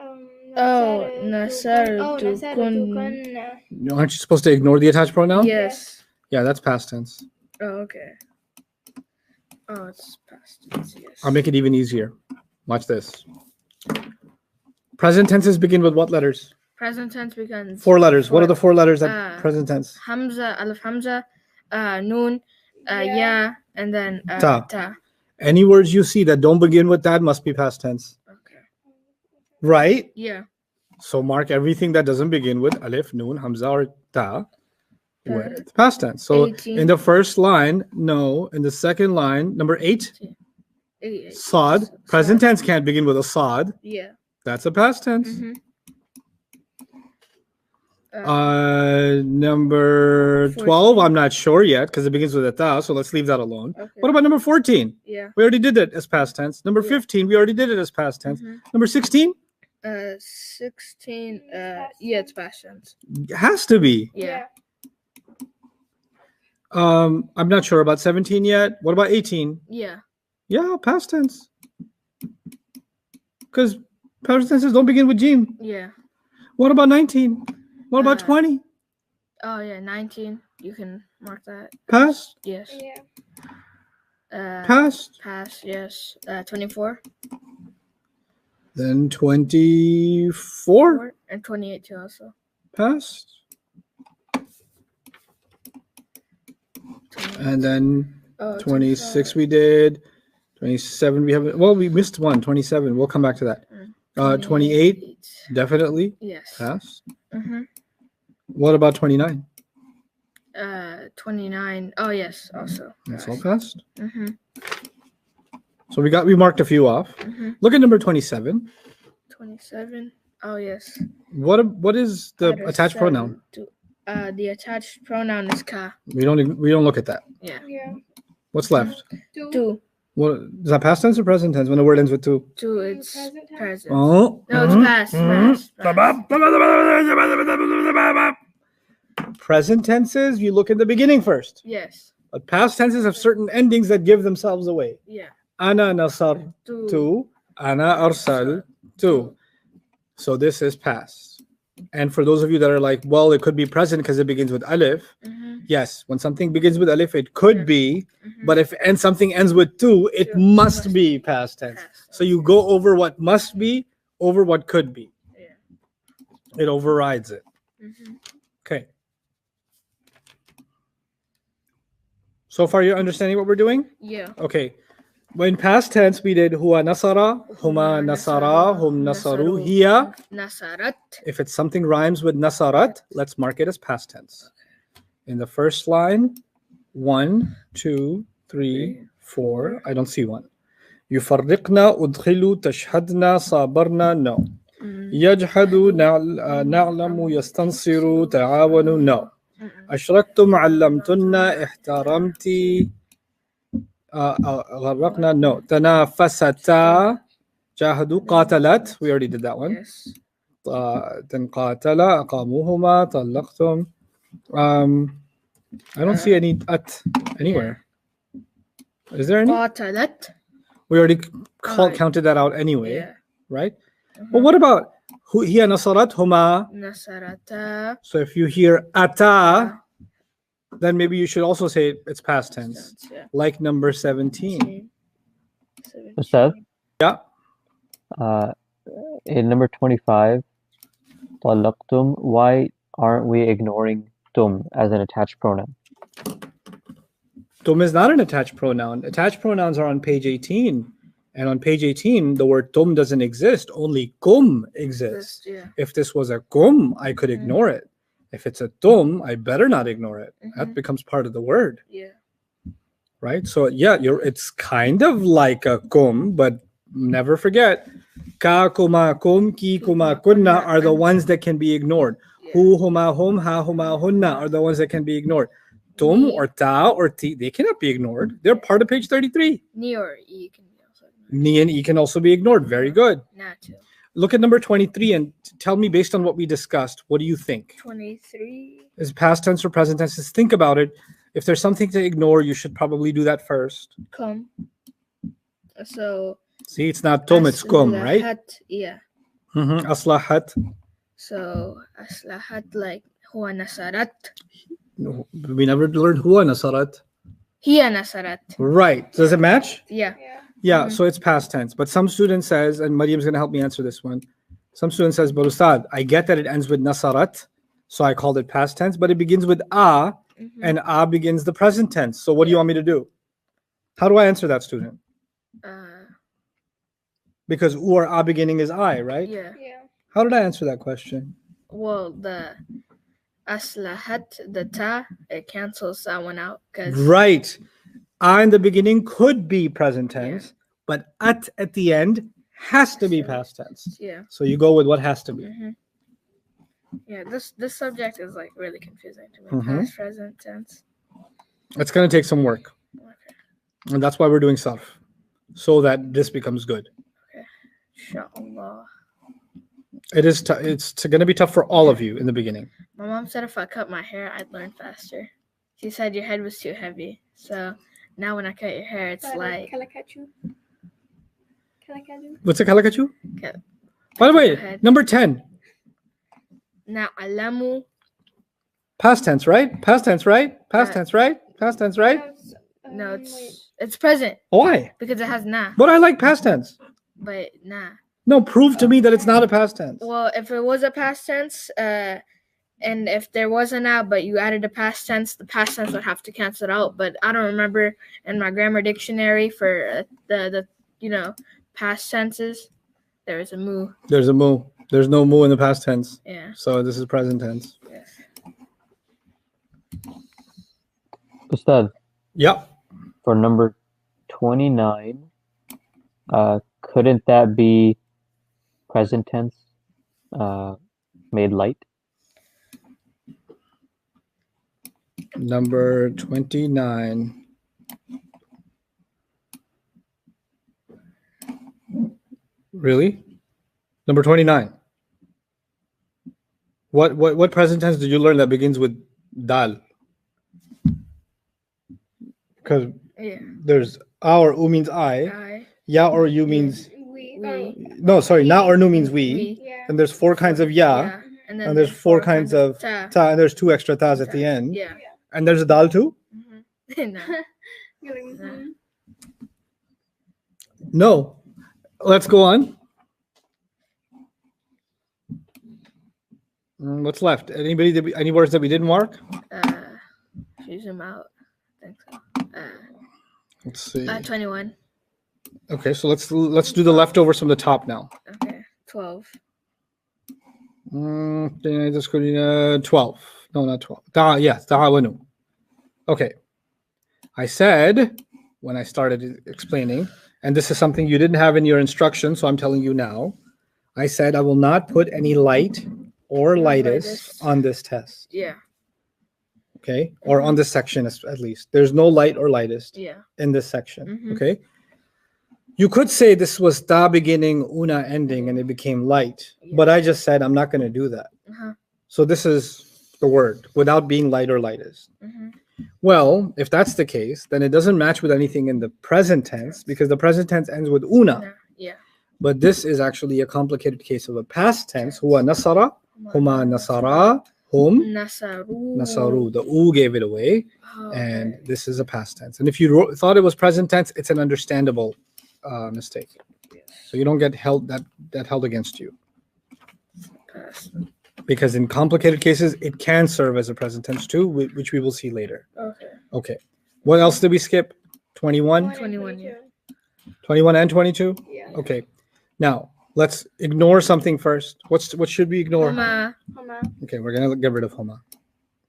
Oh, nasaru Oh, to nasaru kun. kunna. Aren't you supposed to ignore the attached pronoun? Yes. Yeah, that's past tense. Oh, okay. Oh, it's past tense. Yes. I'll make it even easier. Watch this. Present tenses begin with what letters? Present tense begins 4 letters. What are the 4 letters that present tense? Hamza, alif hamza, noon, Yeah. ya, and then Ta. ta. Any words you see that don't begin with that must be past tense. Okay. Right? Yeah. So mark everything that doesn't begin with alif, noon, hamza, or ta with past tense. So 18. in the first line, no. In the second line, number 8, sad. Present tense can't begin with a sad. Yeah. That's a past tense. Number 12, I'm not sure yet because it begins with a ta. So let's leave that alone. Okay. What about number 14? Yeah. We already did it as past tense. Number 15, we already did it as past tense. Number 16, 16. Yeah, it's past tense. it has to be. Yeah. I'm not sure about 17 yet. What about 18? Yeah. Yeah, past tense. Because past tenses don't begin with jim. Yeah. What about 19? What about 20? Oh yeah, 19. You can mark that. Past. Yes. Yeah. Past. Past. Yes. 24. Then 24. And 28 too also. Past. And then 26 we did. 27 we haven't. Well, we missed one. 27. We'll come back to that. 28 definitely. Yes. Past. Mm-hmm. What about 29? 29. Oh yes, also. That's all past. Mm-hmm. So we marked a few off. Mm-hmm. Look at number 27. 27. Oh yes. What is the attached pronoun? The attached pronoun is ka. We don't look at that. Yeah. Yeah. What's left? Tu. What is that, past tense or present tense when the word ends with tu? Tu. It's Present tense. present. Oh. No, it's past. Past. Present tenses, you look at the beginning first. Yes. But past tenses have certain endings that give themselves away. Yeah. Ana nasar Tu. tu, ana arsal tu. So this is past. And for those of you that are like, well, it could be present because it begins with alif. Mm-hmm. Yes, when something begins with alif, it could be. Mm-hmm. But if something ends with tu, it Tu. must be past tense. So you go over what must be over what could be. Yeah. It overrides it. Mm-hmm. Okay. So far, you're understanding what we're doing? Yeah. Okay. When past tense, we did huwa nasara, huma nasara, hum nasaru, hiya. Nasarat. If it's something rhymes with nasarat, let's mark it as past tense. In the first line, 1, 2, 3, 4. I don't see one. يفرقنا أدخلوا تشهدنا صابرنا no. يجحد نعلم يستنصر تعاون no. أشركتم علمتنا احترمتي غرقنا no. تنافستا جاهدوا قاتلت. We already did that one. Yes. then قاتل أقاموهما طلقتم. I don't see any at anywhere. Is there any? Qatalat. We already counted that out anyway, Yeah. right? But what about hiya nasarat huma? Nasarata. So if you hear ata, then maybe you should also say it's past tense, Yeah. like number 17. Ustad, Yeah. in number 25, طلقتم, why aren't we ignoring tum as an attached pronoun? Tum is not an attached pronoun. Attached pronouns are on page 18. And on page 18, the word tum doesn't exist. Only kum exists. Yeah. If this was a kum, I could ignore it. If it's a tum, I better not ignore it. That becomes part of the word, Yeah. right? So yeah, it's kind of like a kum, but never forget, ka kuma kum, ki kuma kunna are the ones that can be ignored. Yeah. Hu huma hum, ha huma hunna are the ones that can be ignored. Tum Ni. or ta or ti, they cannot be ignored. They're part of page 33. Ni or e can be also. Ni and e can also be ignored. Very good. Not too. Look at number 23 and tell me, based on what we discussed, what do you think? 23. Is past tense or present tense? Just think about it. If there's something to ignore, you should probably do that first. Come. So. See, it's not tum, it's kum, right? Aslahat, yeah. Aslahat. So aslahat like huwa nasarat. No, we never learned huwa nasarat. Hiya nasarat. Right. Does it match? Yeah. Yeah. Yeah, so it's past tense. But some student says, and Mariam's going to help me answer this one. Some student says, but Ustad, I get that it ends with nasarat, so I called it past tense, but it begins with a, and a begins the present tense. So what do you want me to do? How do I answer that, student? Because u or a beginning is I, right? Yeah. Yeah. How did I answer that question? Well, the aslahat, the ta, it cancels that one out because Right. A in the beginning could be present tense, but at the end has to be past tense. yeah. So you go with what has to be. Yeah, this subject is like really confusing to me. Mhm. Past, present tense. It's going to take some work. Okay. And that's why we're doing sarf, so that this becomes good. Inshallah. It's going to be tough for all of you in the beginning. My mom said if I cut my hair, I'd learn faster. She said your head was too heavy. So now when I cut your hair, it's like Kalakachu. Kalakaju. What's a kalakachu? Okay. By the way, ahead. number 10. Na'lamu Past tense, right? Past tense, right? Past tense, right? Past tense, right? No, wait. it's present Why? because it has na. But I like past tense. But nah. No, prove to me that it's not a past tense. Well, if it was a past tense, and if there was a na, but you added a past tense, the past tense would have to cancel it out. But I don't remember in my grammar dictionary for the past tenses, there is a mu. There's a mu. There's no mu in the past tense. Yeah. So this is present tense. Yes. Ustad, Yep. for number 29, couldn't that be present tense made light? Number 29. Really? Number 29. What present tense did you learn that begins with dal? Because Yeah. there's a or u means I, I. ya or you means We. We. no, sorry, na or nu means we. We. Yeah. And there's four kinds of ya, Yeah. And and there's four kinds of ta. ta, and there's two extra tas at the Ta. end. Yeah. And there's a dal too? Mm-hmm. No. You're like, mhm. No. Let's go on. What's left? Any words that we didn't mark? Should you zoom out? I think so. Let's see. 21. Okay, so let's do the leftovers from the top now. Okay. 12. 12. No, not 12. Yes, ta'awanu. Okay. I said when I started explaining, and this is something you didn't have in your instructions, so I'm telling you now. I said I will not put any light or lightest Lightest. on this test. Yeah. Okay, or on this section at least. There's no light or lightest Yeah. in this section. Mhm. Okay. You could say this was ta beginning, una ending, and it became light. But I just said I'm not going to do that. Uh-huh. So this is the word without being light or lightest. Mhm. Well, if that's the case, then it doesn't match with anything in the present tense because the present tense ends with una. No. Yeah. But this is actually a complicated case of a past tense. Huwa nasara, huma nasara, hum Nasaru. nasaru. The u gave it away, Oh, and okay. this is a past tense. And if you thought it was present tense, it's an understandable mistake. So you don't get held against you. Pass. Because in complicated cases, it can serve as a present tense too, which we will see later. Okay. Okay. What else did we skip? 21? 21, yeah. 21 and 22? Yeah. Okay. Now, let's ignore something first. What should we ignore? Huma. Homa. Okay, we're going to get rid of homa.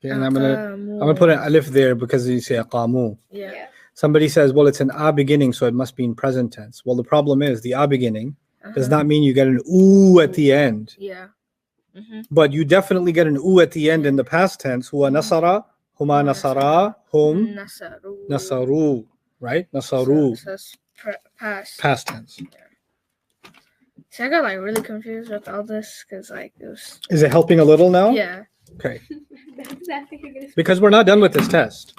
Okay, and I'm going to put an alif there because you say aqamu. Yeah. Yeah. Somebody says, well, it's an a beginning, so it must be in present tense. Well, the problem is the a beginning does Uh-huh. not mean you get an u at the end. Yeah. Mm-hmm. But you definitely get an u at the end in the past tense. Huwa nasara, huma nasara, hum Nasaru. nasaru. Right? Nasaru. So it's past. Past tense. See, I got like really confused with all this because like it was. Is it helping a little now? Yeah. Okay. That's exactly what you're gonna Because we're not done with this test.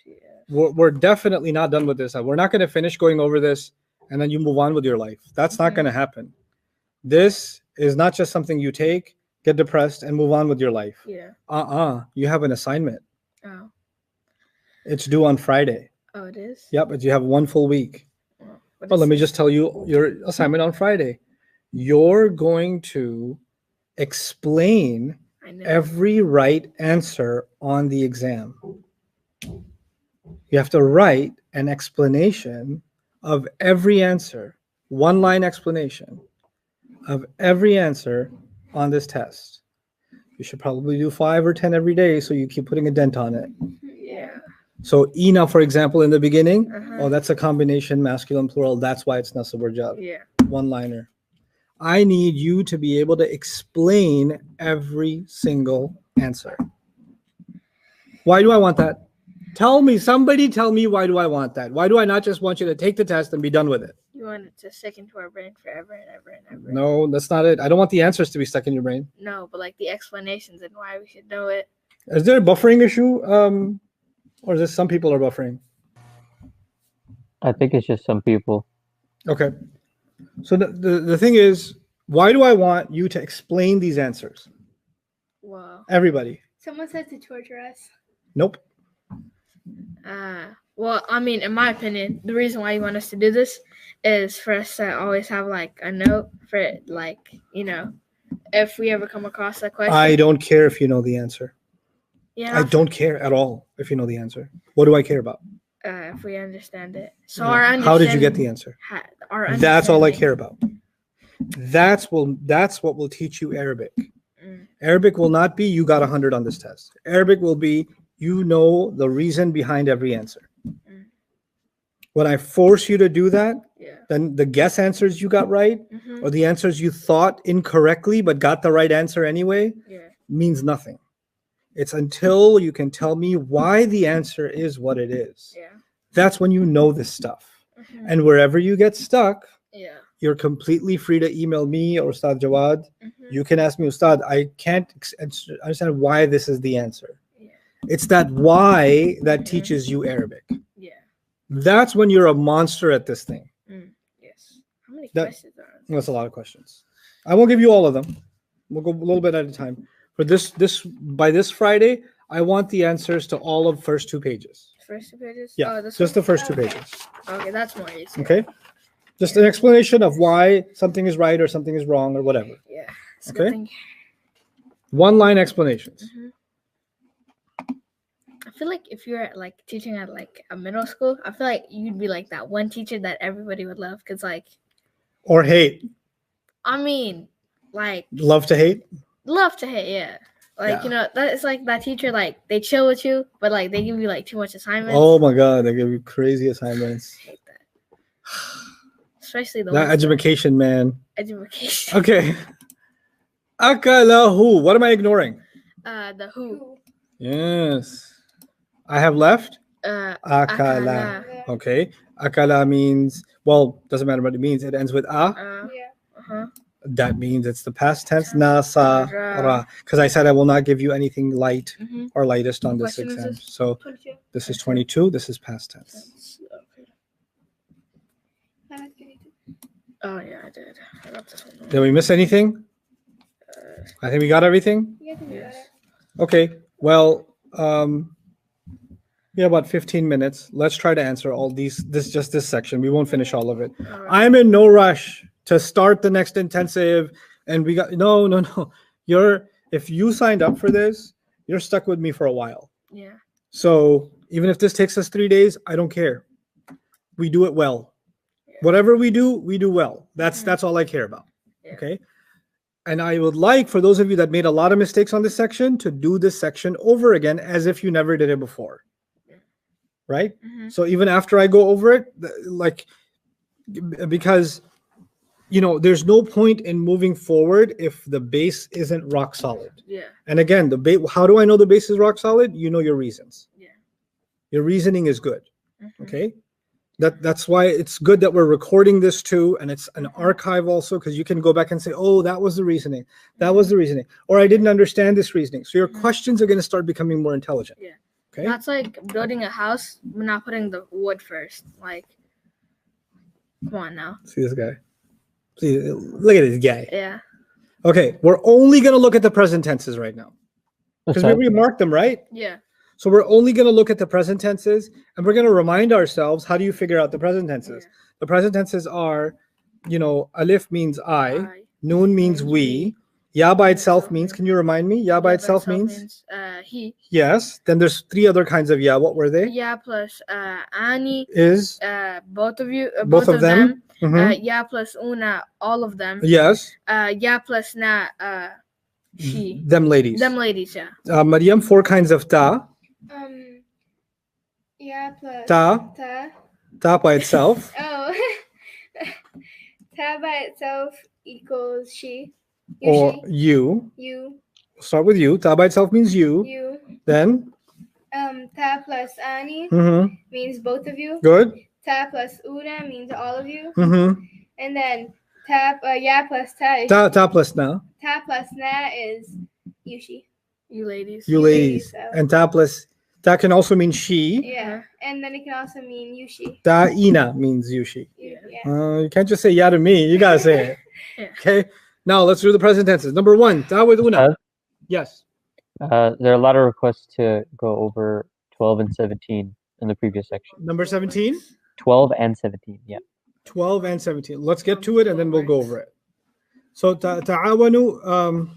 Yeah. We're definitely not done with this. We're not going to finish going over this and then you move on with your life. That's not going to happen. This is not just something you take, get depressed, and move on with your life. Yeah. You have an assignment. Oh. It's due on Friday. Oh, it is. Yep, but you have one full week. What Well, is let me it? just tell you your assignment on Friday. You're going to explain I know. every right answer on the exam. You have to write an explanation of every answer, one line explanation of every answer on this test. You should probably do 5 or 10 every day so you keep putting a dent on it. Yeah. So ina, for example, in the beginning, Uh-huh. oh, that's a combination, masculine, plural. That's why it's nasab or jar. Yeah. One liner. I need you to be able to explain every single answer. Why do I want that? Somebody tell me why do I want that? Why do I not just want you to take the test and be done with it? You want it to stick into our brain forever and ever and ever. No, that's not it. I don't want the answers to be stuck in your brain. No, but like the explanations and why we should know it. Is there a buffering issue? Or is this some people are buffering? I think it's just some people. Okay. So the thing is, why do I want you to explain these answers? Wow. Everybody. Someone said to torture us. Nope. Well, I mean, in my opinion, the reason why you want us to do this is for us to always have like a note for it, like, you know, if we ever come across that question. I don't care if you know the answer. Yeah. I don't care at all if you know the answer. What do I care about? If we understand it. So Yeah. our understanding. How did you get the answer? That's all I care about. That's what will teach you Arabic. Arabic will not be you got 100 on this test. Arabic will be you know the reason behind every answer. When I force you to do that, then the guess answers you got right, or the answers you thought incorrectly but got the right answer anyway, means nothing. It's until you can tell me why the answer is what it is. That's when you know this stuff. And wherever you get stuck, you're completely free to email me or Ustad Jawad. You can ask me, Ustad, I can't understand why this is the answer. It's that why that teaches you Arabic. That's when you're a monster at this thing. Yes. How many questions are there? That's a lot of questions. I won't give you all of them. We'll go a little bit at a time. For by this Friday, I want the answers to all of first 2 pages. First 2 pages? Yeah, just the first 2 pages. Okay, that's more easy. Okay? Just an explanation of why something is right or something is wrong or whatever. Yeah. Okay? 1-line explanations. I feel like if you're like teaching at like a middle school, I feel like you'd be like that one teacher that everybody would love because like. Or hate. I mean, like. Love to hate? Love to hate, yeah. Like, you know, that it's like that teacher, like, they chill with you, but, like, they give you, like, too much assignments. Oh, my God. They give you crazy assignments. I hate that. Especially the that education, man. Education. Okay. Akalahu. What am I ignoring? The who. Yes. I have left? Akala. Okay. Akala means, well, doesn't matter what it means. It ends with a. That means it's the past tense. Nasara. Because I said I will not give you anything light or lightest on this exam. So 22. this is 22. This is past tense. Oh, yeah, I did. I got this one. Did we miss anything? I think we got everything. Yes. Okay. Well, yeah, about 15 minutes. Let's try to answer all these. This section. We won't finish all of it. Right. I'm in no rush to start the next intensive, and we got no. If you signed up for this, you're stuck with me for a while. Yeah. So even if this takes us 3 days, I don't care. We do it well. Yeah. Whatever we do well. That's all I care about. Yeah. Okay. And I would like for those of you that made a lot of mistakes on this section to do this section over again as if you never did it before. Yeah. Right? So even after I go over it, like, because you know, there's no point in moving forward if the base isn't rock solid. Yeah. And again, how do I know the base is rock solid? You know your reasons. Yeah. Your reasoning is good. Okay. That's why it's good that we're recording this too, and it's an archive also, because you can go back and say, oh, that was the reasoning. That was the reasoning. Or I didn't understand this reasoning. So your questions are going to start becoming more intelligent. Yeah. Okay. That's like building a house, but not putting the wood first. Like, come on now. See this guy. Please look at this guy. Yeah. Okay, we're only going to look at the present tenses right now. Because we marked them, right? Yeah. So we're only going to look at the present tenses, and we're going to remind ourselves, how do you figure out the present tenses? Yeah. The present tenses are, you know, alif means I, noon means we, ya by itself means, can you remind me? Ya by itself means? He. Yes. Then there's 3 other kinds of ya. What were they? Ya plus ani is both of you. Both of them. Ya plus una, all of them. Yes. Ya plus na, she. Them ladies. Them ladies, yeah. Maryam, 4 kinds of ta. Yeah plus ta. Ta by itself. Oh. Ta by itself equals she. Or you. You. Start with you. Ta by itself means you. You. Then. Ta plus ani means both of you. Good. Ta plus una means all of you. And then ya plus ta is ta plus na. Ta plus na is you, she. You ladies. You ladies. So. And ta can also mean she. Yeah. And then it can also mean you, she. Ta ina means you, she. Yeah. You can't just say ya to me. You gotta say it. Yeah. Okay. Now let's do the present tenses. Number 1, ta with una. Ustad, Yes. There are a lot of requests to go over 12 and 17 in the previous section. Number 17, 12 and 17, yeah. 12 and 17. Let's get to it and then we'll go over it. So ta'awanu,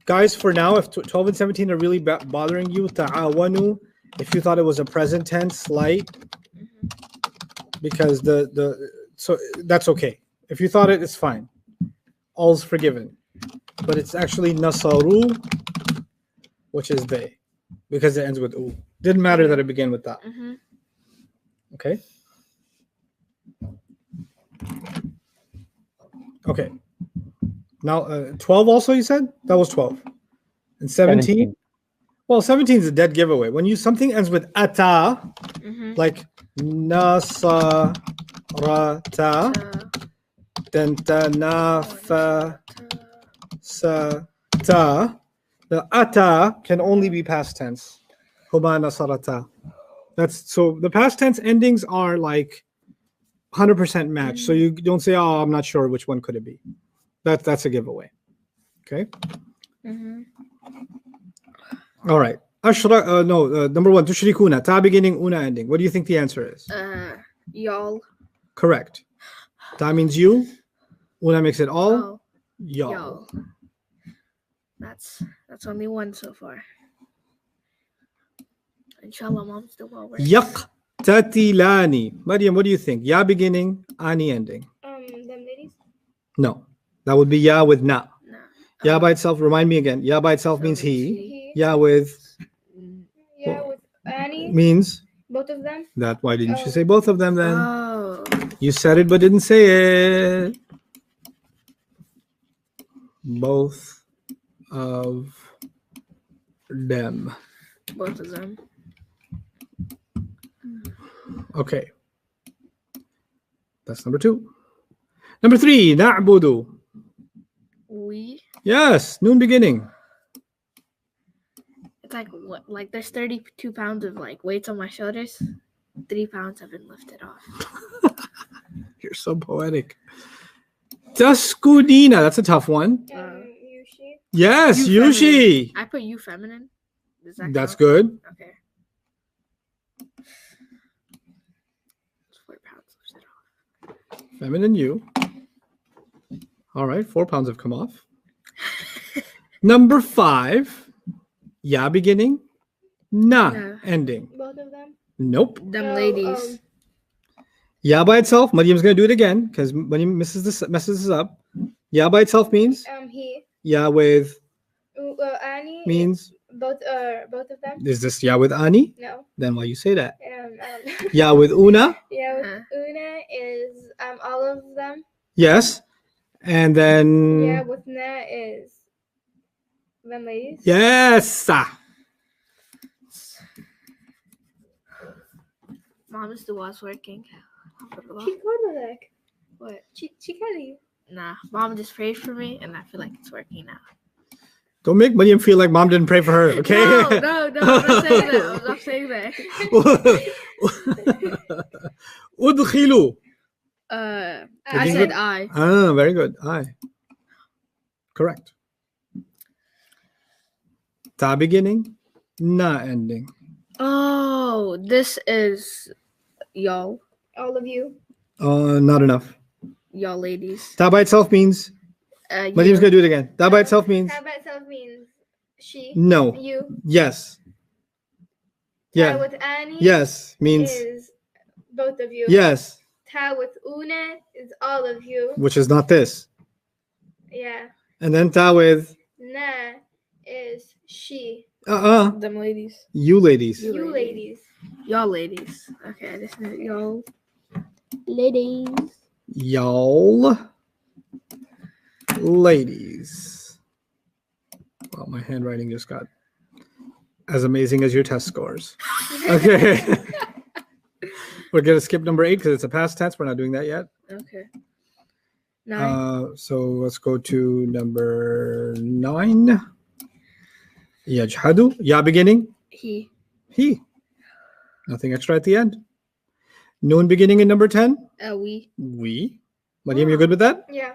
guys, for now, if 12 and 17 are really bothering you, ta'awanu, if you thought it was a present tense, slight, because so that's okay. If you thought it's fine. All's forgiven. But it's actually nasaru, which is they, because it ends with u. Didn't matter that it began with that. Okay. Okay. Now 12 also, you said? That was 12. And 17? Well, 17 is a dead giveaway. When something ends with ata, like nasarata, then tanafasata, the ata can only be past tense. Huma nasarata. That's so the past tense endings are like 100% match. So you don't say, "Oh, I'm not sure which one could it be." That's a giveaway. Okay. All right. Number one, tushrikuna, ta beginning, una ending. What do you think the answer is? Y'all. Correct. Ta means you. Una makes it all. Oh, Y'all. That's only one so far. Inshallah, mom's still well working. Yaqtatilani. Maryam, what do you think? Ya beginning, ani ending. Them ladies. No. That would be ya with na. No. Ya by itself, remind me again. Ya by itself means he. Ya with Annie. means Both of them. that. Why didn't you say both of them then? Oh. You said it but didn't say it. Both of them. Both of them. Okay. That's number two. Number three, na'budu. We. Yes, noon beginning. It's like what? Like there's 32 pounds of like weights on my shoulders. 3 pounds have been lifted off. You're so poetic. Taskudina. That's a tough one. Yushi. Yes, You Yushi. I put you feminine. Does that That's count? good. Okay. It's 4 pounds lifted off. Feminine you. All right, 4 pounds have come off. Number 5, ya beginning, na No. ending. Both of them. Nope. Them ladies. Ya by itself, Maryam's going to do it again because Maryam messes this up. Ya by itself means He. ya with Annie. means. Both of them. Is this ya with ani? No. Then why you say that? Yeah, Ya with una? with Una is all of them. Yes. And then Yeah, with Na is them ladies. yes. Mom's the was working. Çikolatalık. What? Çikolatalık. Nah, mom just prayed for me, and I feel like it's working now. Don't make Maryam feel like mom didn't pray for her, okay? No, I'm not saying that. I'm not saying that. Udkhilu. I said I. Ah, very good. Aye. Correct. Ta beginning, na ending. Oh, this is y'all. All of you. Not enough. Y'all ladies. Ta by itself means. Maryam's gonna do it again. Ta by itself means. Ta by itself means she. No. You. Yes. Ta Yeah. with Annie. Yes means. Is both of you. Yes, Ta with Una is all of you. which is not this. Yeah. And then ta with. Na is she. Them ladies. You ladies. You You ladies. Y'all ladies. Okay, I just need y'all ladies. Y'all ladies. Well, my handwriting just got as amazing as your test scores. Okay. We're going to skip number 8 because it's a past tense. We're not doing that yet. Okay. 9. So let's go to number 9. Yajhadu. Ya beginning. He. He. Nothing extra at the end. Noon beginning in number 10. We. We. Maryam, you good with that? Yeah.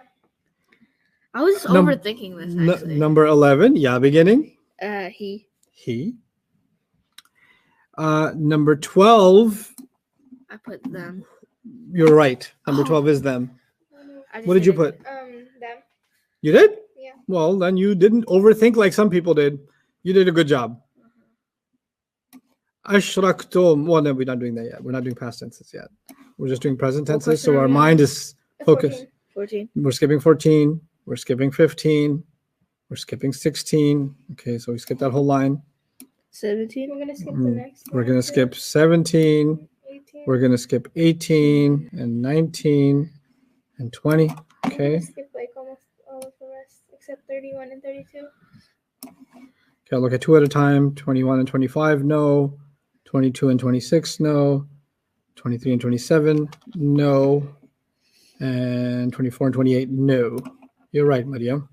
I was just Num- overthinking this actually. Number 11, ya beginning. He. He. Number 12, I put them. you're right. Number Oh. 12 is them. I just What did you didn't- put? Them. You did? Yeah. Well, then you didn't overthink like some people did. You did a good job. Ashraktum. Well, no, we're not doing that yet. We're not doing past tenses yet. We're just doing present What tenses. So question are our we on? mind is focused. 14. We're skipping 14. We're skipping 15. We're skipping 16. Okay, so we skipped that whole line. 17. We're gonna skip the Mm, next. We're one, going to too. skip 17. 18. We're going to skip 18 and 19 and 20. We're Okay. gonna skip like almost all of the rest except 31 and 32. Okay, I'll look at two at a time. 21 and 25, no. 22 and 26, no. 23 and 27, no. And 24 and 28, no. You're right, Mariam.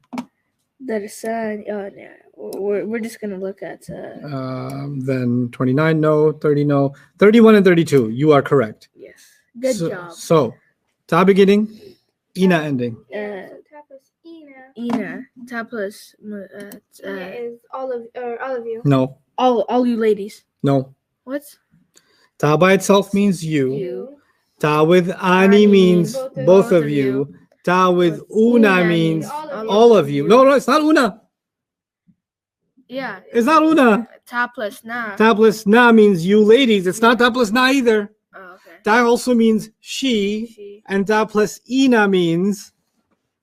That is sad. Oh, no. We're just going to look at. Then 29, no. 30, no. 31 and 32, you are correct. Yes. Good so, job. So, ta beginning, ina ending. Yeah, so tapas Ina. Ina. Topless. Ina is all of you. No, All you ladies. no. What? Ta by itself means you. You. Ta with ani means both of you. you. Ta with una means all all of you. No, it's not una. Yeah. It's not una. Topless. Nah. Ta plus na means you ladies. It's not ta plus na either. Oh, okay. Ta also means she. She. And ta plus ina means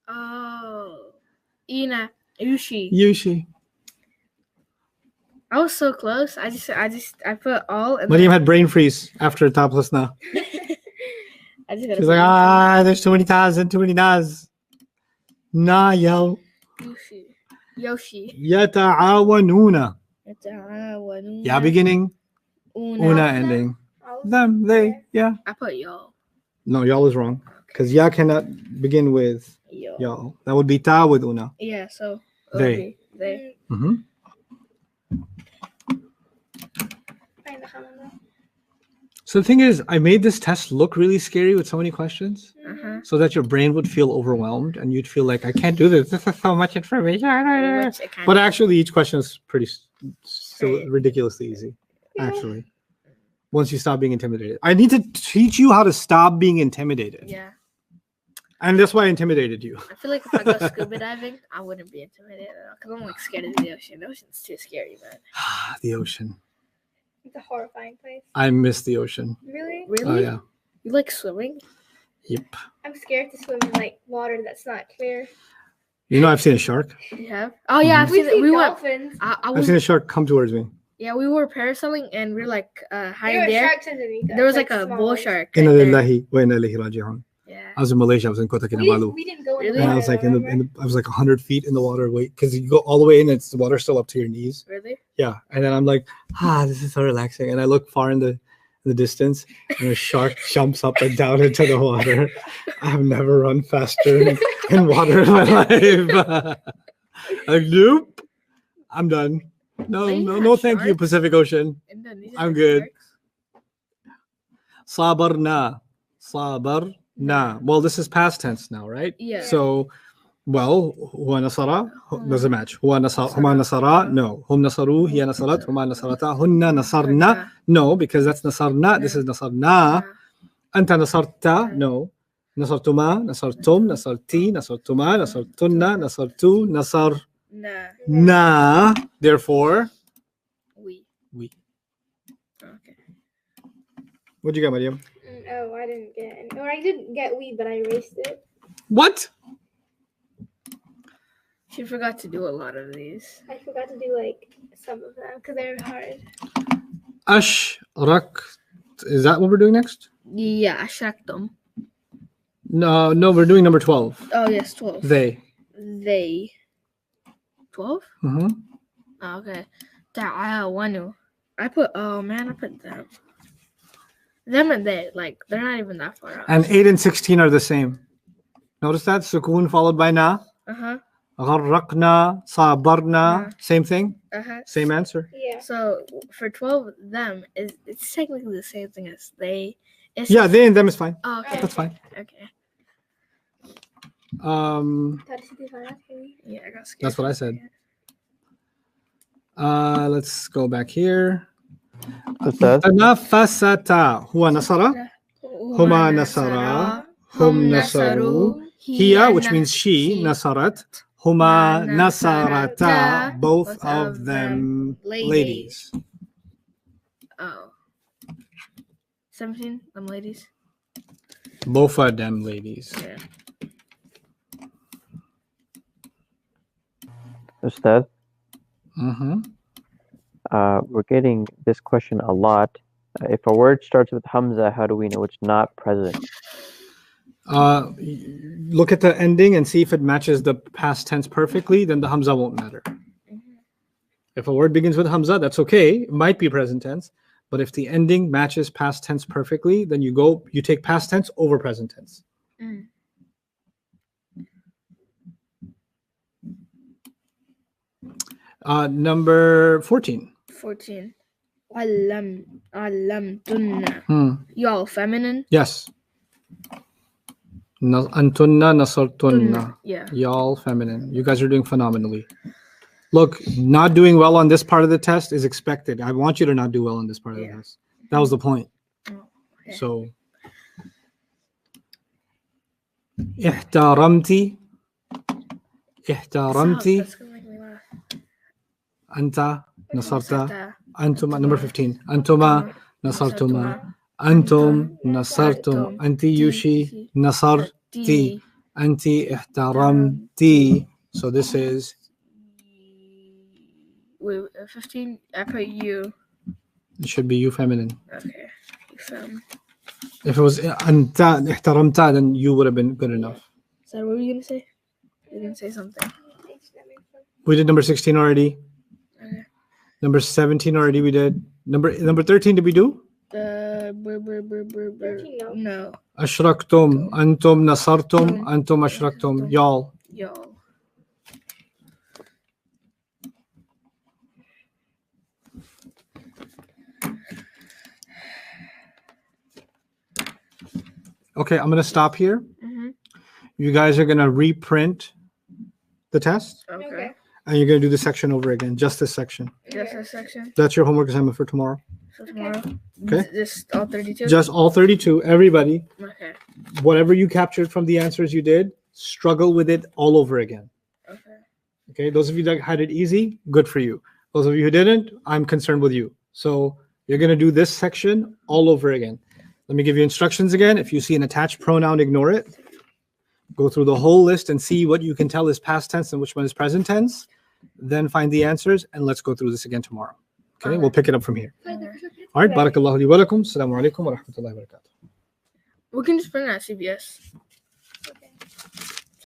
Oh. Ina. Ushi. you, she. I was so close. I put all. And Mariam had brain freeze after ta plus na. I just gotta She's like, there's too many tas and too many nas. Na yo. Yoshi. Yata'awanuna. Yata'awanuna. Ya beginning, una ending. All of Them, they, yeah. I put y'all. No, y'all is wrong. Because ya cannot begin with Yo. y'all. That would be ta with una. Yeah, so. They. okay, They. Mm-hmm. Find the hamama. So the thing is, I made this test look really scary with so many questions Uh-huh. so that your brain would feel overwhelmed and you'd feel like, I can't do this. This is so much information. Which it But kinda- actually, each question is still Right. ridiculously easy, actually. Once you stop being intimidated. I need to teach you how to stop being intimidated. Yeah. And that's why I intimidated you. I feel like if I go scuba diving, I wouldn't be intimidated at all. Because I'm like scared of the ocean. The ocean's too scary, man. The ocean. It's a horrifying place. I miss the ocean. Really? Really? Oh, yeah. You like swimming? Yep. I'm scared to swim in like water that's not clear. You know, I've seen a shark. You have? Oh, yeah. I've We seen it. see We went. dolphins. I I've was. seen a shark come towards me. Yeah, we were parasailing and we are like There hiding were there. sharks underneath us. There was like a small bull ones. shark. Inna Right there. lillahi wa inna ilaihi raji'un. Yeah. I was in Malaysia. I was in Kota Kinabalu. We didn't go in Really? the And I water. was like, though, remember? I was like 100 feet in the water. Wait, because you go all the way in, it's the water still up to your knees. Really? Yeah. And then I'm like, this is so relaxing. And I look far in the distance, and a shark jumps up and down into the water. I've never run faster in water in my life. Like, nope. I'm done. No, Wait, you no, have no, thank you, sharks? Pacific Ocean. Indonesia I'm has good. sharks? Sabarna. Sabarna. Well, this is past tense now, right? Yeah. So, well, huwa nasara doesn't match. Huma nasara, no. Hum nasaru, hiya nasarat, huma nasarata, hunna nasarna, no, because that's nasarna. This is nasarna. Anta nasarta, no. Nasartuma, nasartum, nasarti, nasartuma, nasartunna, nasartu, nasar. Nah. Na, therefore, We. we. Okay. What'd you get, Mariam? Oh, I didn't get any. Or I didn't get we, but I erased it. What? She forgot to do a lot of these. I forgot to do like some of them because they're hard. Ashrak. Is that what we're doing next? Yeah, ashraktum. No, we're doing number 12. Oh, yes, 12. They. 12? Mm-hmm. Oh, okay. Ta'awanu. I put them. Them and they, like, they're not even that far out. And 8 and 16 are the same. Notice that? Sukoon followed by na. Uh-huh. Gharraqna, sabarna. Yeah. Same thing. Uh-huh. Same answer. Yeah. So, for 12, them, it's technically the same thing as they. It's Yeah, they and them is fine. Oh, okay. That's fine. Okay. Yeah, I got scared. That's what I said. Let's go back here. Ustad, تنافستا هو نصر هما نصرا هم نصروا هي, which means she, نصرت هما نصرتا, both of them ladies. Oh. 17, them ladies. Both of them ladies. Yeah. Ustad, Mm-hmm. we're getting this question a lot. If a word starts with Hamza, how do we know it's not present? Look at the ending and see if it matches the past tense perfectly, then the Hamza won't matter. If a word begins with Hamza, that's okay. It might be present tense. But if the ending matches past tense perfectly, then you take past tense over present tense. Number 14. 14. علمتن. Y'all feminine? Yes. Antunna nasartunna. Yeah. Y'all feminine. You guys are doing phenomenally. Look, not doing well on this part of the test is expected. I want you to not do well on this part of the test. That was the point. Okay. So, احترمتي That's gonna make me laugh. أنت نصرت أنتما. Number 15. أنتما نصرتما أنتم نصرتم أنت يوشي نصرتي أنت احترمتي. So this is Wait, 15. I put you. it should be you feminine. Okay. You fem. If it was أنت احترمت, then you would have been good enough. So what were you gonna say? You're gonna say something. We did number 16 already. Okay. Number 17 already we did. Number 13 did we do? 13, no. No. أشركتم أنتم نصرتم أنتم أشركتم. Y'all. Y'all. Okay, I'm gonna stop here. Mm-hmm. You guys are gonna reprint the test, Okay. and you're gonna do the section over again, just this section. Just a section That's your homework assignment for tomorrow. for tomorrow. Okay. Just all 32. Just all 32, everybody. Okay. Whatever you captured from the answers you did, struggle with it all over again. Okay. Okay, those of you that had it easy, good for you. Those of you who didn't, I'm concerned with you. So you're gonna do this section all over again. Let me give you instructions again. If you see an attached pronoun, ignore it. Go through the whole list and see what you can tell is past tense and which one is present tense. Then find the answers, and let's go through this again tomorrow. Okay, we'll pick it up from here. All right, barakallahu li wa lakum. Assalamu alaikum wa rahmatullahi wa barakatuh. We can just bring it at CBS.